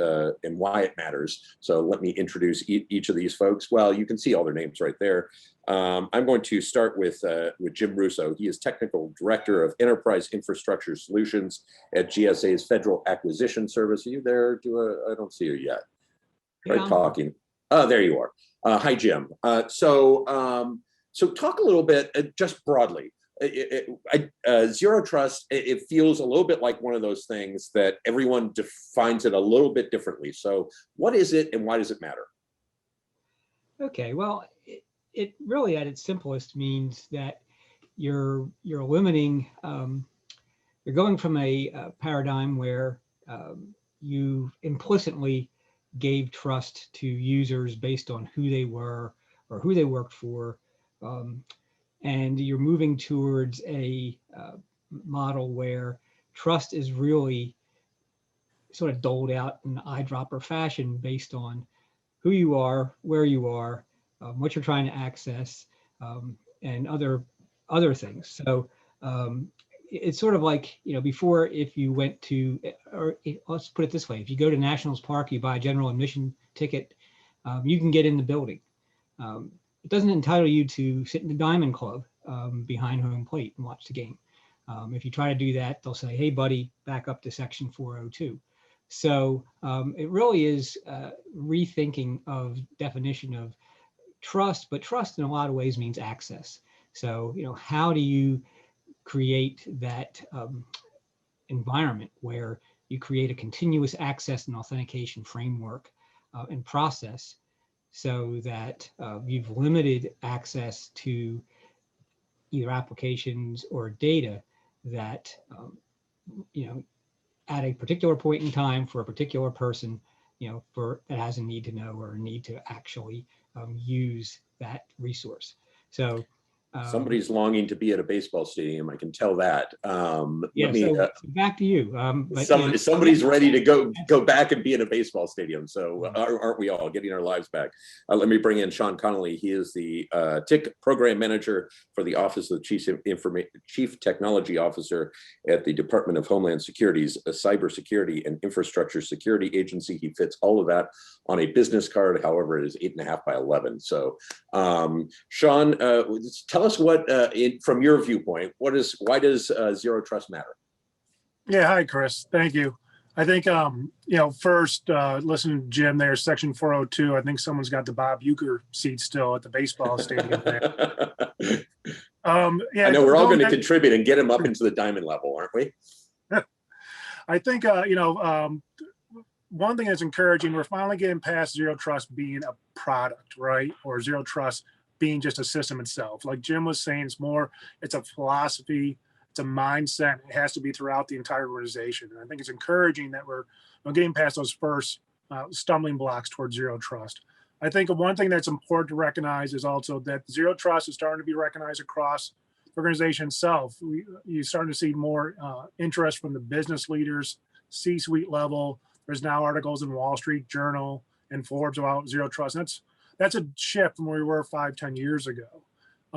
and why it matters. So let me introduce each of these folks. Well, you can see all their names right there. I'm going to start with Jim Russo. He is Technical Director of Enterprise Infrastructure Solutions at GSA's Federal Acquisition Service. Are you there? I don't see you yet. Try talking. Oh, there you are. Hi, Jim. So talk a little bit, just broadly. Zero Trust, it feels a little bit like one of those things that everyone defines it a little bit differently. So what is it and why does it matter? Okay, well, it really at its simplest means that you're limiting, you're going from a paradigm where you implicitly gave trust to users based on who they were or who they worked for. And you're moving towards a model where trust is really sort of doled out in eyedropper fashion based on who you are, where you are, what you're trying to access, and other things. So it's sort of like, before, if you went to, let's put it this way, if you go to Nationals Park, you buy a general admission ticket, you can get in the building. It doesn't entitle you to sit in the Diamond Club behind home plate and watch the game. If you try to do that, they'll say, hey, buddy, back up to section 402. So it really is rethinking of definition of trust, but trust in a lot of ways means access. So, how do you create that environment where you create a continuous access and authentication framework and process, so that you've limited access to either applications or data that, at a particular point in time for a particular person, that has a need to know or a need to actually use that resource. So somebody's longing to be at a baseball stadium. I can tell that. So back to you. Somebody's ready to go back and be in a baseball stadium. So aren't we all getting our lives back? Let me bring in Sean Connolly. He is the TIC Program Manager for the Office of the Chief Technology Officer at the Department of Homeland Security's Cybersecurity and Infrastructure Security Agency. He fits all of that on a business card. However, it is 8.5 by 11. So Sean, tell us what, from your viewpoint, why does Zero Trust matter? Yeah, hi, Chris. Thank you. I think, first, listening to Jim there, section 402, I think someone's got the Bob Uecker seat still at the baseball stadium there. I know we're all going to contribute and get him up into the diamond level, aren't we? I think, one thing that's encouraging, we're finally getting past Zero Trust being a product, right? Or Zero Trust being just a system itself. Like Jim was saying, it's a philosophy, it's a mindset. It has to be throughout the entire organization. And I think it's encouraging that we're getting past those first stumbling blocks towards Zero Trust. I think one thing that's important to recognize is also that Zero Trust is starting to be recognized across the organization itself. You're starting to see more interest from the business leaders, C-suite level. There's now articles in Wall Street Journal and Forbes about Zero Trust. And that's a shift from where we were 5-10 years ago.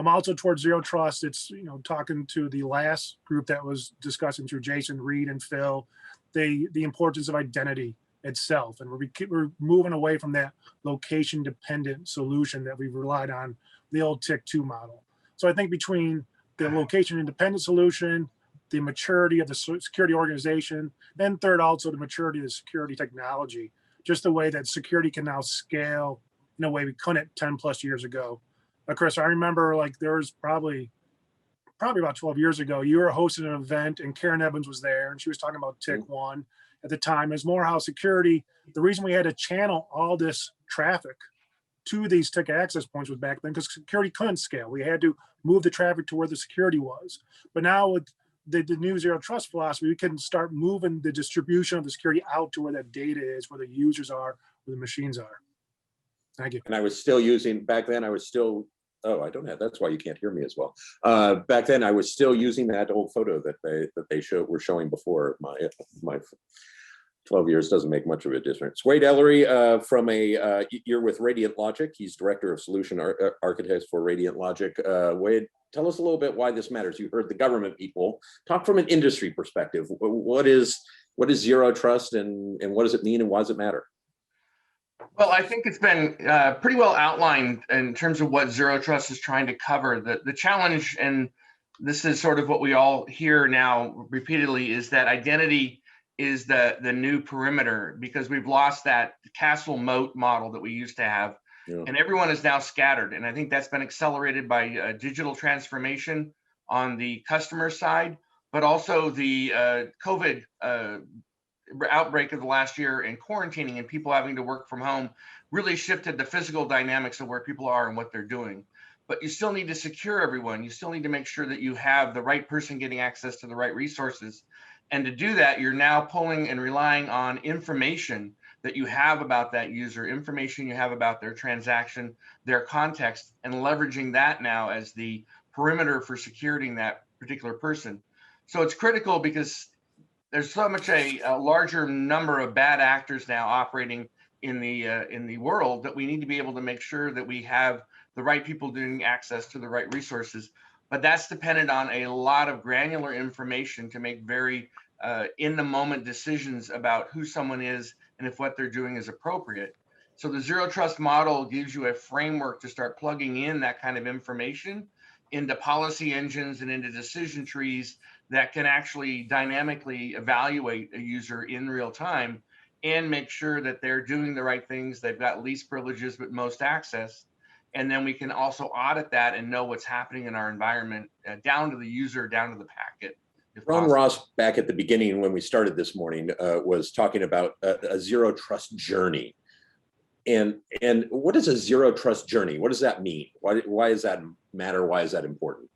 Also towards zero trust, it's, talking to the last group that was discussing through Jason, Reid, and Phil, the importance of identity itself. And we're moving away from that location dependent solution that we've relied on, the old TIC2 model. So I think between the location independent solution, the maturity of the security organization, then third, also the maturity of the security technology, just the way that security can now scale in a way we couldn't 10 plus years ago. Chris, I remember there was probably about 12 years ago, you were hosting an event and Karen Evans was there and she was talking about TIC1 at the time. It's more how security, the reason we had to channel all this traffic to these TIC access points was back then because security couldn't scale. We had to move the traffic to where the security was. But now with the new zero trust philosophy, we can start moving the distribution of the security out to where that data is, where the users are, where the machines are. Thank you. And I was still using, back then I was still, oh, I don't have, that's why you can't hear me as well. Back then I was still using that old photo that they were showing before. My 12 years doesn't make much of a difference. Wade Ellery, you're with Radiant Logic. He's Director of Solution Architects for Radiant Logic. Wade, tell us a little bit why this matters. You heard the government people talk from an industry perspective. What is zero trust and what does it mean and why does it matter? Well, I think it's been pretty well outlined in terms of what zero trust is trying to cover. The challenge, and this is sort of what we all hear now repeatedly, is that identity is the new perimeter because we've lost that castle moat model that we used to have. Yeah. And everyone is now scattered. And I think that's been accelerated by digital transformation on the customer side, but also the COVID outbreak of the last year and quarantining and people having to work from home really shifted the physical dynamics of where people are and what they're doing. But you still need to secure everyone. You still need to make sure that you have the right person getting access to the right resources. And to do that, you're now pulling and relying on information that you have about that user, information you have about their transaction, their context, and leveraging that now as the perimeter for securing that particular person. So it's critical because there's so much a larger number of bad actors now operating in the world that we need to be able to make sure that we have the right people doing access to the right resources. But that's dependent on a lot of granular information to make very in the moment decisions about who someone is and if what they're doing is appropriate. So the zero trust model gives you a framework to start plugging in that kind of information into policy engines and into decision trees that can actually dynamically evaluate a user in real time and make sure that they're doing the right things. They've got least privileges, but most access. And then we can also audit that and know what's happening in our environment down to the user, down to the packet. Ron Ross, back at the beginning when we started this morning, was talking about a zero trust journey. And what is a zero trust journey? What does that mean? Why does that matter? Why is that important?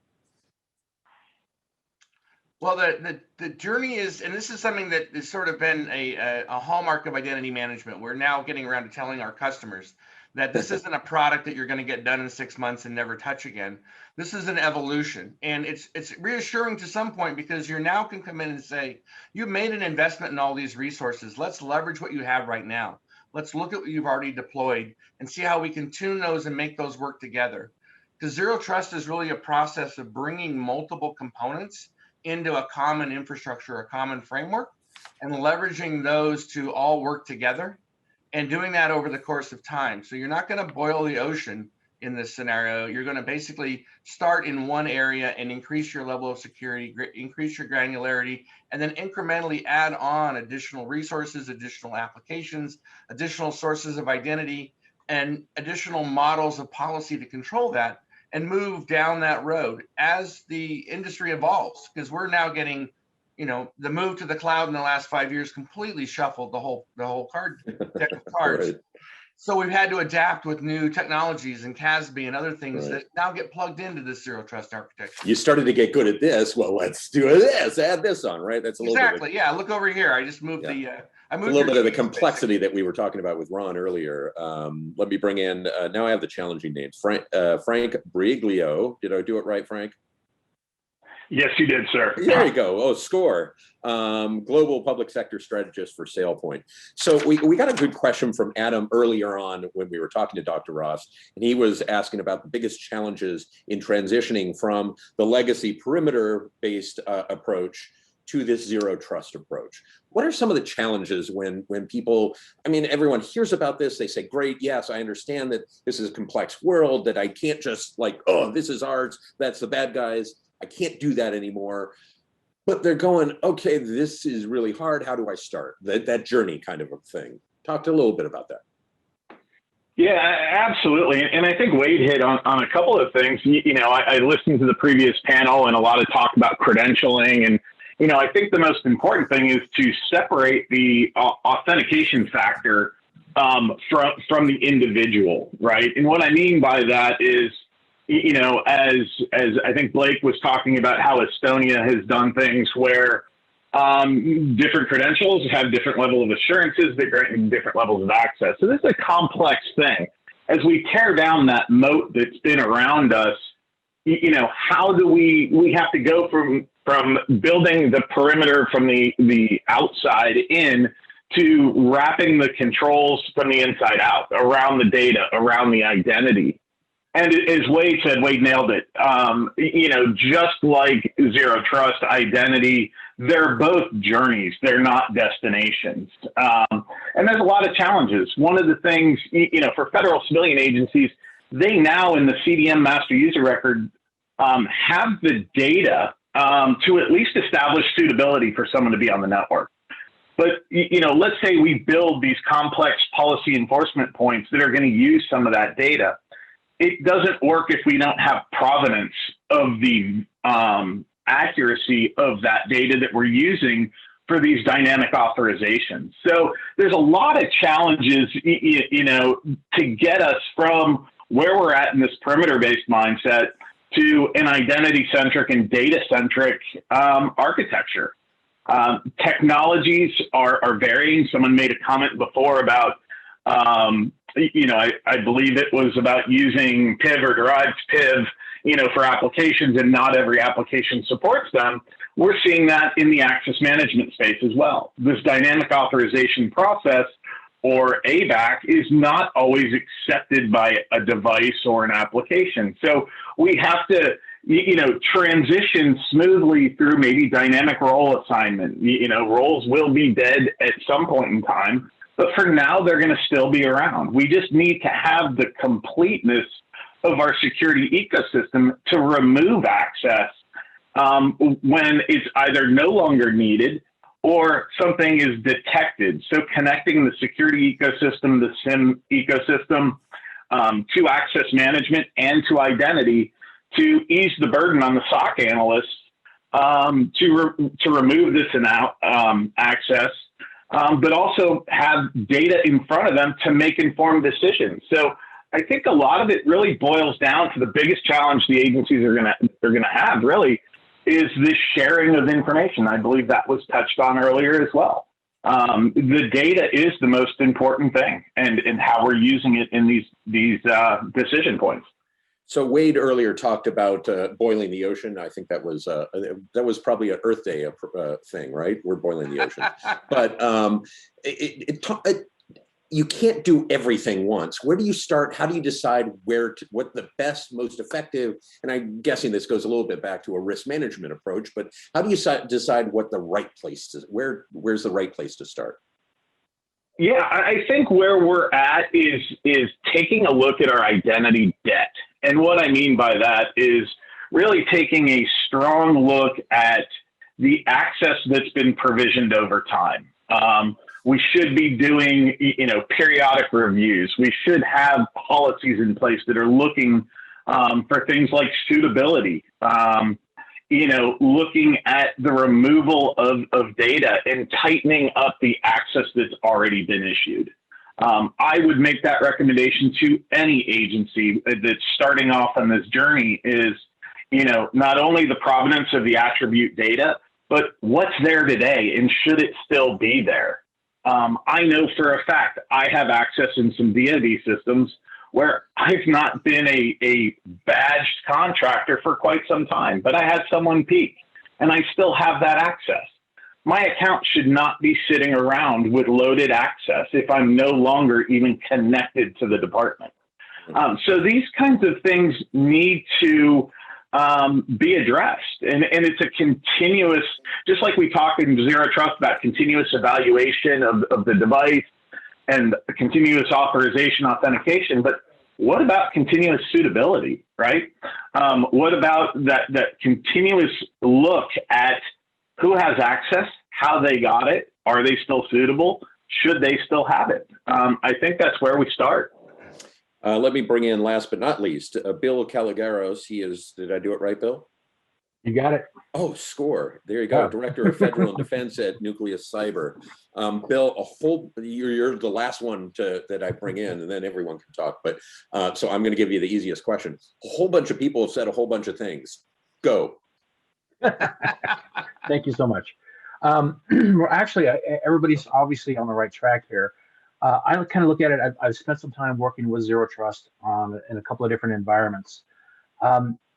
Well, the journey is, and this is something that has sort of been a hallmark of identity management. We're now getting around to telling our customers that this isn't a product that you're going to get done in 6 months and never touch again. This is an evolution. And it's reassuring to some point because you now can come in and say, you've made an investment in all these resources. Let's leverage what you have right now. Let's look at what you've already deployed and see how we can tune those and make those work together. Because zero trust is really a process of bringing multiple components into a common infrastructure, a common framework, and leveraging those to all work together and doing that over the course of time. So you're not going to boil the ocean in this scenario. You're going to basically start in one area and increase your level of security, increase your granularity, and then incrementally add on additional resources, additional applications, additional sources of identity, and additional models of policy to control that and move down that road as the industry evolves. Because we're now getting, the move to the cloud in the last 5 years completely shuffled the whole deck of cards. Right. So we've had to adapt with new technologies and CASB and other things that now get plugged into this zero trust architecture. You started to get good at this. Well, let's do this. Add this on, right? That's a little bit. Yeah, look over here. I just moved I moved a little bit of the complexity that we were talking about with Ron earlier. Let me bring in. Now I have the challenging names. Frank Briglio. Did I do it right, Frank? Yes, you did, sir. There you go. Oh, Score, global public sector strategist for SailPoint. So we got a good question from Adam earlier on when we were talking to Dr. Ross, and he was asking about the biggest challenges in transitioning from the legacy perimeter-based approach to this zero trust approach. What are some of the challenges when people, I mean, everyone hears about this, they say, great, yes, I understand that this is a complex world, that I can't just like, oh, this is ours, that's the bad guys, I can't do that anymore. But they're going, okay, this is really hard, how do I start? That journey kind of a thing. Talk to a little bit about that. Yeah, absolutely. And I think Wade hit on a couple of things. You know, I listened to the previous panel and a lot of talk about credentialing. And, you know, I think the most important thing is to separate the authentication factor from the individual, right? And what I mean by that is, you know, as I think Blake was talking about how Estonia has done things where different credentials have different level of assurances that grant different levels of access. So this is a complex thing. As we tear down that moat that's been around us, you know, how do we have to go from building the perimeter from the outside in to wrapping the controls from the inside out around the data, around the identity. And as Wade said, Wade nailed it. You know, just like zero trust, identity, they're both journeys. They're not destinations. And there's a lot of challenges. One of the things, you know, for federal civilian agencies, they now in the CDM master user record have the data to at least establish suitability for someone to be on the network. But, you know, let's say we build these complex policy enforcement points that are going to use some of that data. It doesn't work if we don't have provenance of the accuracy of that data that we're using for these dynamic authorizations. So there's a lot of challenges, you know, to get us from where we're at in this perimeter-based mindset to an identity-centric and data-centric architecture. Technologies are varying. Someone made a comment before about, you know, I believe it was about using PIV or derived PIV, you know, for applications, and not every application supports them. We're seeing that in the access management space as well. This dynamic authorization process, or ABAC, is not always accepted by a device or an application. So we have to, you know, transition smoothly through maybe dynamic role assignment. You know, roles will be dead at some point in time, but for now, they're going to still be around. We just need to have the completeness of our security ecosystem to remove access when it's either no longer needed or something is detected. So connecting the security ecosystem, the SIM ecosystem, to access management and to identity to ease the burden on the SOC analysts to remove this access, but also have data in front of them to make informed decisions. So I think a lot of it really boils down to the biggest challenge the agencies are gonna have really is this sharing of information. I believe that was touched on earlier as well. The data is the most important thing, and how we're using it in these decision points. So Wade earlier talked about boiling the ocean. I think that was probably an Earth Day thing, right? We're boiling the ocean, but you can't do everything once. Where do you start? How do you decide what the best, most effective? And I'm guessing this goes a little bit back to a risk management approach. But how do you decide what the right place to where's the right place to start? Yeah, I think where we're at is taking a look at our identity debt. And what I mean by that is really taking a strong look at the access that's been provisioned over time. We should be doing, you know, periodic reviews. We should have policies in place that are looking for things like suitability, you know, looking at the removal of data and tightening up the access that's already been issued. I would make that recommendation to any agency that's starting off on this journey is, you know, not only the provenance of the attribute data, but what's there today and should it still be there? I know for a fact I have access in some DoD systems where I've not been a badged contractor for quite some time, but I had someone peek and I still have that access. My account should not be sitting around with loaded access if I'm no longer even connected to the department. So these kinds of things need to be addressed. And it's a continuous, just like we talk in Zero Trust about continuous evaluation of the device and continuous authorization authentication, but what about continuous suitability, right? What about that continuous look at who has access, how they got it, are they still suitable, should they still have it? I think that's where we start. Let me bring in, last but not least, Bill Caligaros. He is, did I do it right, Bill? You got it. Oh, score. There you go. Yeah. Director of Federal and Defense at Nucleus Cyber. Bill, you're the last one that I bring in, and then everyone can talk. But so I'm going to give you the easiest question. A whole bunch of people have said a whole bunch of things. Go. Thank you so much. Well, actually, everybody's obviously on the right track here. I kind of look at it, I've spent some time working with Zero Trust in a couple of different environments.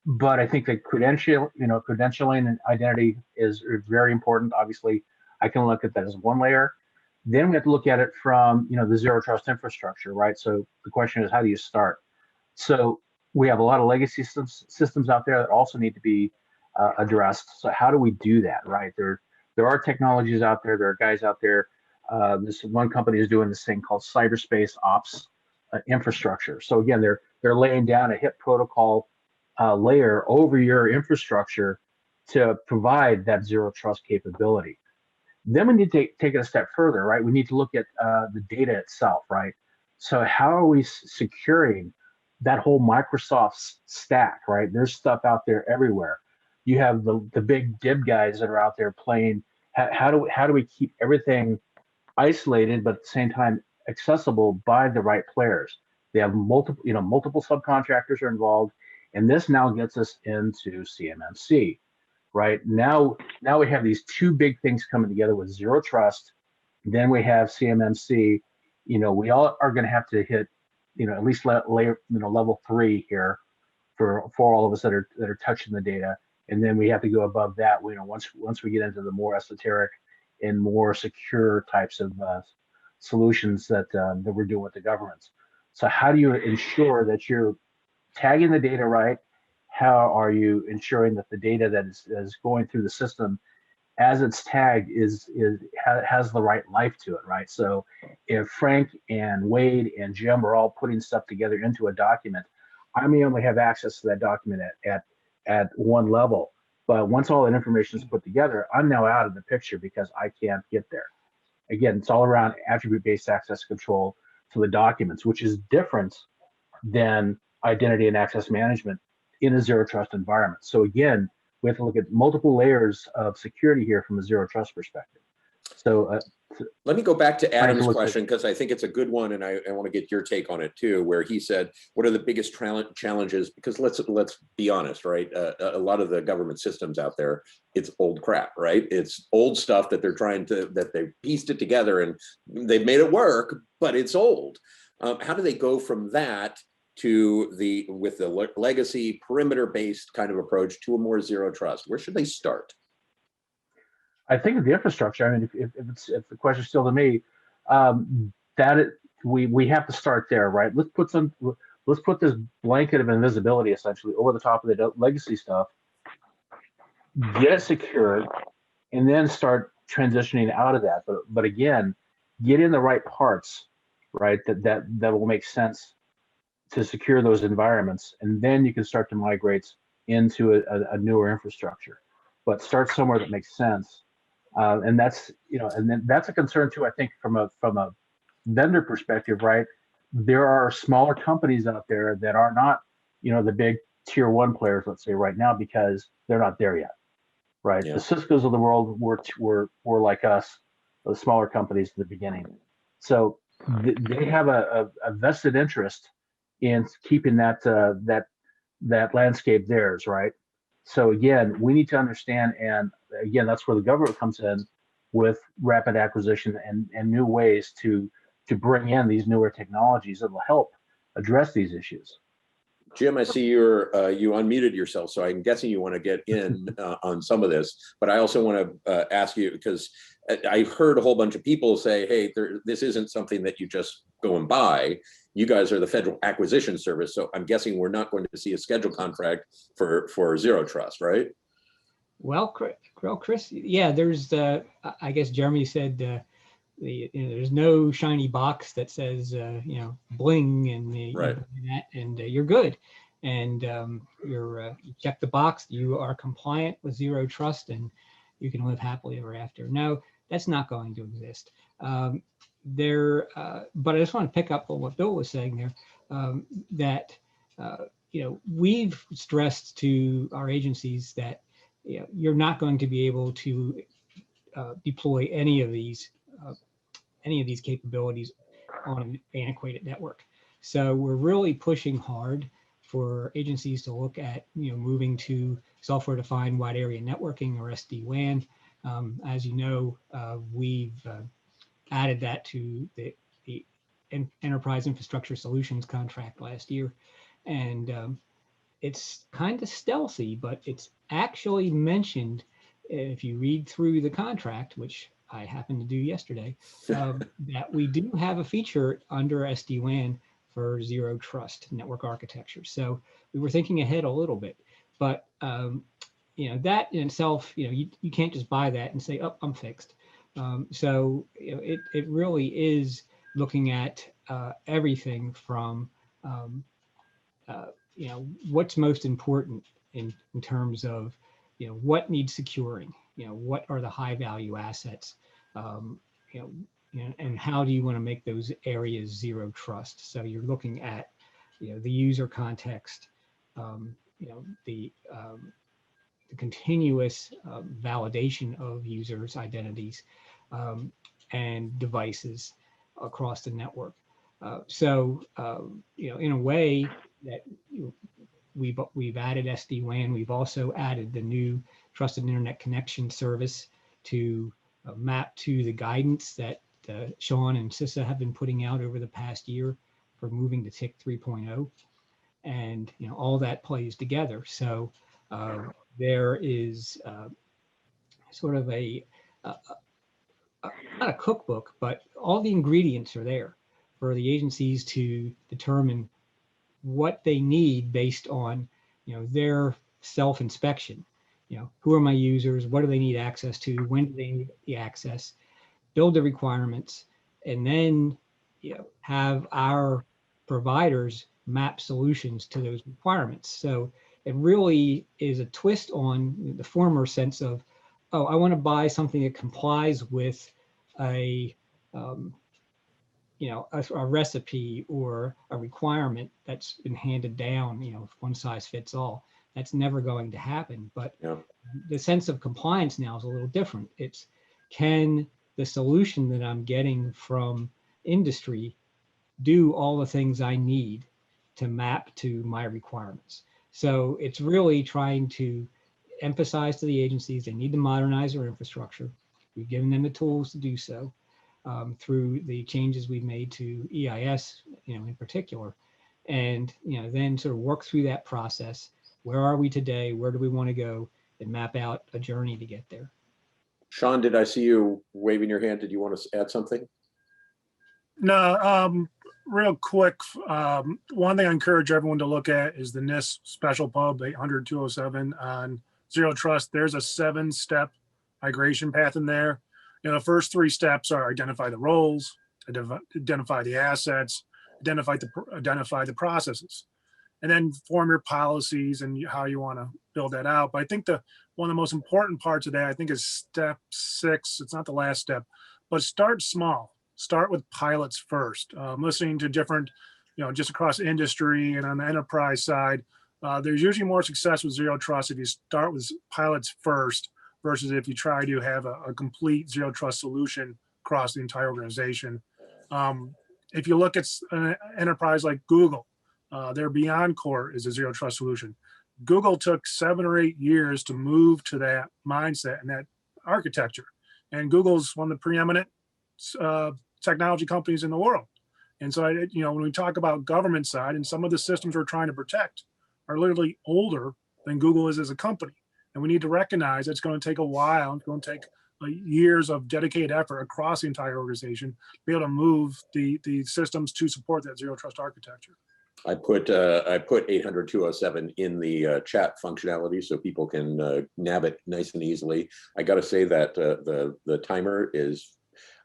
But I think that credentialing and identity is very important. Obviously, I can look at that as one layer. Then we have to look at it from, the Zero Trust infrastructure, right? So the question is, how do you start? So we have a lot of legacy systems out there that also need to be addressed. So how do we do that, right? There are technologies out there, there are guys out there. This one company is doing this thing called cyberspace ops infrastructure. So again, they're laying down a HIP protocol layer over your infrastructure to provide that Zero Trust capability. Then we need to take it a step further, right? We need to look at the data itself, right? So how are we securing that whole Microsoft stack, right? There's stuff out there everywhere. You have the big DIB guys that are out there playing. How do we keep everything isolated, but at the same time accessible by the right players? They have multiple subcontractors are involved, and this now gets us into CMMC, right? Now we have these two big things coming together with Zero Trust. Then we have CMMC. We all are going to have to hit, at least level 3 here for all of us that are touching the data. And then we have to go above that. Once we get into the more esoteric and more secure types of solutions that we're doing with the governments. So how do you ensure that you're tagging the data right? How are you ensuring that the data that is going through the system as it's tagged has the right life to it, right? So if Frank and Wade and Jim are all putting stuff together into a document, I may only have access to that document at one level. But once all that information is put together, I'm now out of the picture because I can't get there. Again, it's all around attribute-based access control to the documents, which is different than identity and access management in a Zero Trust environment. So again, we have to look at multiple layers of security here from a Zero Trust perspective. So let me go back to Adam's question, because I think it's a good one, and I want to get your take on it too, where he said, what are the biggest challenges? Because let's be honest, right? A lot of the government systems out there, it's old crap, right? It's old stuff that they pieced it together and they've made it work, but it's old. How do they go from that to with the legacy perimeter-based kind of approach to a more Zero Trust? Where should they start? I think of the infrastructure. I mean, if the question's still to me, we have to start there, right? Let's put this blanket of invisibility essentially over the top of the legacy stuff, get it secured, and then start transitioning out of that. But again, get in the right parts, right? That will make sense to secure those environments, and then you can start to migrate into a newer infrastructure. But start somewhere that makes sense. And that's and then that's a concern too. I think from a vendor perspective, right? There are smaller companies out there that are not, the big tier 1 players, let's say right now, because they're not there yet, right? Yeah. The Ciscos of the world were like us, the smaller companies at the beginning. So they have a vested interest in keeping that landscape theirs, right? So again, we need to understand, and again, that's where the government comes in with rapid acquisition and new ways to bring in these newer technologies that will help address these issues. Jim, I see you unmuted yourself, so I'm guessing you want to get in on some of this. But I also want to ask you, because I heard a whole bunch of people say, "Hey, this isn't something that you just go and buy. You guys are the Federal Acquisition Service, so I'm guessing we're not going to see a schedule contract for Zero Trust, right?" Well, Chris, yeah, there's I guess Jeremy said there's no shiny box that says bling and right. and you're good, and you check the box, you are compliant with Zero Trust, and you can live happily ever after. No, that's not going to exist. But I just want to pick up on what Bill was saying there, that we've stressed to our agencies that you're not going to be able to deploy any of these capabilities on an antiquated network. So we're really pushing hard for agencies to look at moving to software-defined wide area networking, or SD-WAN. As you know, we've added that to the Enterprise Infrastructure Solutions contract last year, and it's kind of stealthy, but it's actually mentioned, if you read through the contract, which I happened to do yesterday, that we do have a feature under SD-WAN for Zero Trust network architecture. So we were thinking ahead a little bit, but that in itself, you can't just buy that and say, "Oh, I'm fixed." So it really is looking at everything from what's most important in terms of what needs securing, what are the high value assets, and how do you want to make those areas Zero Trust. So you're looking at the user context, the continuous validation of users' identities and devices across the network. In a way that we've added SD-WAN, we've also added the new Trusted Internet Connection service to map to the guidance that Sean and CISA have been putting out over the past year for moving to TIC 3.0, and all that plays together. So there is sort of not a cookbook, but all the ingredients are there for the agencies to determine what they need based on their self-inspection. Who are my users? What do they need access to? When do they need the access? Build the requirements, and then have our providers map solutions to those requirements. So it really is a twist on the former sense of, oh, I want to buy something that complies with a recipe or a requirement that's been handed down, one size fits all. That's never going to happen. But the sense of compliance now is a little different. It's, can the solution that I'm getting from industry do all the things I need to map to my requirements? So it's really trying to emphasize to the agencies they need to modernize their infrastructure. We've given them the tools to do so through the changes we've made to EIS, in particular, and then sort of work through that process. Where are we today? Where do we want to go? And map out a journey to get there. Sean, did I see you waving your hand? Did you want to add something? No, real quick. One thing I encourage everyone to look at is the NIST Special Pub 800-207 on Zero Trust. There's a 7-step migration path in there. The first 3 steps are identify the roles, identify the assets, identify the processes, and then form your policies and how you want to build that out. But I think one of the most important parts of that, I think, is step 6. It's not the last step, but start small. Start with pilots first. Listening to different, just across industry and on the enterprise side, there's usually more success with Zero Trust if you start with pilots first versus if you try to have a complete Zero Trust solution across the entire organization. If you look at an enterprise like Google, their Beyond Core is a Zero Trust solution. Google took 7 or 8 years to move to that mindset and that architecture. And Google's one of the preeminent technology companies in the world. And so, when we talk about government side, and some of the systems we're trying to protect are literally older than Google is as a company. And we need to recognize it's going to take a while. It's going to take years of dedicated effort across the entire organization to be able to move the systems to support that zero trust architecture. I put 800-207 in the chat functionality so people can nab it nice and easily. I got to say that the timer is,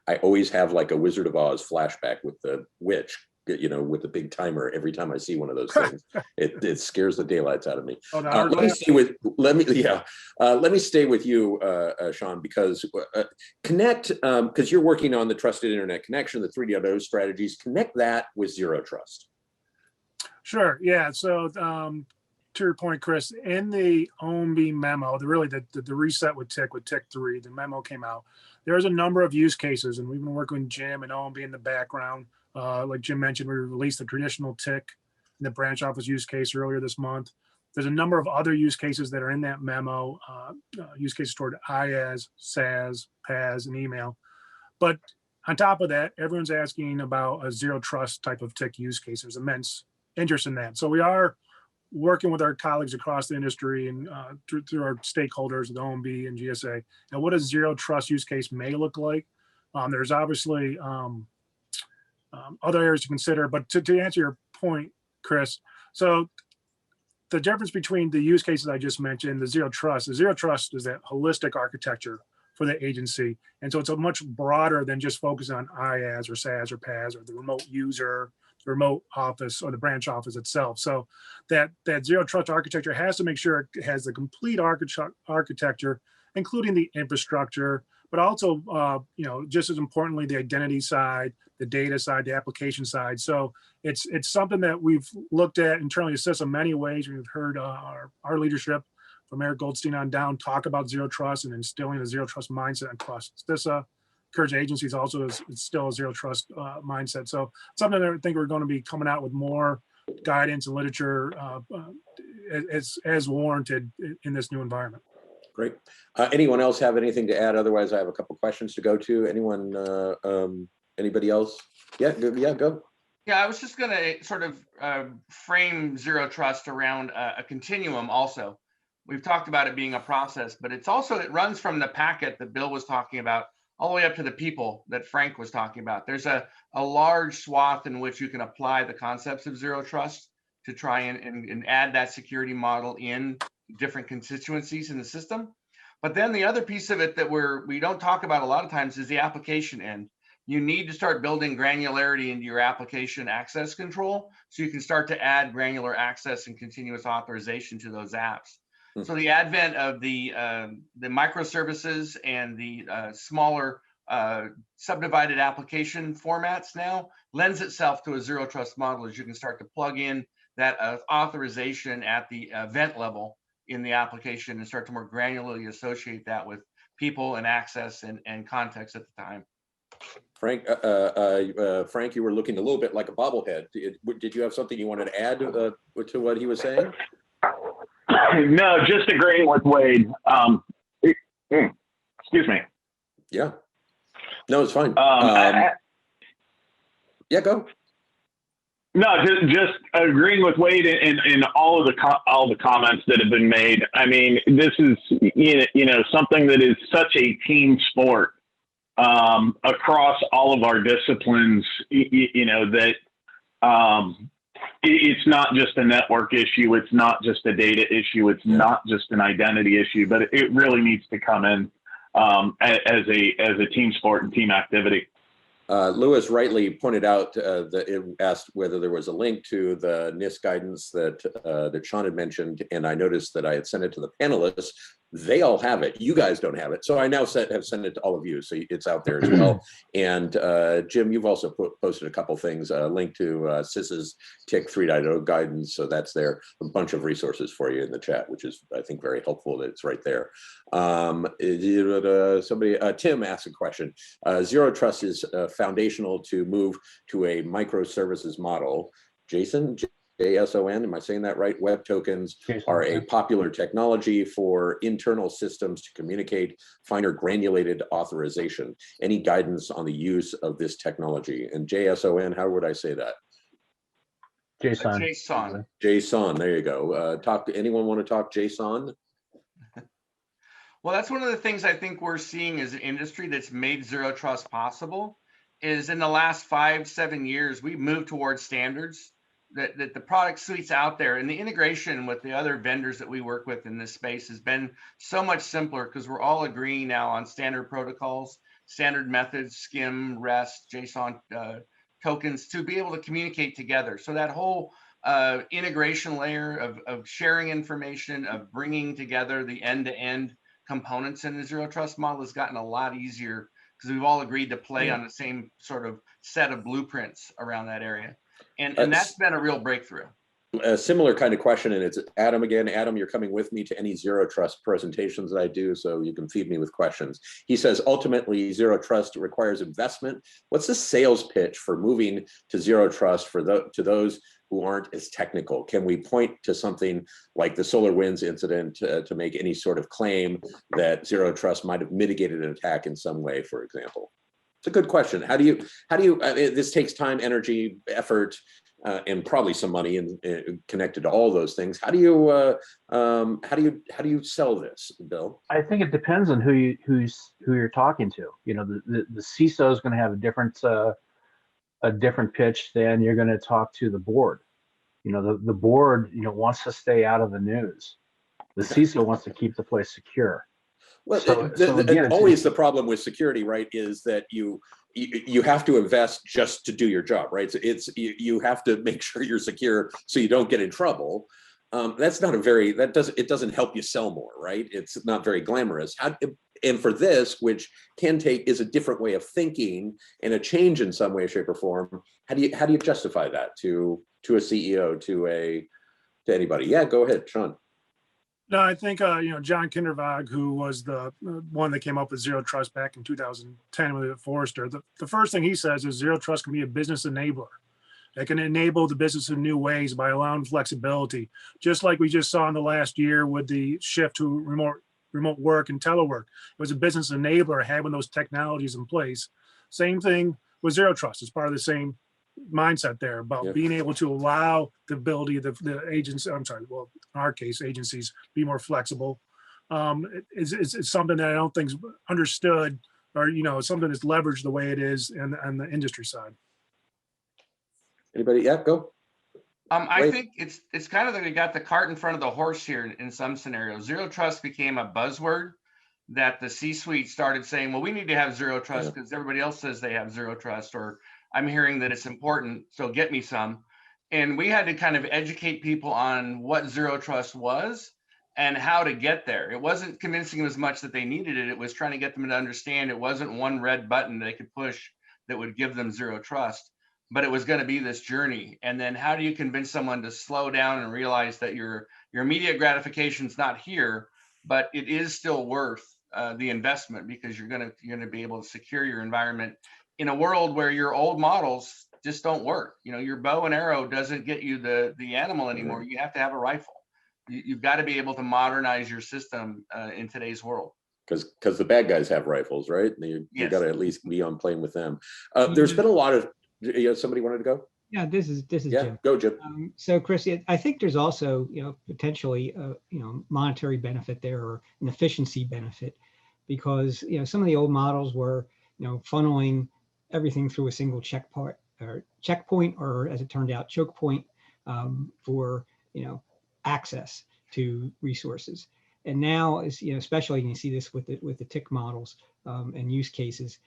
I always have like a Wizard of Oz flashback with the witch, with the big timer every time I see one of those things. It scares the daylights out of me. Oh, no, let me stay with you, Sean, because connect, because you're working on the trusted internet connection, the 3.0 strategies, connect that with zero trust. Sure. Yeah. So to your point, Chris, in the OMB memo, the reset with TIC 3, the memo came out. There's a number of use cases, and we've been working with Jim and OMB in the background. Like Jim mentioned, we released the traditional TIC and the branch office use case earlier this month. There's a number of other use cases that are in that memo, use cases toward IaaS, SaaS, PaaS, and email. But on top of that, everyone's asking about a zero trust type of TIC use case. There's immense interest in that. So we are working with our colleagues across the industry and through our stakeholders, the OMB and GSA, and what a zero trust use case may look like. There's obviously other areas to consider, but to answer your point, Chris, so the difference between the use cases I just mentioned, the zero trust is that holistic architecture for the agency. And so it's a much broader than just focusing on IaaS or SaaS or PaaS or the remote user, the remote office or the branch office itself. So that zero trust architecture has to make sure it has the complete architecture, including the infrastructure, but also, just as importantly, the identity side, the data side, the application side. So it's something that we've looked at internally assess in many ways. We've heard our leadership from Eric Goldstein on down talk about zero trust and instilling a zero trust mindset across CISA. Encourage agencies also is still a zero trust mindset. So something that I think we're going to be coming out with more guidance and literature as warranted in this new environment. Great. Anyone else have anything to add? Otherwise, I have a couple questions to go to. Anyone? Anybody else? Yeah, go. Yeah, I was just going to sort of frame zero trust around a continuum also. We've talked about it being a process, but it runs from the packet that Bill was talking about all the way up to the people that Frank was talking about. There's a large swath in which you can apply the concepts of zero trust to try and add that security model in different constituencies in the system. But then the other piece of it that we don't talk about a lot of times is the application end. You need to start building granularity into your application access control so you can start to add granular access and continuous authorization to those apps. So the advent of the microservices and the smaller subdivided application formats now lends itself to a zero trust model as you can start to plug in that authorization at the event level in the application and start to more granularly associate that with people and access and context at the time. Frank, Frank, you were looking a little bit like a bobblehead. Did you have something you wanted to add to what he was saying? No, just agreeing with Wade. Excuse me. Yeah. No, it's fine. Yeah, go. No, just agreeing with Wade in all of the comments that have been made. I mean, this is something that is such a team sport across all of our disciplines. That it's not just a network issue. It's not just a data issue. It's not just an identity issue. But it really needs to come in as a team sport and team activity. Lewis rightly pointed out that it asked whether there was a link to the NIST guidance that Sean had mentioned, and I noticed that I had sent it to the panelists. They all have it. You guys don't have it, so I now have sent it to all of you, so it's out there as well. And Jim, you've also posted a couple things, a link to CISA's TIC 3.0 guidance, so that's there. A bunch of resources for you in the chat, which is I think very helpful that it's right there. Tim asked a question. Zero trust is foundational to move to a microservices model. Jason, JSON, am I saying that right? Web tokens are a popular technology for internal systems to communicate finer granulated authorization. Any guidance on the use of this technology? And JSON, how would I say that? JSON. JSON. JSON, there you go. Anyone want to talk JSON? Well, that's one of the things I think we're seeing as an industry that's made zero trust possible is in the last 5-7 years, we've moved towards standards that the product suites out there, and the integration with the other vendors that we work with in this space has been so much simpler because we're all agreeing now on standard protocols, standard methods, SCIM, REST, JSON tokens to be able to communicate together. So that whole integration layer of sharing information, of bringing together the end-to-end components in the zero trust model has gotten a lot easier because we've all agreed to play on the same sort of set of blueprints around that area. And that's been a real breakthrough. A similar kind of question, and it's Adam again. Adam, you're coming with me to any zero trust presentations that I do, so you can feed me with questions. He says, ultimately, zero trust requires investment. What's the sales pitch for moving to zero trust to those who aren't as technical? Can we point to something like the SolarWinds incident to make any sort of claim that zero trust might have mitigated an attack in some way, for example? It's a good question. How do you? This takes time, energy, effort, and probably some money connected to all those things. How do you sell this, Bill? I think it depends on who you're talking to. You know, the CISO is going to have a different pitch than you're going to talk to the board. You know, the board, wants to stay out of the news. The CISO wants to keep the place secure. Well, again, always the problem with security, right, is that you have to invest just to do your job, right? So you have to make sure you're secure so you don't get in trouble. That's not it doesn't help you sell more, right? It's not very glamorous. And for this, which is a different way of thinking and a change in some way, shape, or form, how do you justify that to a CEO, to anybody? Yeah, go ahead, Sean. No, I think, John Kindervag, who was the one that came up with zero trust back in 2010 with Forrester, the first thing he says is zero trust can be a business enabler. It can enable the business in new ways by allowing flexibility, just like we just saw in the last year with the shift to remote work and telework. It was a business enabler having those technologies in place. Same thing with zero trust. It's part of the same mindset there about being able to allow the ability of the agents, in our case, agencies, be more flexible. It's something that I don't think is understood, or something that's leveraged the way it is on the industry side. Anybody? Yeah, go. I think it's kind of that we got the cart in front of the horse here in some scenarios. Zero trust became a buzzword that the C-suite started saying, well, we need to have zero trust because everybody else says they have zero trust, or I'm hearing that it's important, so get me some. And we had to kind of educate people on what zero trust was and how to get there. It wasn't convincing them as much that they needed it. It was trying to get them to understand it wasn't one red button they could push that would give them zero trust, but it was going to be this journey. And then how do you convince someone to slow down and realize that your immediate gratification is not here, but it is still worth the investment because you're going to be able to secure your environment in a world where your old models just don't work. Your bow and arrow doesn't get you the animal anymore. You have to have a rifle. You've got to be able to modernize your system in today's world. Because the bad guys have rifles, right? You got to at least be on plane with them. There's been a lot of, somebody wanted to go? Yeah, this is Jim. Go, Jim. So Chris, I think there's also, potentially, monetary benefit there, or an efficiency benefit, because, some of the old models were, funneling everything through a single checkpoint, or as it turned out, choke point for access to resources. And now, especially you see this with the TIC models and use cases,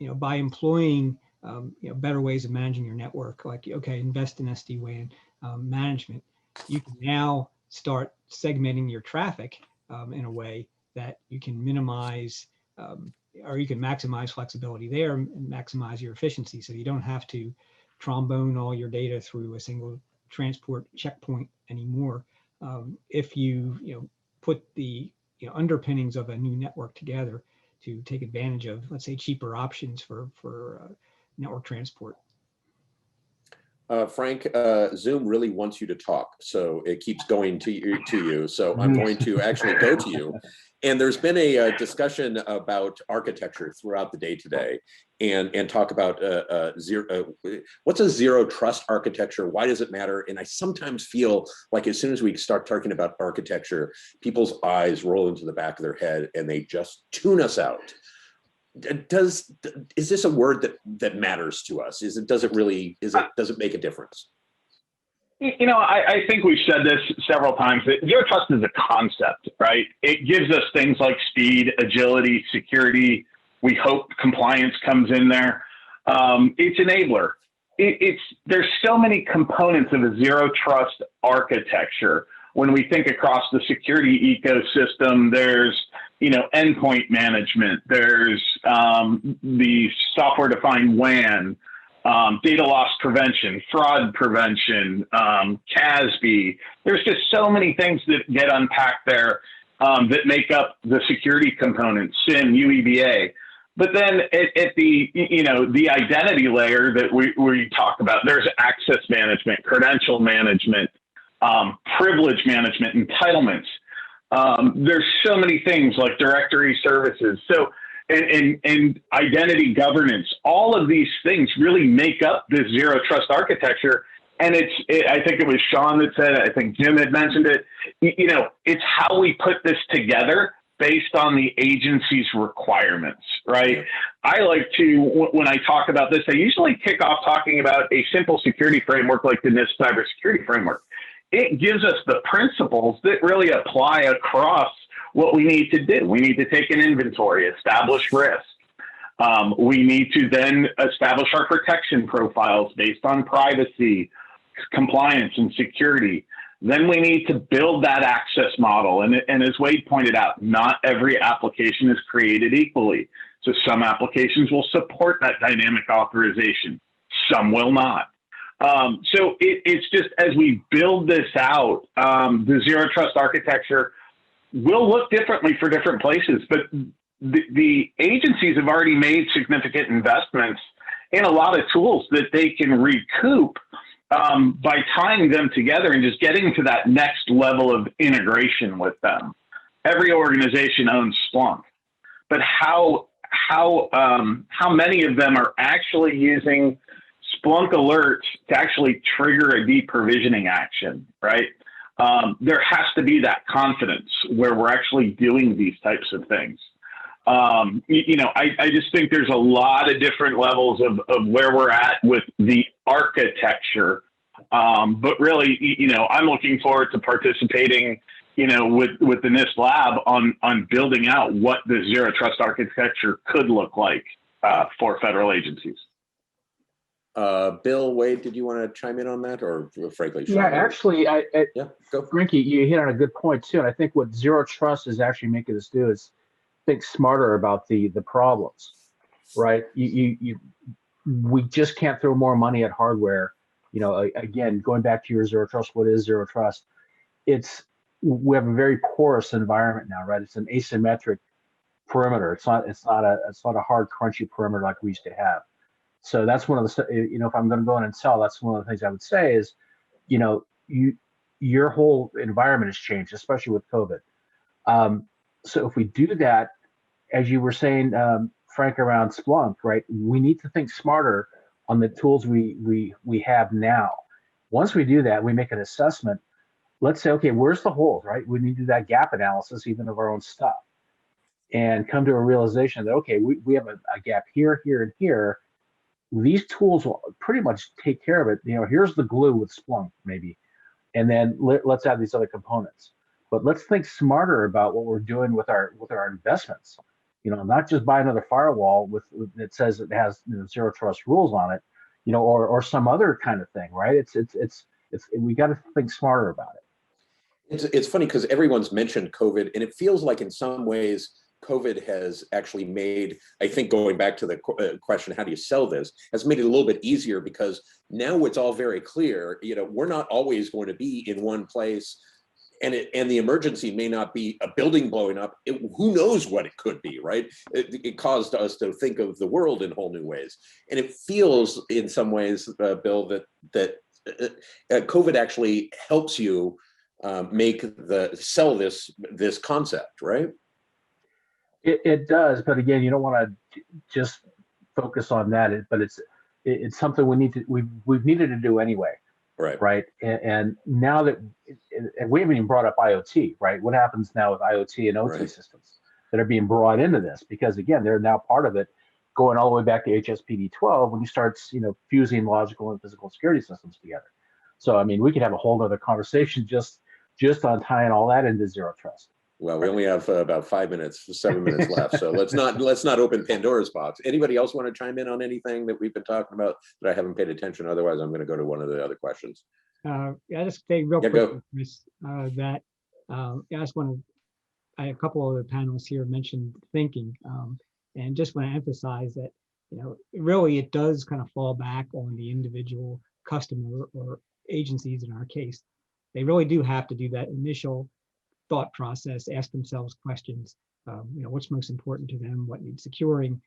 by employing better ways of managing your network, like invest in SD-WAN management, you can now start segmenting your traffic in a way that you can minimize or you can maximize flexibility there and maximize your efficiency, so you don't have to trombone all your data through a single transport checkpoint anymore. If you put the underpinnings of a new network together to take advantage of, let's say, cheaper options for network transport. Frank, Zoom really wants you to talk, so it keeps going to you. So I'm going to actually go to you. And there's been a discussion about architecture throughout the day today, and talk about what's a zero trust architecture? Why does it matter? And I sometimes feel like as soon as we start talking about architecture, people's eyes roll into the back of their head and they just tune us out. Is this a word that matters to us? Does it make a difference? You know, I think we've said this several times, that zero trust is a concept, right? It gives us things like speed, agility, security. We hope compliance comes in there. It's enabler. There's so many components of a zero trust architecture. When we think across the security ecosystem, there's, you know, endpoint management, there's the software-defined WAN, data loss prevention, fraud prevention, CASB. There's just so many things that get unpacked there that make up the security components, SIM, UEBA. But then at the, you know, the identity layer that we talk about, there's access management, credential management, privilege management, entitlements. There's so many things like directory services. So, and identity governance, all of these things really make up this zero trust architecture. And I think it was Sean that said it, I think Jim had mentioned it, you know, it's how we put this together based on the agency's requirements, right? I like to, when I talk about this, I usually kick off talking about a simple security framework like the NIST Cybersecurity Framework. It gives us the principles that really apply across what we need to do. We need to take an inventory, establish risk. We need to then establish our protection profiles based on privacy, compliance, and security. Then we need to build that access model. And as Wade pointed out, not every application is created equally. So some applications will support that dynamic authorization. Some will not. So it's just as we build this out, the zero trust architecture will look differently for different places, but the agencies have already made significant investments in a lot of tools that they can recoup by tying them together and just getting to that next level of integration with them. Every organization owns Splunk, but how many of them are actually using Splunk alerts to actually trigger a deprovisioning action, right? There has to be that confidence where we're actually doing these types of things. You know, I just think there's a lot of different levels of where we're at with the architecture. But really, you know, I'm looking forward to participating, you know, with the NIST lab on building out what the zero trust architecture could look like for federal agencies. Bill, Wade, did you want to chime in on that, or frankly, Sean? Yeah, actually, yeah, go. Frankie, you hit on a good point too. And I think what zero trust is actually making us do is think smarter about the problems, right? We just can't throw more money at hardware. You know, again, going back to your zero trust, what is zero trust? We have a very porous environment now, right? It's an asymmetric perimeter. It's not a hard, crunchy perimeter like we used to have. So that's one of the, you know, if I'm going to go in and sell, that's one of the things I would say is, you know, your whole environment has changed, especially with COVID. So if we do that, as you were saying, Frank, around Splunk, right? We need to think smarter on the tools we have now. Once we do that, we make an assessment. Let's say, okay, where's the holes, right? We need to do that gap analysis even of our own stuff, and come to a realization that, okay, we have a gap here, here, and here. These tools will pretty much take care of it. You know, here's the glue with Splunk, maybe, and then let's add these other components. But let's think smarter about what we're doing with our investments. You know, not just buy another firewall that says it has, you know, zero trust rules on it, you know, or some other kind of thing, right? It's we got to think smarter about it. It's funny because everyone's mentioned COVID, and it feels like in some ways COVID has actually made, I think going back to the question, how do you sell this, has made it a little bit easier, because now it's all very clear, you know, we're not always going to be in one place And the emergency may not be a building blowing up. Who knows what it could be, right? It caused us to think of the world in whole new ways. And it feels in some ways, Bill, that COVID actually helps you sell this concept, right? It does, but again, you don't want to just focus on that. But it's something we've needed to do anyway. Right. And now that, and we haven't even brought up IoT, right? What happens now with IoT and OT systems that are being brought into this? Because again, they're now part of it, going all the way back to HSPD 12 when you start, fusing logical and physical security systems together. So, I mean, we could have a whole other conversation just on tying all that into zero trust. Well, we only have about 7 minutes left. So let's not open Pandora's box. Anybody else want to chime in on anything that we've been talking about that I haven't paid attention? Otherwise, I'm going to go to one of the other questions. Yeah, just say real quick, Chris, that I just want to, a couple of the panelists here mentioned thinking, and just want to emphasize that, really it does kind of fall back on the individual customer or agencies in our case. They really do have to do that initial thought process, ask themselves questions, what's most important to them, what needs securing,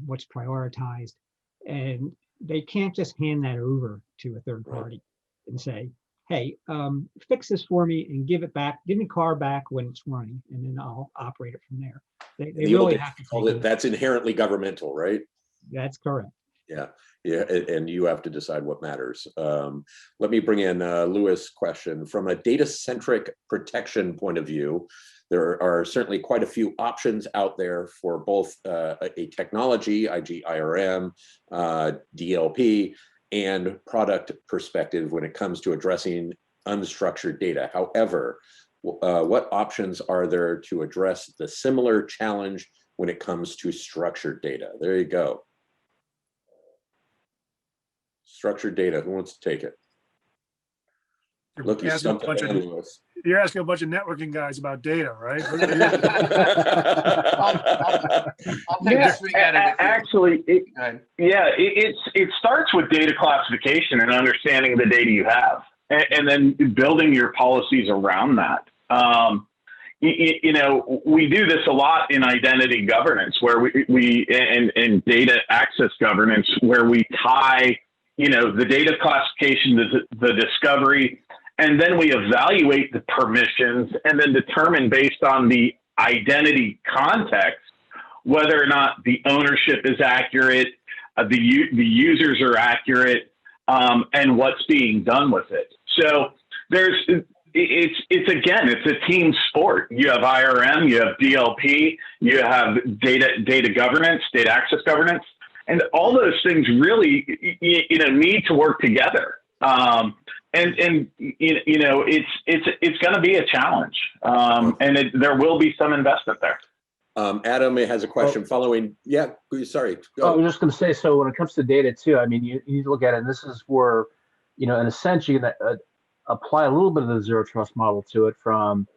what's prioritized, and they can't just hand that over to a third party and say, hey, fix this for me and give me car back when it's running, and then I'll operate it from there. They really have to call it. That's inherently governmental, right? That's correct. Yeah, and you have to decide what matters. Let me bring in Lewis' question. From a data-centric protection point of view, there are certainly quite a few options out there for both a technology, e.g. IRM, DLP, and product perspective when it comes to addressing unstructured data. However, what options are there to address the similar challenge when it comes to structured data? There you go. Structured data, who wants to take it? Look, you stumped Lewis. You're asking a bunch of networking guys about data, right? I'll take a swing at it. Actually, it starts with data classification and understanding the data you have, and then building your policies around that. We do this a lot in identity governance, where we and data access governance, where we tie the data classification to the discovery, and then we evaluate the permissions and then determine based on the identity context whether or not the ownership is accurate, the users are accurate, and what's being done with it. So it's a team sport. You have IRM, you have DLP, you have data governance, data access governance. And all those things really, need to work together. It's going to be a challenge, and there will be some investment there. Adam has a question following. Yeah, sorry. Go. I was just going to say, so when it comes to data too, I mean, you need to look at it, and this is where, in a sense, you can apply a little bit of the zero trust model to it, from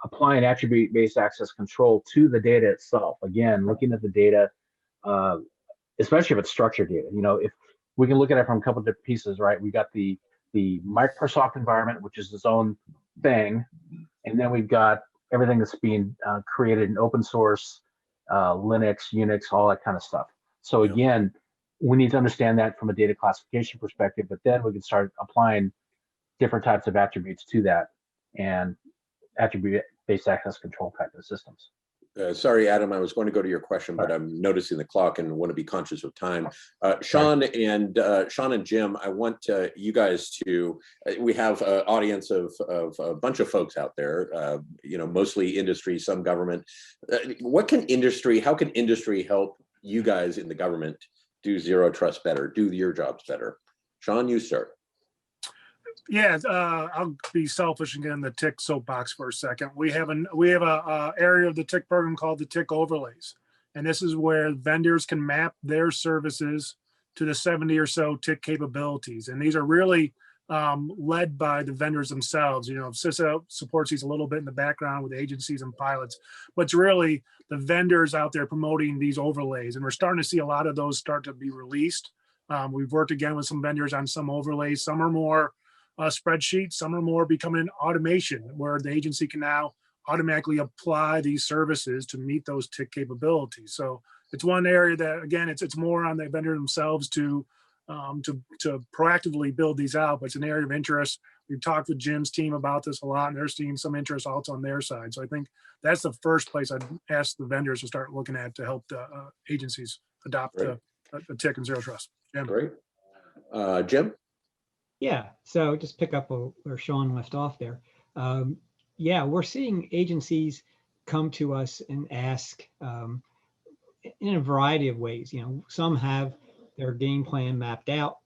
applying attribute-based access control to the data itself. Again, looking at the data, especially if it's structured data. If we can look at it from a couple of different pieces, right? We got the Microsoft environment, which is its own thing, and then we've got everything that's being created in open source, Linux, Unix, all that kind of stuff. So again, we need to understand that from a data classification perspective, but then we can start applying different types of attributes to that and attribute-based access control type of systems. Sorry, Adam, I was going to go to your question, but I'm noticing the clock and want to be conscious of time. Sean and Jim, I want you guys to, we have an audience of a bunch of folks out there, mostly industry, some government. How can industry help you guys in the government do zero trust better, do your jobs better? Sean, you start. Yeah, I'll be selfish and get in the TIC soapbox for a second. We have a area of the TIC program called the TIC overlays, and this is where vendors can map their services to the 70 or so TIC capabilities, and these are really led by the vendors themselves. CISO supports these a little bit in the background with agencies and pilots, but it's really the vendors out there promoting these overlays, and we're starting to see a lot of those start to be released. We've worked again with some vendors on some overlays. Some are more spreadsheets. Some are more becoming automation, where the agency can now automatically apply these services to meet those TIC capabilities. So it's one area that, again, it's more on the vendor themselves to proactively build these out, but it's an area of interest. We've talked with Jim's team about this a lot, and they're seeing some interest also on their side. So I think that's the first place I'd ask the vendors to start looking at to help the agencies adopt the TIC and Zero Trust. Jim. Great. Jim? Yeah, so just pick up where Sean left off there. Yeah, we're seeing agencies come to us and ask in a variety of ways. Some have their game plan mapped out.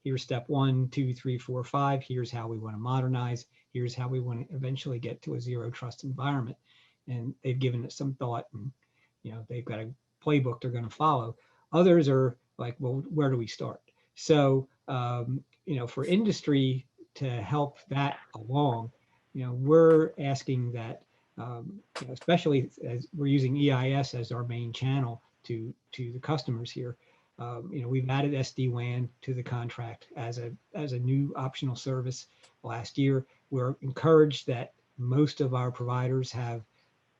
Here's step 1, 2, 3, 4, 5. Here's how we want to modernize. Here's how we want to eventually get to a zero trust environment. And they've given it some thought, and they've got a playbook they're going to follow. Others are like, well, where do we start? So for industry to help that along, we're asking that, especially as we're using EIS as our main channel to the customers here. We've added SD-WAN to the contract as a new optional service last year. We're encouraged that most of our providers have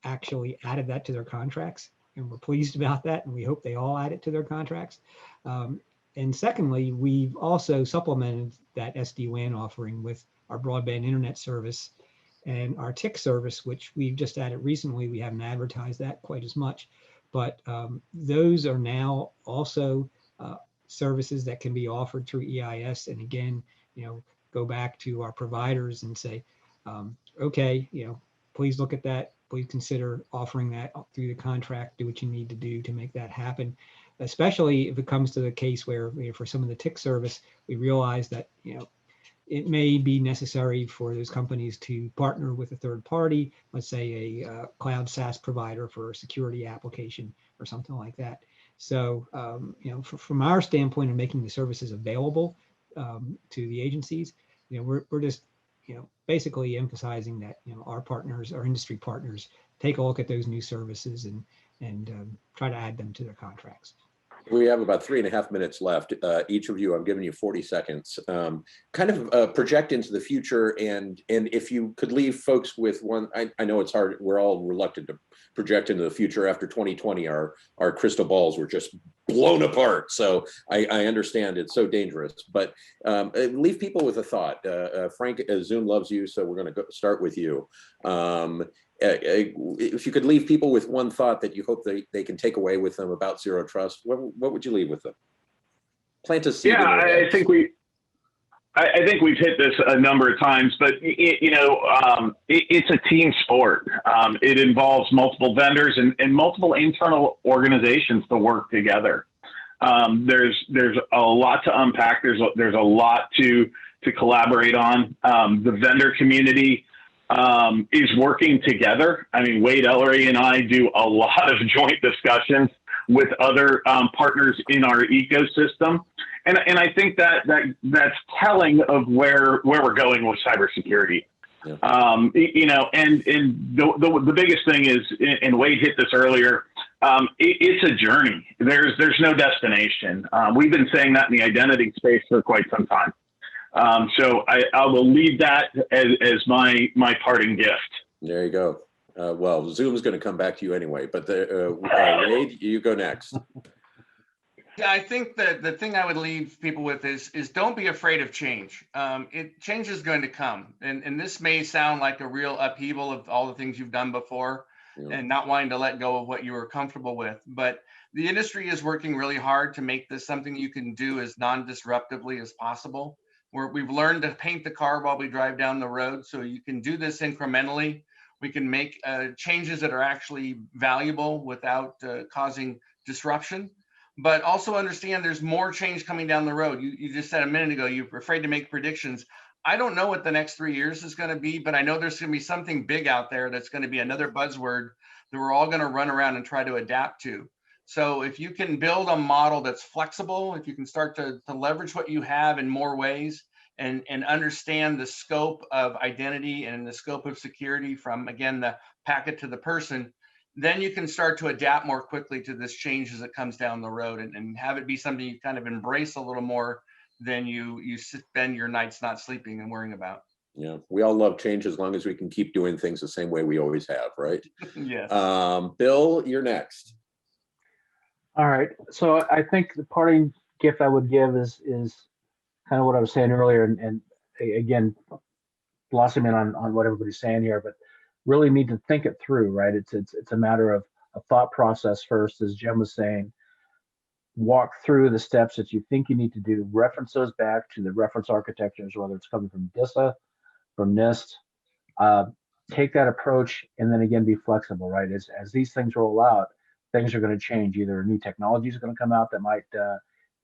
actually added that to their contracts, and we're pleased about that, and we hope they all add it to their contracts. And secondly, we've also supplemented that SD-WAN offering with our broadband internet service and our TIC service, which we've just added recently. We haven't advertised that quite as much, but those are now also services that can be offered through EIS. And again, go back to our providers and say, okay, please look at that. Please consider offering that through the contract. Do what you need to do to make that happen. Especially if it comes to the case where for some of the TIC service, we realize that it may be necessary for those companies to partner with a third party, let's say a cloud SaaS provider for a security application or something like that. So, from our standpoint of making the services available to the agencies, we're just, basically emphasizing that, our partners, our industry partners, take a look at those new services and try to add them to their contracts. We have about 3.5 minutes left. Each of you, I'm giving you 40 seconds. Kind of project into the future, and if you could leave folks with one, I know it's hard. We're all reluctant to project into the future after 2020. Our crystal balls were just blown apart. So I understand it's so dangerous, but leave people with a thought. Frank, Zoom loves you, so we're going to start with you. If you could leave people with one thought that you hope they can take away with them about Zero Trust, what would you leave with them? Plant a seed. Yeah, I think we've hit this a number of times, but it's a team sport. It involves multiple vendors and multiple internal organizations to work together. There's a lot to unpack. There's a lot to collaborate on. The vendor community is working together. I mean, Wade Ellery and I do a lot of joint discussions with other partners in our ecosystem. And I think that's telling of where we're going with cybersecurity. Yeah. And the biggest thing is, and Wade hit this earlier, it's a journey. There's no destination. We've been saying that in the identity space for quite some time. So I will leave that as my parting gift. There you go. Well, Zoom is going to come back to you anyway, but Reid, you go next. Yeah, I think that the thing I would leave people with is don't be afraid of change. Change is going to come, and this may sound like a real upheaval of all the things you've done before, and not wanting to let go of what you were comfortable with. But the industry is working really hard to make this something you can do as non-disruptively as possible. We've learned to paint the car while we drive down the road, so you can do this incrementally. We can make changes that are actually valuable without causing disruption, but also understand there's more change coming down the road. You just said a minute ago, you're afraid to make predictions. I don't know what the next 3 years is going to be, but I know there's going to be something big out there that's going to be another buzzword that we're all going to run around and try to adapt to. So if you can build a model that's flexible, if you can start to leverage what you have in more ways and understand the scope of identity and the scope of security from, again, the packet to the person, then you can start to adapt more quickly to this change as it comes down the road and have it be something you kind of embrace a little more then you spend your nights not sleeping and worrying about. Yeah, we all love change as long as we can keep doing things the same way we always have, right? Yes. Bill, you're next. All right. So I think the parting gift I would give is kind of what I was saying earlier, and again, blossoming on what everybody's saying here, but really need to think it through, right? It's a matter of a thought process first, as Jim was saying. Walk through the steps that you think you need to do, reference those back to the reference architectures, whether it's coming from DISA, from NIST. Take that approach, and then again, be flexible, right? As these things roll out, things are going to change. Either a new technology is going to come out that might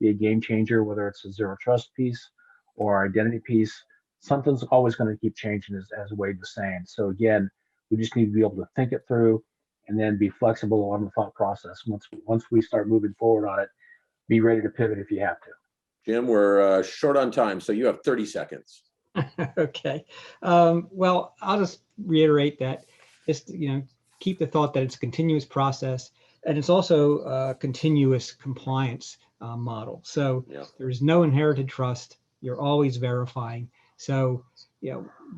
be a game changer, whether it's a zero trust piece or identity piece. Something's always going to keep changing, as Wade was saying. So again, we just need to be able to think it through and then be flexible on the thought process. Once we start moving forward on it, be ready to pivot if you have to. Jim, we're short on time, so you have 30 seconds. Okay. Well, I'll just reiterate that just, keep the thought that it's a continuous process, and it's also a continuous compliance model. So there's no inherited trust. You're always verifying. So,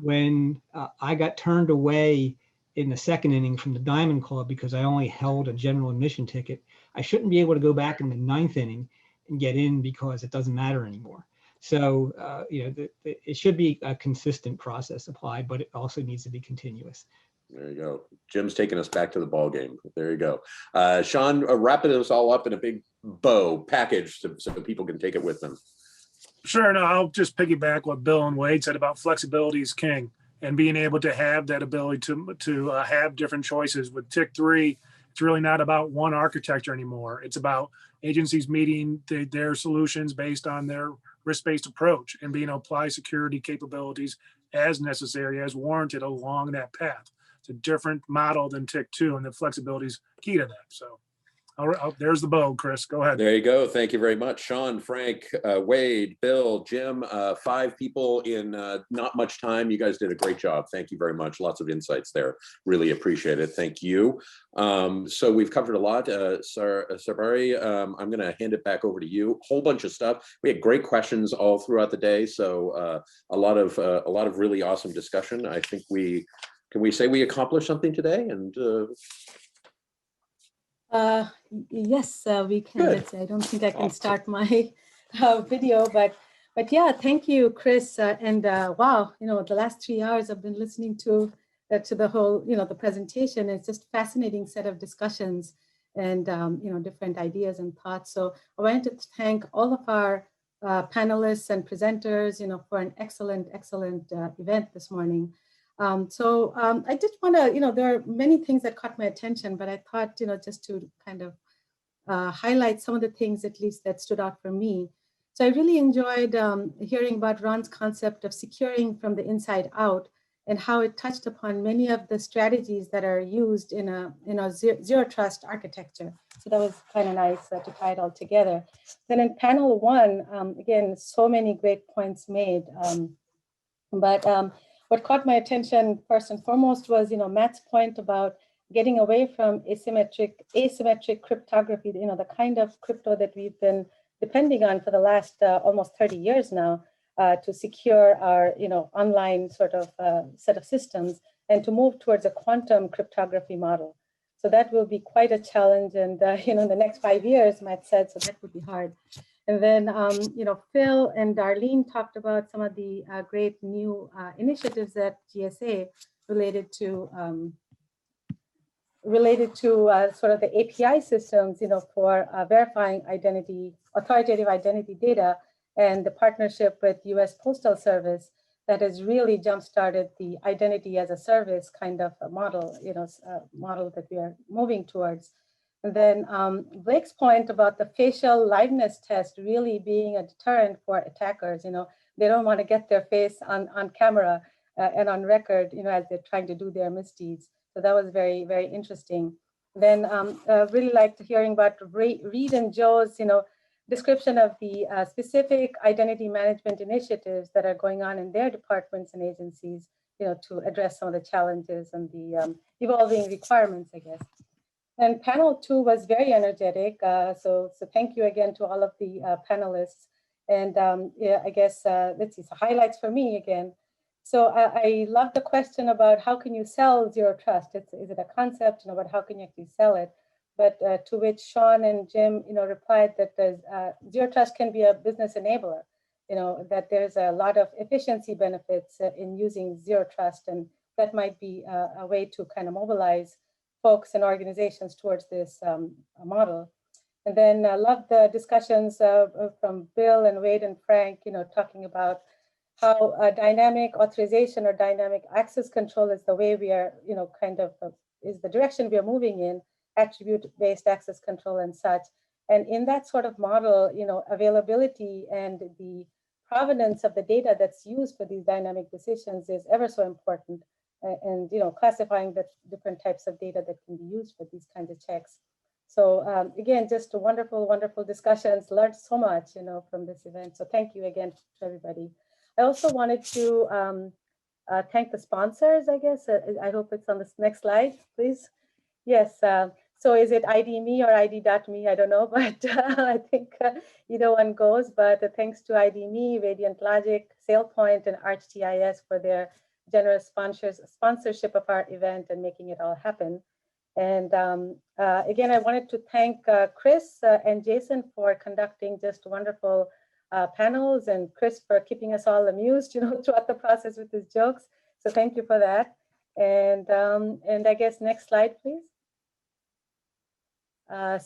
when I got turned away in the second inning from the Diamond Club because I only held a general admission ticket, I shouldn't be able to go back in the ninth inning and get in because it doesn't matter anymore. So, it should be a consistent process applied, but it also needs to be continuous. There you go. Jim's taking us back to the ball game. There you go. Sean, wrapping us all up in a big bow package so people can take it with them. Sure. No, I'll just piggyback what Bill and Wade said about flexibility is king, and being able to have that ability to have different choices. With TIC 3, it's really not about one architecture anymore. It's about agencies meeting their solutions based on their risk-based approach and being able to apply security capabilities as necessary, as warranted along that path. It's a different model than TIC 2, and the flexibility is key to that. So there's the bow, Chris. Go ahead. There you go. Thank you very much. Sean, Frank, Wade, Bill, Jim, 5 people in not much time. You guys did a great job. Thank you very much. Lots of insights there. Really appreciate it. Thank you. So we've covered a lot. Sarbari, I'm going to hand it back over to you. Whole bunch of stuff. We had great questions all throughout the day. So a lot of really awesome discussion. I think can we say we accomplished something today? And yes, we can. Let's see. I don't think I can start my video, but yeah, thank you, Chris. And wow, the last 3 hours I've been listening to the whole, the presentation. It's just fascinating set of discussions and different ideas and thoughts. So I wanted to thank all of our panelists and presenters, for an excellent event this morning. So I just want to, there are many things that caught my attention, but I thought, just to kind of highlight some of the things at least that stood out for me. So I really enjoyed hearing about Ron's concept of securing from the inside out and how it touched upon many of the strategies that are used in a zero trust architecture. So that was kind of nice to tie it all together. Then in panel 1, again, so many great points made. What caught my attention first and foremost was, Matt's point about getting away from asymmetric cryptography, the kind of crypto that we've been depending on for the last almost 30 years now to secure our, online sort of set of systems, and to move towards a quantum cryptography model. So that will be quite a challenge, and in the next 5 years, Matt said, so that would be hard. And then, Phil and Darlene talked about some of the great new initiatives at GSA related to sort of the API systems, for verifying authoritative identity data, and the partnership with U.S. Postal Service that has really jump-started the identity as a service kind of a model, model that we are moving towards. And then Blake's point about the facial liveness test really being a deterrent for attackers. They don't want to get their face on camera and on record, as they're trying to do their misdeeds. So that was very, very interesting. Then really liked hearing about Reid and Joe's, description of the specific identity management initiatives that are going on in their departments and agencies, to address some of the challenges and the evolving requirements, I guess. And panel 2 was very energetic. So thank you again to all of the panelists. And yeah, I guess, let's see, so highlights for me again. So I love the question about how can you sell zero trust? Is it a concept, but how can you actually sell it? But to which Sean and Jim, replied that zero trust can be a business enabler, that there's a lot of efficiency benefits in using zero trust, and that might be a way to kind of mobilize folks and organizations towards this model. And then I love the discussions from Bill and Reid and Frank, talking about how dynamic authorization or dynamic access control is the way we are, is the direction we are moving in, attribute-based access control and such. And in that sort of model, availability and the provenance of the data that's used for these dynamic decisions is ever so important. And classifying the different types of data that can be used for these kinds of checks. So again, just a wonderful, wonderful discussions. Learned so much, from this event. So thank you again to everybody. I also wanted to thank the sponsors, I guess. I hope it's on this next slide, please. Yes. So is it ID.me or ID.me? I don't know, but I think either one goes. But thanks to ID.me, Radiant Logic, SailPoint, and ArchTIS for their generous sponsorship of our event and making it all happen. And again, I wanted to thank Chris and Jason for conducting just wonderful panels, and Chris for keeping us all amused, throughout the process with his jokes. So thank you for that. And I guess next slide, please.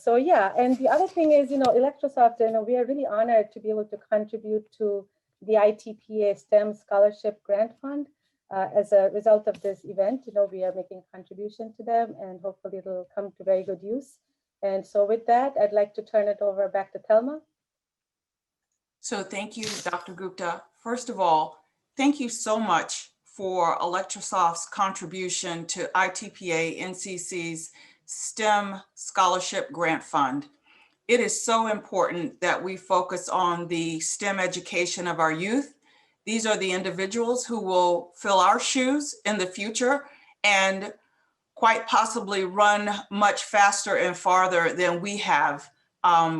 So yeah, and the other thing is, Electrosoft, we are really honored to be able to contribute to the ITPA STEM Scholarship Grant Fund. As a result of this event, we are making a contribution to them, and hopefully it'll come to very good use. And so with that, I'd like to turn it over back to Thelma. So thank you, Dr. Gupta. First of all, thank you so much for Electrosoft's contribution to ITPA-NCC's STEM Scholarship Grant Fund. It is so important that we focus on the STEM education of our youth. These are the individuals who will fill our shoes in the future and quite possibly run much faster and farther than we have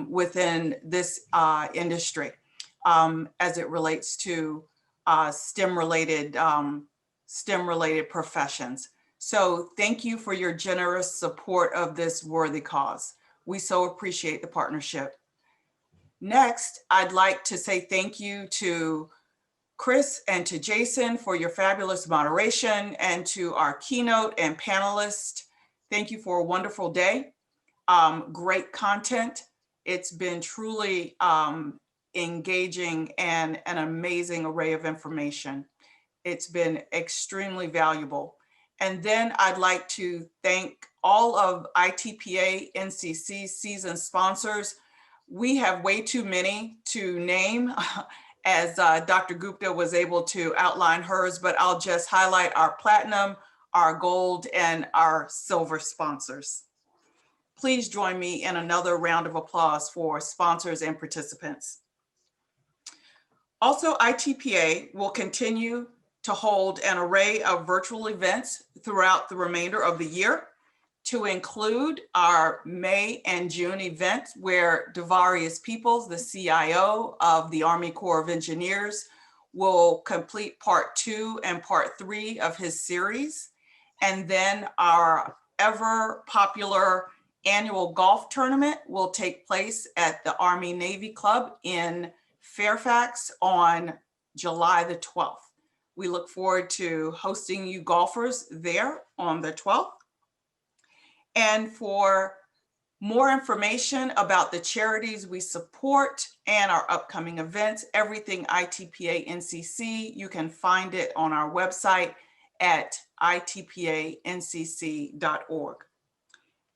within this industry as it relates to STEM-related professions. So thank you for your generous support of this worthy cause. We so appreciate the partnership. Next, I'd like to say thank you to Chris and to Jason for your fabulous moderation, and to our keynote and panelists. Thank you for a wonderful day. Great content. It's been truly engaging and an amazing array of information. It's been extremely valuable. And then I'd like to thank all of ITPA-NCC season sponsors. We have way too many to name, as Dr. Gupta was able to outline hers, but I'll just highlight our platinum, our gold, and our silver sponsors. Please join me in another round of applause for sponsors and participants. Also, ITPA will continue to hold an array of virtual events throughout the remainder of the year, to include our May and June event where Devarius Peoples, the CIO of the Army Corps of Engineers, will complete part 2 and part 3 of his series. And then our ever popular annual golf tournament will take place at the Army Navy Club in Fairfax on July the 12th. We look forward to hosting you golfers there on the 12th. And for more information about the charities we support and our upcoming events, everything ITPA-NCC, you can find it on our website at itpa-ncc.org.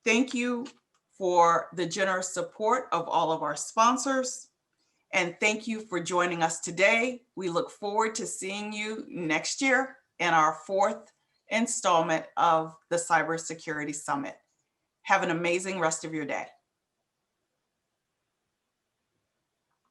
Thank you for the generous support of all of our sponsors. And thank you for joining us today. We look forward to seeing you next year in our 4th installment of the Cybersecurity Summit. Have an amazing rest of your day.